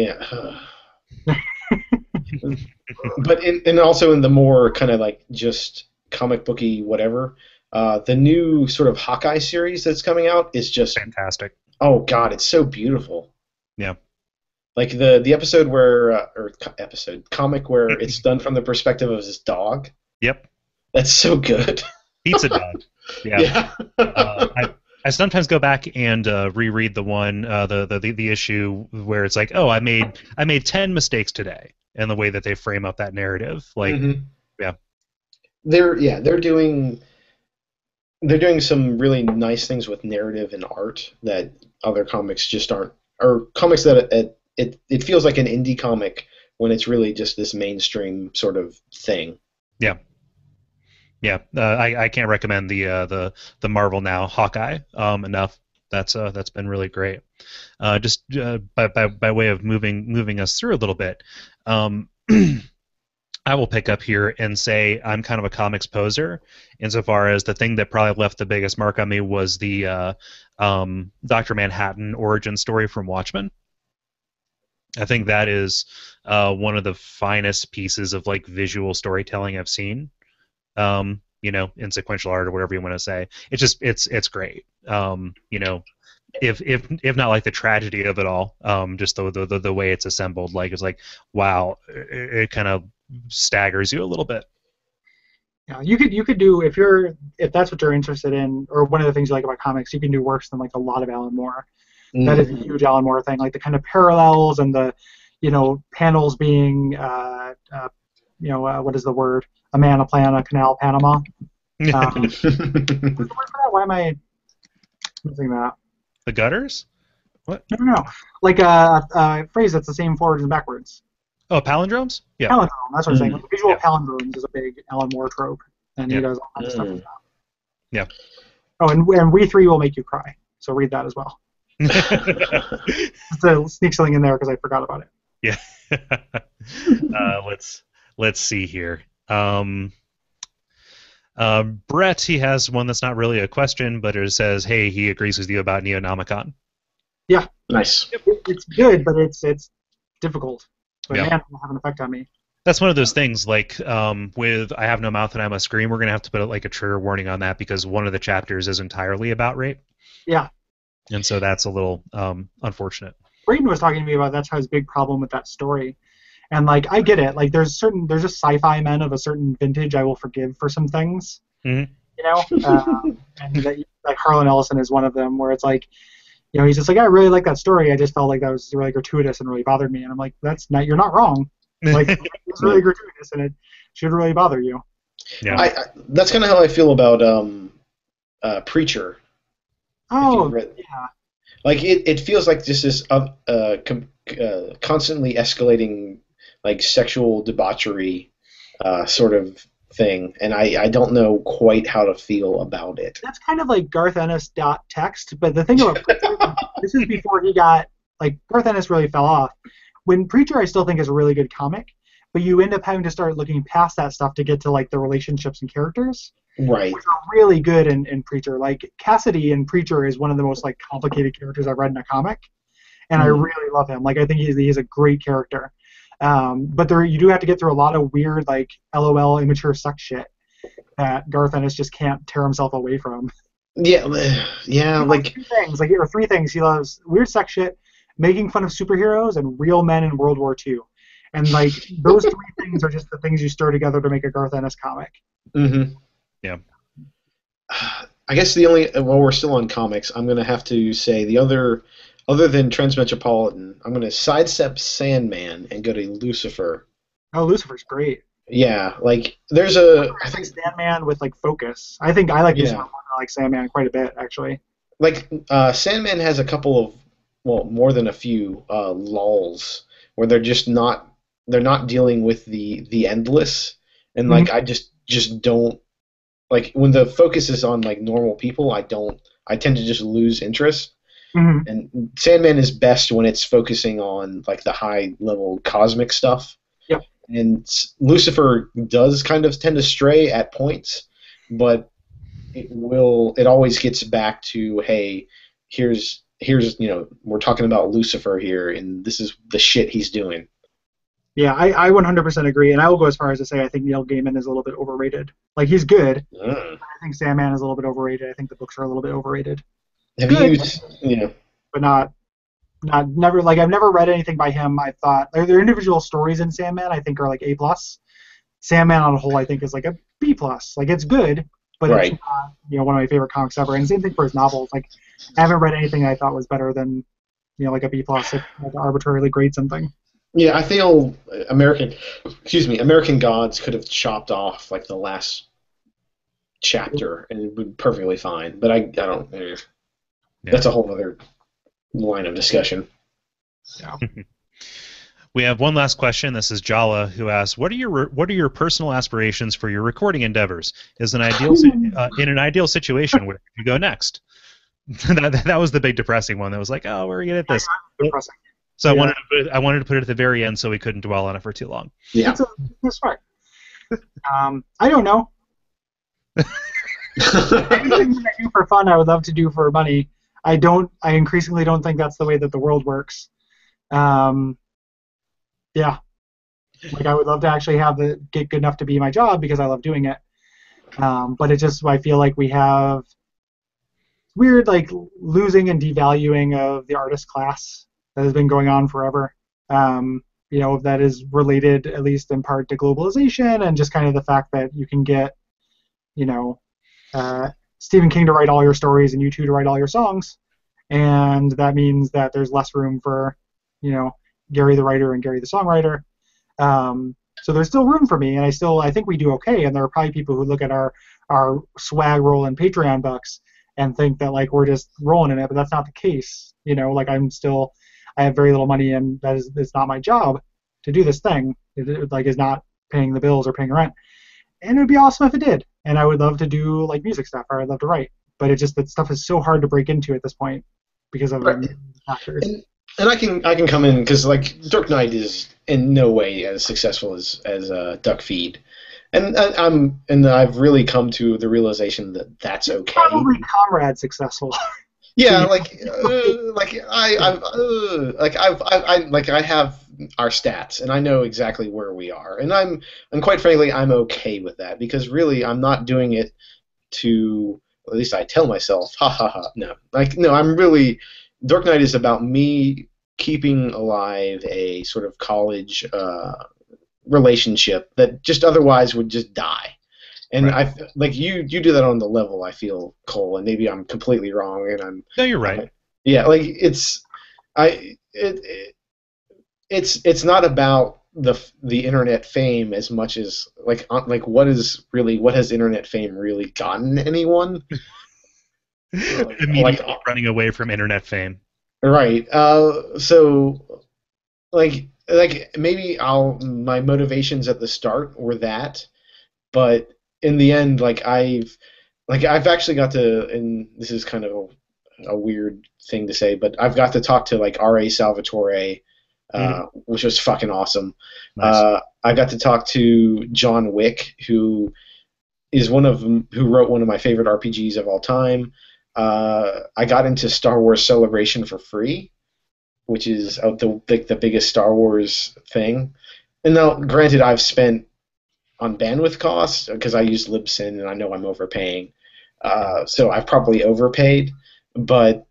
Speaker 1: But and also in the more kind of just comic booky whatever, the new sort of Hawkeye series that's coming out is just
Speaker 2: fantastic.
Speaker 1: Oh God, it's so beautiful.
Speaker 2: Yeah.
Speaker 1: Like the episode where comic where it's done from the perspective of his dog.
Speaker 2: Yep.
Speaker 1: That's so good.
Speaker 2: Pizza Dog. Yeah. I sometimes go back and reread the one the issue where it's like, oh, I made 10 mistakes today, and the way that they frame up that narrative, like, yeah.
Speaker 1: They're doing some really nice things with narrative and art that other comics just aren't, or comics that it feels like an indie comic when it's really just this mainstream sort of thing.
Speaker 2: Yeah. Yeah, I can't recommend the Marvel Now Hawkeye enough. That's been really great. Just by way of moving us through a little bit, I will pick up here and say I'm kind of a comics poser, insofar as the thing that probably left the biggest mark on me was the Dr. Manhattan origin story from Watchmen. I think that is one of the finest pieces of like visual storytelling I've seen. In sequential art or whatever you want to say. It's just it's great. If not like the tragedy of it all, just the way it's assembled, like it's like, wow, it kind of staggers you a little bit.
Speaker 3: Yeah, you could do, if that's what you're interested in, or one of the things you like about comics, you can do worse than like a lot of Alan Moore. That is a huge Alan Moore thing, like the kind of parallels and the panels being what is the word? A man, a plan, a canal, Panama. What's the word for that? Why am I missing that?
Speaker 2: The gutters? What?
Speaker 3: No. Like a phrase that's the same forwards and backwards.
Speaker 2: Oh, palindromes? Yeah.
Speaker 3: Palindrome, that's what I'm saying. Like, visual palindromes is a big Alan Moore trope, and he does all kinds of stuff like that.
Speaker 2: Yeah.
Speaker 3: Oh, and We Three Will Make You Cry, so read that as well. Just to sneak something in there because I forgot about it.
Speaker 2: Yeah. Let's see here. Brett, he has one that's not really a question, but it says, hey, he agrees with you about Neonomicon.
Speaker 3: Yeah.
Speaker 1: Nice.
Speaker 3: It's good, but it's difficult. But man, it'll have an effect on me.
Speaker 2: That's one of those things, like with I Have No Mouth and I Must Scream, we're going to have to put like a trigger warning on that because one of the chapters is entirely about rape.
Speaker 3: Yeah.
Speaker 2: And so that's a little unfortunate.
Speaker 3: Braden was talking to me about that's his big problem with that story. And like I get it, like there's just sci-fi men of a certain vintage I will forgive for some things, and like Harlan Ellison is one of them, where it's like, he's just like, I really like that story. I just felt like that was really gratuitous and really bothered me. And I'm like, you're not wrong. Like it's really gratuitous and it should really bother you.
Speaker 2: Yeah.
Speaker 1: That's kind of how I feel about Preacher.
Speaker 3: Oh, yeah.
Speaker 1: Like it feels like this is constantly escalating, like sexual debauchery sort of thing, and I don't know quite how to feel about it.
Speaker 3: That's kind of like Garth Ennis.text, but the thing about Preacher, this is before he got, like, Garth Ennis really fell off. When Preacher I still think is a really good comic, but you end up having to start looking past that stuff to get to like the relationships and characters.
Speaker 1: Right.
Speaker 3: Which are really good in Preacher. Like Cassidy in Preacher is one of the most like complicated characters I've read in a comic, and I really love him. Like I think he's a great character. But you do have to get through a lot of weird, like, LOL immature sex shit that Garth Ennis just can't tear himself away from.
Speaker 1: Yeah, like
Speaker 3: three things he loves: weird sex shit, making fun of superheroes, and real men in World War II. And like those three things are just the things you stir together to make a Garth Ennis comic.
Speaker 1: Mm-hmm.
Speaker 2: Yeah.
Speaker 1: I guess while we're still on comics, I'm gonna have to say other than Transmetropolitan, I'm going to sidestep Sandman and go to Lucifer.
Speaker 3: Oh, Lucifer's great.
Speaker 1: Yeah, like there's
Speaker 3: I think Sandman with like focus. I think I like Lucifer more than I like Sandman quite a bit, actually.
Speaker 1: Like Sandman has a couple of, more than a few lulls where they're not dealing with the endless, and like I just don't like when the focus is on like normal people. I tend to just lose interest. Mm-hmm. And Sandman is best when it's focusing on like the high level cosmic stuff.
Speaker 3: Yep.
Speaker 1: And Lucifer does kind of tend to stray at points, but it always gets back to, hey, here's we're talking about Lucifer here, and this is the shit he's doing.
Speaker 3: Yeah, I 100% agree, and I will go as far as to say I think Neil Gaiman is a little bit overrated. Like he's good. I think Sandman is a little bit overrated. I think the books are a little bit overrated.
Speaker 1: Have you? Yeah.
Speaker 3: But not never like I've never read anything by him. I thought their individual stories in Sandman I think are like A plus. Sandman on a whole I think is like a B plus. Like it's good, but
Speaker 1: Right.
Speaker 3: it's not one of my favorite comics ever. And same thing for his novels. Like I haven't read anything I thought was better than like a B plus if I had to arbitrarily grade something.
Speaker 1: Yeah, I feel American Gods could have chopped off like the last chapter and it would be perfectly fine. But I don't. That's a whole other line of discussion.
Speaker 3: Yeah.
Speaker 2: We have one last question. This is Jala, who asks, "What are your personal aspirations for your recording endeavors? Is in an ideal situation, where do you go next?" that was the big depressing one. That was like, "Oh, we're gonna get this."
Speaker 3: Depressing.
Speaker 2: So I wanted to put it at the very end so we couldn't dwell on it for too long.
Speaker 1: Yeah.
Speaker 3: That's smart. I don't know. Anything I do for fun, I would love to do for money. I increasingly don't think that's the way that the world works. Yeah. Like I would love to actually get good enough to be my job because I love doing it. But it just I feel like we have weird like losing and devaluing of the artist class that has been going on forever. That is related at least in part to globalization and just kind of the fact that you can get Stephen King to write all your stories and you two to write all your songs, and that means that there's less room for Gary the writer and Gary the songwriter. So there's still room for me, and I think we do okay. And there are probably people who look at our swag roll and Patreon bucks and think that like we're just rolling in it, but that's not the case. Like I have very little money, and it's not my job to do this thing. It like is not paying the bills or paying rent. And it would be awesome if it did. And I would love to do like music stuff, or I'd love to write. But that stuff is so hard to break into at this point because of factors.
Speaker 1: And I can come in because like Dork Night is in no way as successful as Duckfeed, and I've really come to the realization that that's okay.
Speaker 3: Probably Comrade successful.
Speaker 1: Yeah, I have our stats and I know exactly where we are, and I'm quite frankly I'm okay with that because really I'm not doing it to, at least I tell myself, ha ha ha. No, I'm really. Dork Night is about me keeping alive a sort of college relationship that just otherwise would just die. And right. I like you do that on the level I feel, Cole, and maybe I'm completely wrong. And
Speaker 2: no, you're right.
Speaker 1: Yeah, like it's not about the internet fame as much as like what has internet fame really gotten anyone?
Speaker 2: Immediately running away from internet fame.
Speaker 1: Right. So like maybe my motivations at the start were that, but in the end, I've actually got to, and this is kind of a weird thing to say, but I've got to talk to like R.A. Salvatore, which was fucking awesome. Nice. I got to talk to John Wick, who wrote one of my favorite RPGs of all time. I got into Star Wars Celebration for free, which is the biggest Star Wars thing. And now, granted, I've spent on bandwidth costs because I use Libsyn and I know I'm overpaying, so I've probably overpaid. But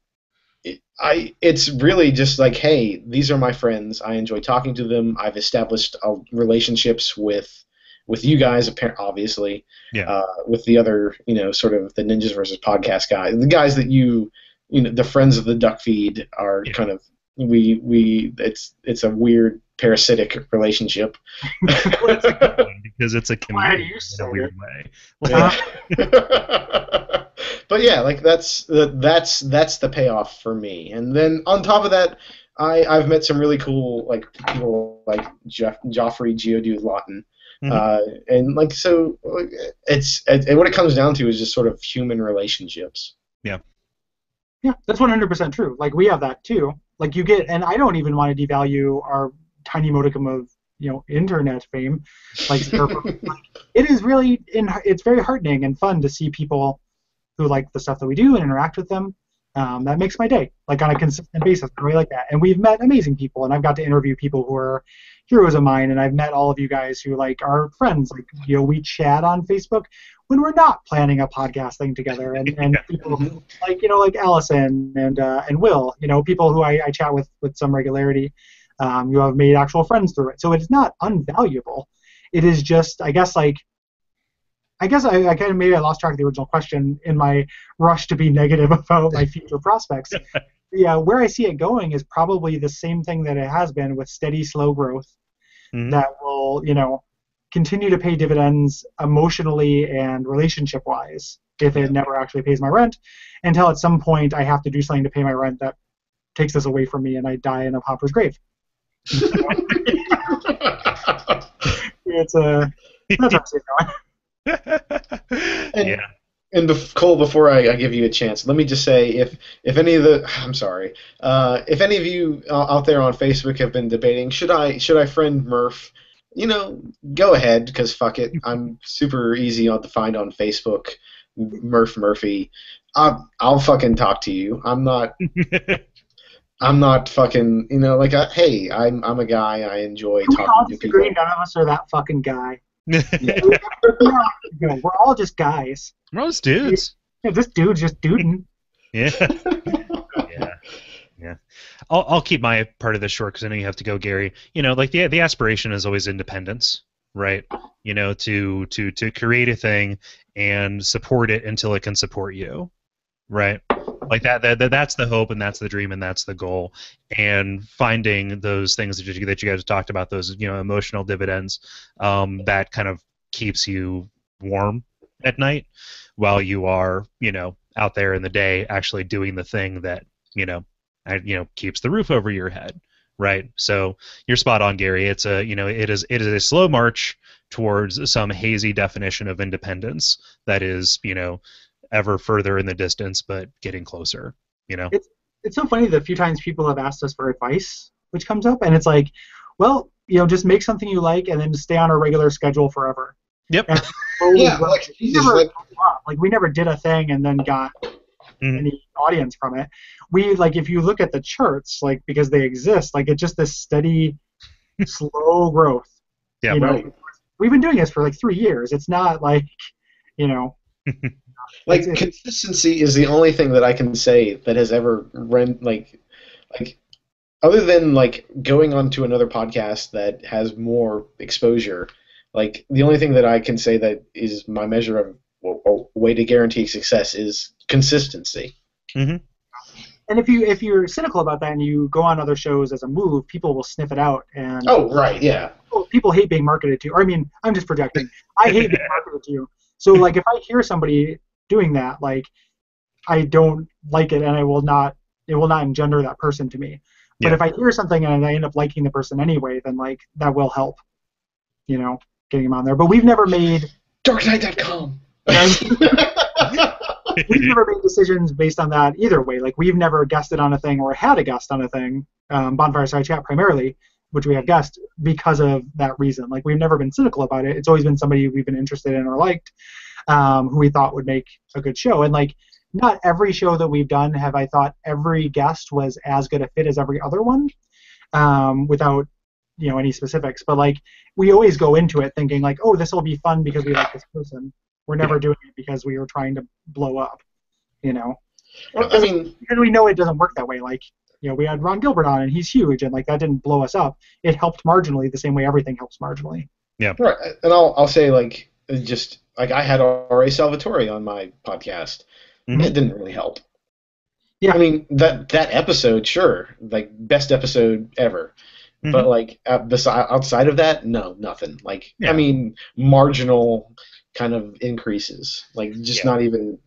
Speaker 1: it's really just like, hey, these are my friends. I enjoy talking to them. I've established relationships with you guys, obviously. Yeah. With the other, sort of the Ninjas versus Podcast guys, the guys that the friends of the Duckfeed are kind of it's a weird parasitic relationship.
Speaker 2: Because it's a community in a weird way.
Speaker 1: But yeah, like that's the payoff for me. And then on top of that, I've met some really cool like people like Joffrey Geodude Lawton. And like so, it's what it comes down to is just sort of human relationships.
Speaker 2: Yeah.
Speaker 3: Yeah, that's 100% true. Like we have that too. Like you get, and I don't even want to devalue our tiny modicum of internet fame. Like it is really it's very heartening and fun to see people who like the stuff that we do and interact with them. That makes my day, like on a consistent basis. I really like that. And we've met amazing people, and I've got to interview people who are heroes of mine, and I've met all of you guys who like are friends. Like we chat on Facebook. when we're not planning a podcast thing together, and people like like Allison and Will, people who I chat with some regularity, you have made actual friends through it. So it's not unvaluable. It is just, I guess I kind of maybe I lost track of the original question in my rush to be negative about my future prospects. Yeah, where I see it going is probably the same thing that it has been, with steady, slow growth that will, continue to pay dividends emotionally and relationship-wise if it never actually pays my rent, until at some point I have to do something to pay my rent that takes this away from me and I die in a pauper's grave. That's how I see it going.
Speaker 1: And Cole, before I give you a chance, let me just say, if any of the, I'm sorry, if any of you out there on Facebook have been debating, should I friend Murph? Go ahead, because fuck it, I'm super easy to find on Facebook, Murph Murphy. I'll fucking talk to you. I'm not fucking, hey, I'm a guy. I enjoy talking to people.
Speaker 3: None of us are that fucking guy.
Speaker 2: Yeah.
Speaker 3: We're all just guys.
Speaker 2: We're all just dudes.
Speaker 3: Yeah, this dude's just duding.
Speaker 2: Yeah. Yeah. I'll keep my part of this short because I know you have to go, Gary. The aspiration is always independence, right? To create a thing and support it until it can support you, right? Like that's the hope, and that's the dream, and that's the goal. And finding those things that you guys talked about, those emotional dividends, that kind of keeps you warm at night while you are out there in the day actually doing the thing that keeps the roof over your head, right? So you're spot on, Gary. It's it is a slow march towards some hazy definition of independence that is ever further in the distance, but getting closer.
Speaker 3: It's so funny the few times people have asked us for advice, which comes up, and it's like, well, just make something you like and then stay on a regular schedule forever.
Speaker 2: Yep.
Speaker 1: Yeah,
Speaker 3: we never did a thing and then got any audience from it. We if you look at the charts, because they exist, it's just this steady, slow growth.
Speaker 2: Yeah, right.
Speaker 3: We've been doing this for 3 years. It's not
Speaker 1: consistency is the only thing that I can say that has ever other than going on to another podcast that has more exposure. The only thing that I can say that is my measure of a way to guarantee success is consistency.
Speaker 2: Mm-hmm.
Speaker 3: And if you're cynical about that and you go on other shows as a move, people will sniff it out. And
Speaker 1: oh, right, yeah.
Speaker 3: People hate being marketed to. Or, I'm just projecting. I hate being marketed to. So, if I hear somebody doing that, I don't like it, and it will not engender that person to me. But if I hear something and I end up liking the person anyway, then, that will help, getting them on there. But we've never made...
Speaker 1: Darknight.com.
Speaker 3: We've never made decisions based on that either way. We've never guested on a thing or had a guest on a thing, Bonfire Side Chat primarily, which we have guessed because of that reason. We've never been cynical about it. It's always been somebody we've been interested in or liked, who we thought would make a good show. And not every show that we've done have I thought every guest was as good a fit as every other one, without any specifics. But we always go into it thinking oh, this will be fun because we like this person. We're never doing it because we were trying to blow up, Well, because we know it doesn't work that way. We had Ron Gilbert on, and he's huge, and that didn't blow us up. It helped marginally, the same way everything helps marginally.
Speaker 1: Yeah. Right, and I'll say I had R.A. Salvatore on my podcast. Mm-hmm. It didn't really help. Yeah. That episode, sure, best episode ever. Mm-hmm. But outside of that, no, nothing. Marginal kind of increases, not even,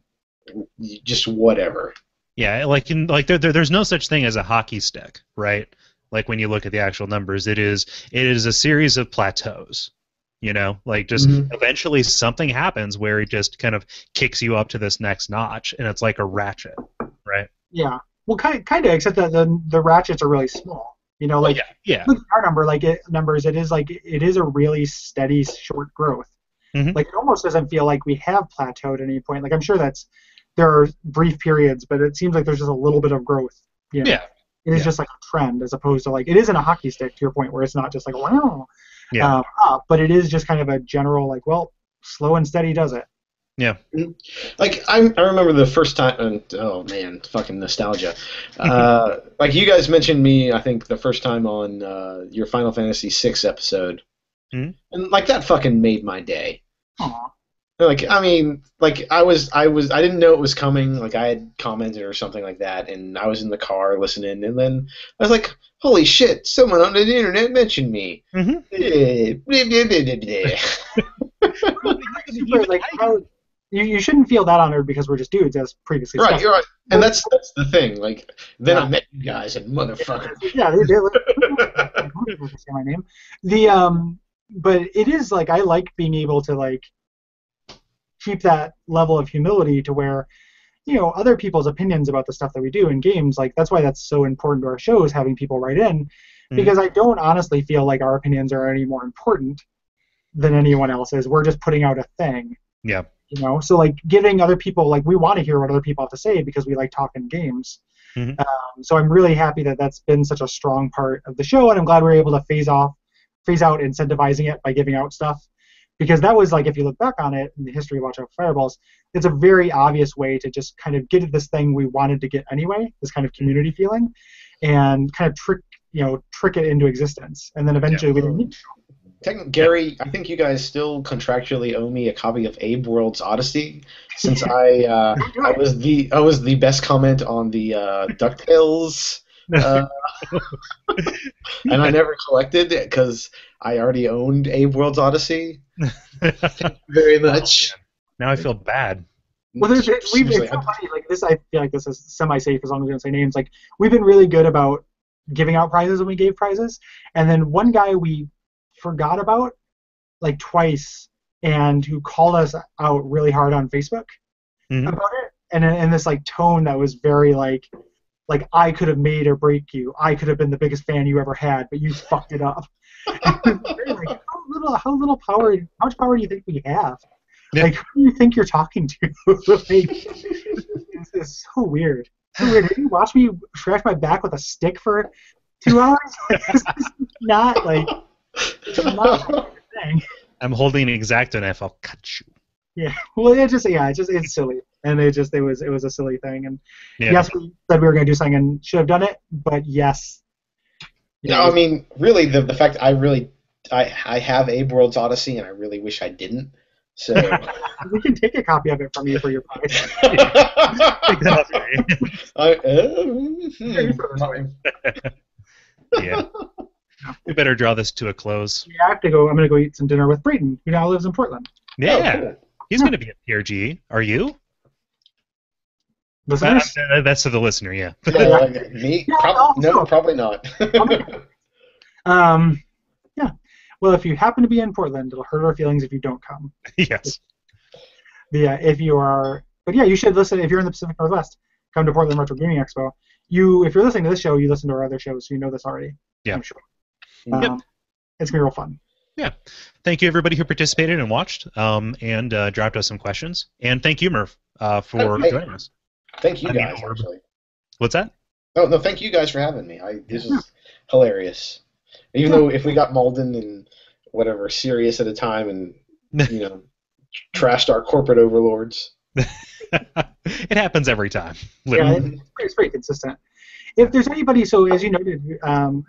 Speaker 1: just whatever.
Speaker 2: Yeah, there's no such thing as a hockey stick, right? When you look at the actual numbers, it is a series of plateaus. Eventually something happens where it just kind of kicks you up to this next notch, and it's like a ratchet, right?
Speaker 3: Yeah. Well, kind of, except that the ratchets are really small. Look at our numbers. It is a really steady, short growth. Mm-hmm. It almost doesn't feel like we have plateaued at any point. I'm sure there are brief periods, but it seems like there's just a little bit of growth. Yeah. It is just a trend, as opposed to it isn't a hockey stick, to your point, where it's not just wow. Yeah. But it is just kind of a general slow and steady does it.
Speaker 2: Yeah.
Speaker 1: Like I remember the first time, and oh man, fucking nostalgia. Like you guys mentioned me, I think the first time on your Final Fantasy VI episode, and like that fucking made my day.
Speaker 3: Aw.
Speaker 1: Like I mean, like I didn't know it was coming. Like I had commented or something like that, and I was in the car listening, and then I was like, "Holy shit! Someone on the internet mentioned me."
Speaker 3: Like, you shouldn't feel that honored because we're just dudes, as previously
Speaker 1: Right,
Speaker 3: discussed.
Speaker 1: you're right, and that's the thing. Like then I met you guys, and motherfucker.
Speaker 3: Yeah, they say my name. But it is like I like being able to like keep that level of humility to where, other people's opinions about the stuff that we do in games, like that's why that's so important to our shows, having people write in, because I don't honestly feel like our opinions are any more important than anyone else's. We're just putting out a thing.
Speaker 2: Yeah.
Speaker 3: So like giving other people, like we want to hear what other people have to say because we like talking games. So I'm really happy that that's been such a strong part of the show, and I'm glad we're able to phase out incentivizing it by giving out stuff. Because that was like, if you look back on it in the history of Watch Out for Fireballs, it's a very obvious way to just kind of get at this thing we wanted to get anyway, this kind of community feeling, and kind of trick it into existence. And then eventually we didn't need to.
Speaker 1: Gary, I think you guys still contractually owe me a copy of Abe World's Odyssey, since I was the best comment on the DuckTales. And I never collected it because I already owned Abe World's Odyssey. Thank you very much.
Speaker 2: Now I feel bad.
Speaker 3: Well, it's so funny. Like this, I feel like this is semi-safe as long as we don't say names. Like we've been really good about giving out prizes when we gave prizes, and then one guy we forgot about like twice, and who called us out really hard on Facebook about it, and in this like tone that was very like I could have made or break you. I could have been the biggest fan you ever had, but you fucked it up. Like, how much power do you think we have? Yeah. Like, who do you think you're talking to? Like, it's so weird. Did you watch me scratch my back with a stick for 2 hours? Like, this is not a thing.
Speaker 2: I'm holding an X-Acto knife. I'll cut you.
Speaker 3: Yeah. Well, it's silly, and it was a silly thing, and yes, we said we were going to do something and should have done it, but yes.
Speaker 1: No, I mean, really, the fact I have Abe World's Odyssey, and I really wish I didn't. So
Speaker 3: we can take a copy of it from you for your prize.
Speaker 2: Yeah. We better draw this to a close.
Speaker 3: Yeah, I have to go. I'm going to go eat some dinner with Brayton, who now lives in Portland.
Speaker 2: Yeah.
Speaker 1: Oh, cool.
Speaker 2: He's going to be at PRG. Are you?
Speaker 3: Listeners?
Speaker 2: That's to the listener, yeah.
Speaker 1: Me?
Speaker 3: Yeah,
Speaker 1: no, probably not.
Speaker 3: Yeah. Well, if you happen to be in Portland, it'll hurt our feelings if you don't come.
Speaker 2: Yes.
Speaker 3: If you are, but yeah, you should listen. If you're in the Pacific Northwest, come to Portland Retro Gaming Expo. If you're listening to this show, you listen to our other shows, so you know this already.
Speaker 2: Yeah.
Speaker 3: I'm sure. It's gonna be real fun.
Speaker 2: Yeah. Thank you, everybody who participated and watched, and dropped us some questions. And thank you, Murph, for joining us.
Speaker 1: Thank you guys, actually.
Speaker 2: What's that?
Speaker 1: Oh, no, thank you guys for having me. This is hilarious. Even though if we got Malden and whatever, Sirius at a time and, trashed our corporate overlords.
Speaker 2: It happens every time.
Speaker 3: Literally. Yeah, it's pretty consistent. If there's anybody, so as you noted,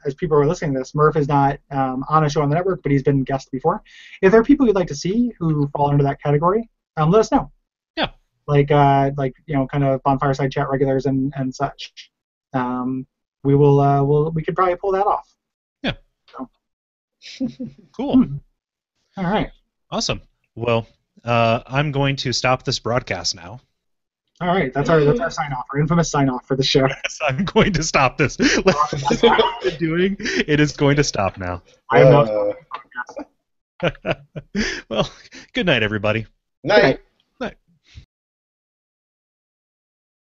Speaker 3: as people are listening to this, Murph is not on a show on the network, but he's been guest before. If there are people you'd like to see who fall into that category, let us know.
Speaker 2: Yeah.
Speaker 3: Like kind of bonfireside chat regulars and such. We could probably pull that off.
Speaker 2: Yeah. So. Cool.
Speaker 3: All right.
Speaker 2: Awesome. Well, I'm going to stop this broadcast now.
Speaker 3: All right, that's our sign off, our infamous sign off for the show.
Speaker 2: Yes, I'm going to stop this. What I've been doing, it is going to stop now.
Speaker 3: I am not.
Speaker 2: Well, good night, everybody.
Speaker 1: Night.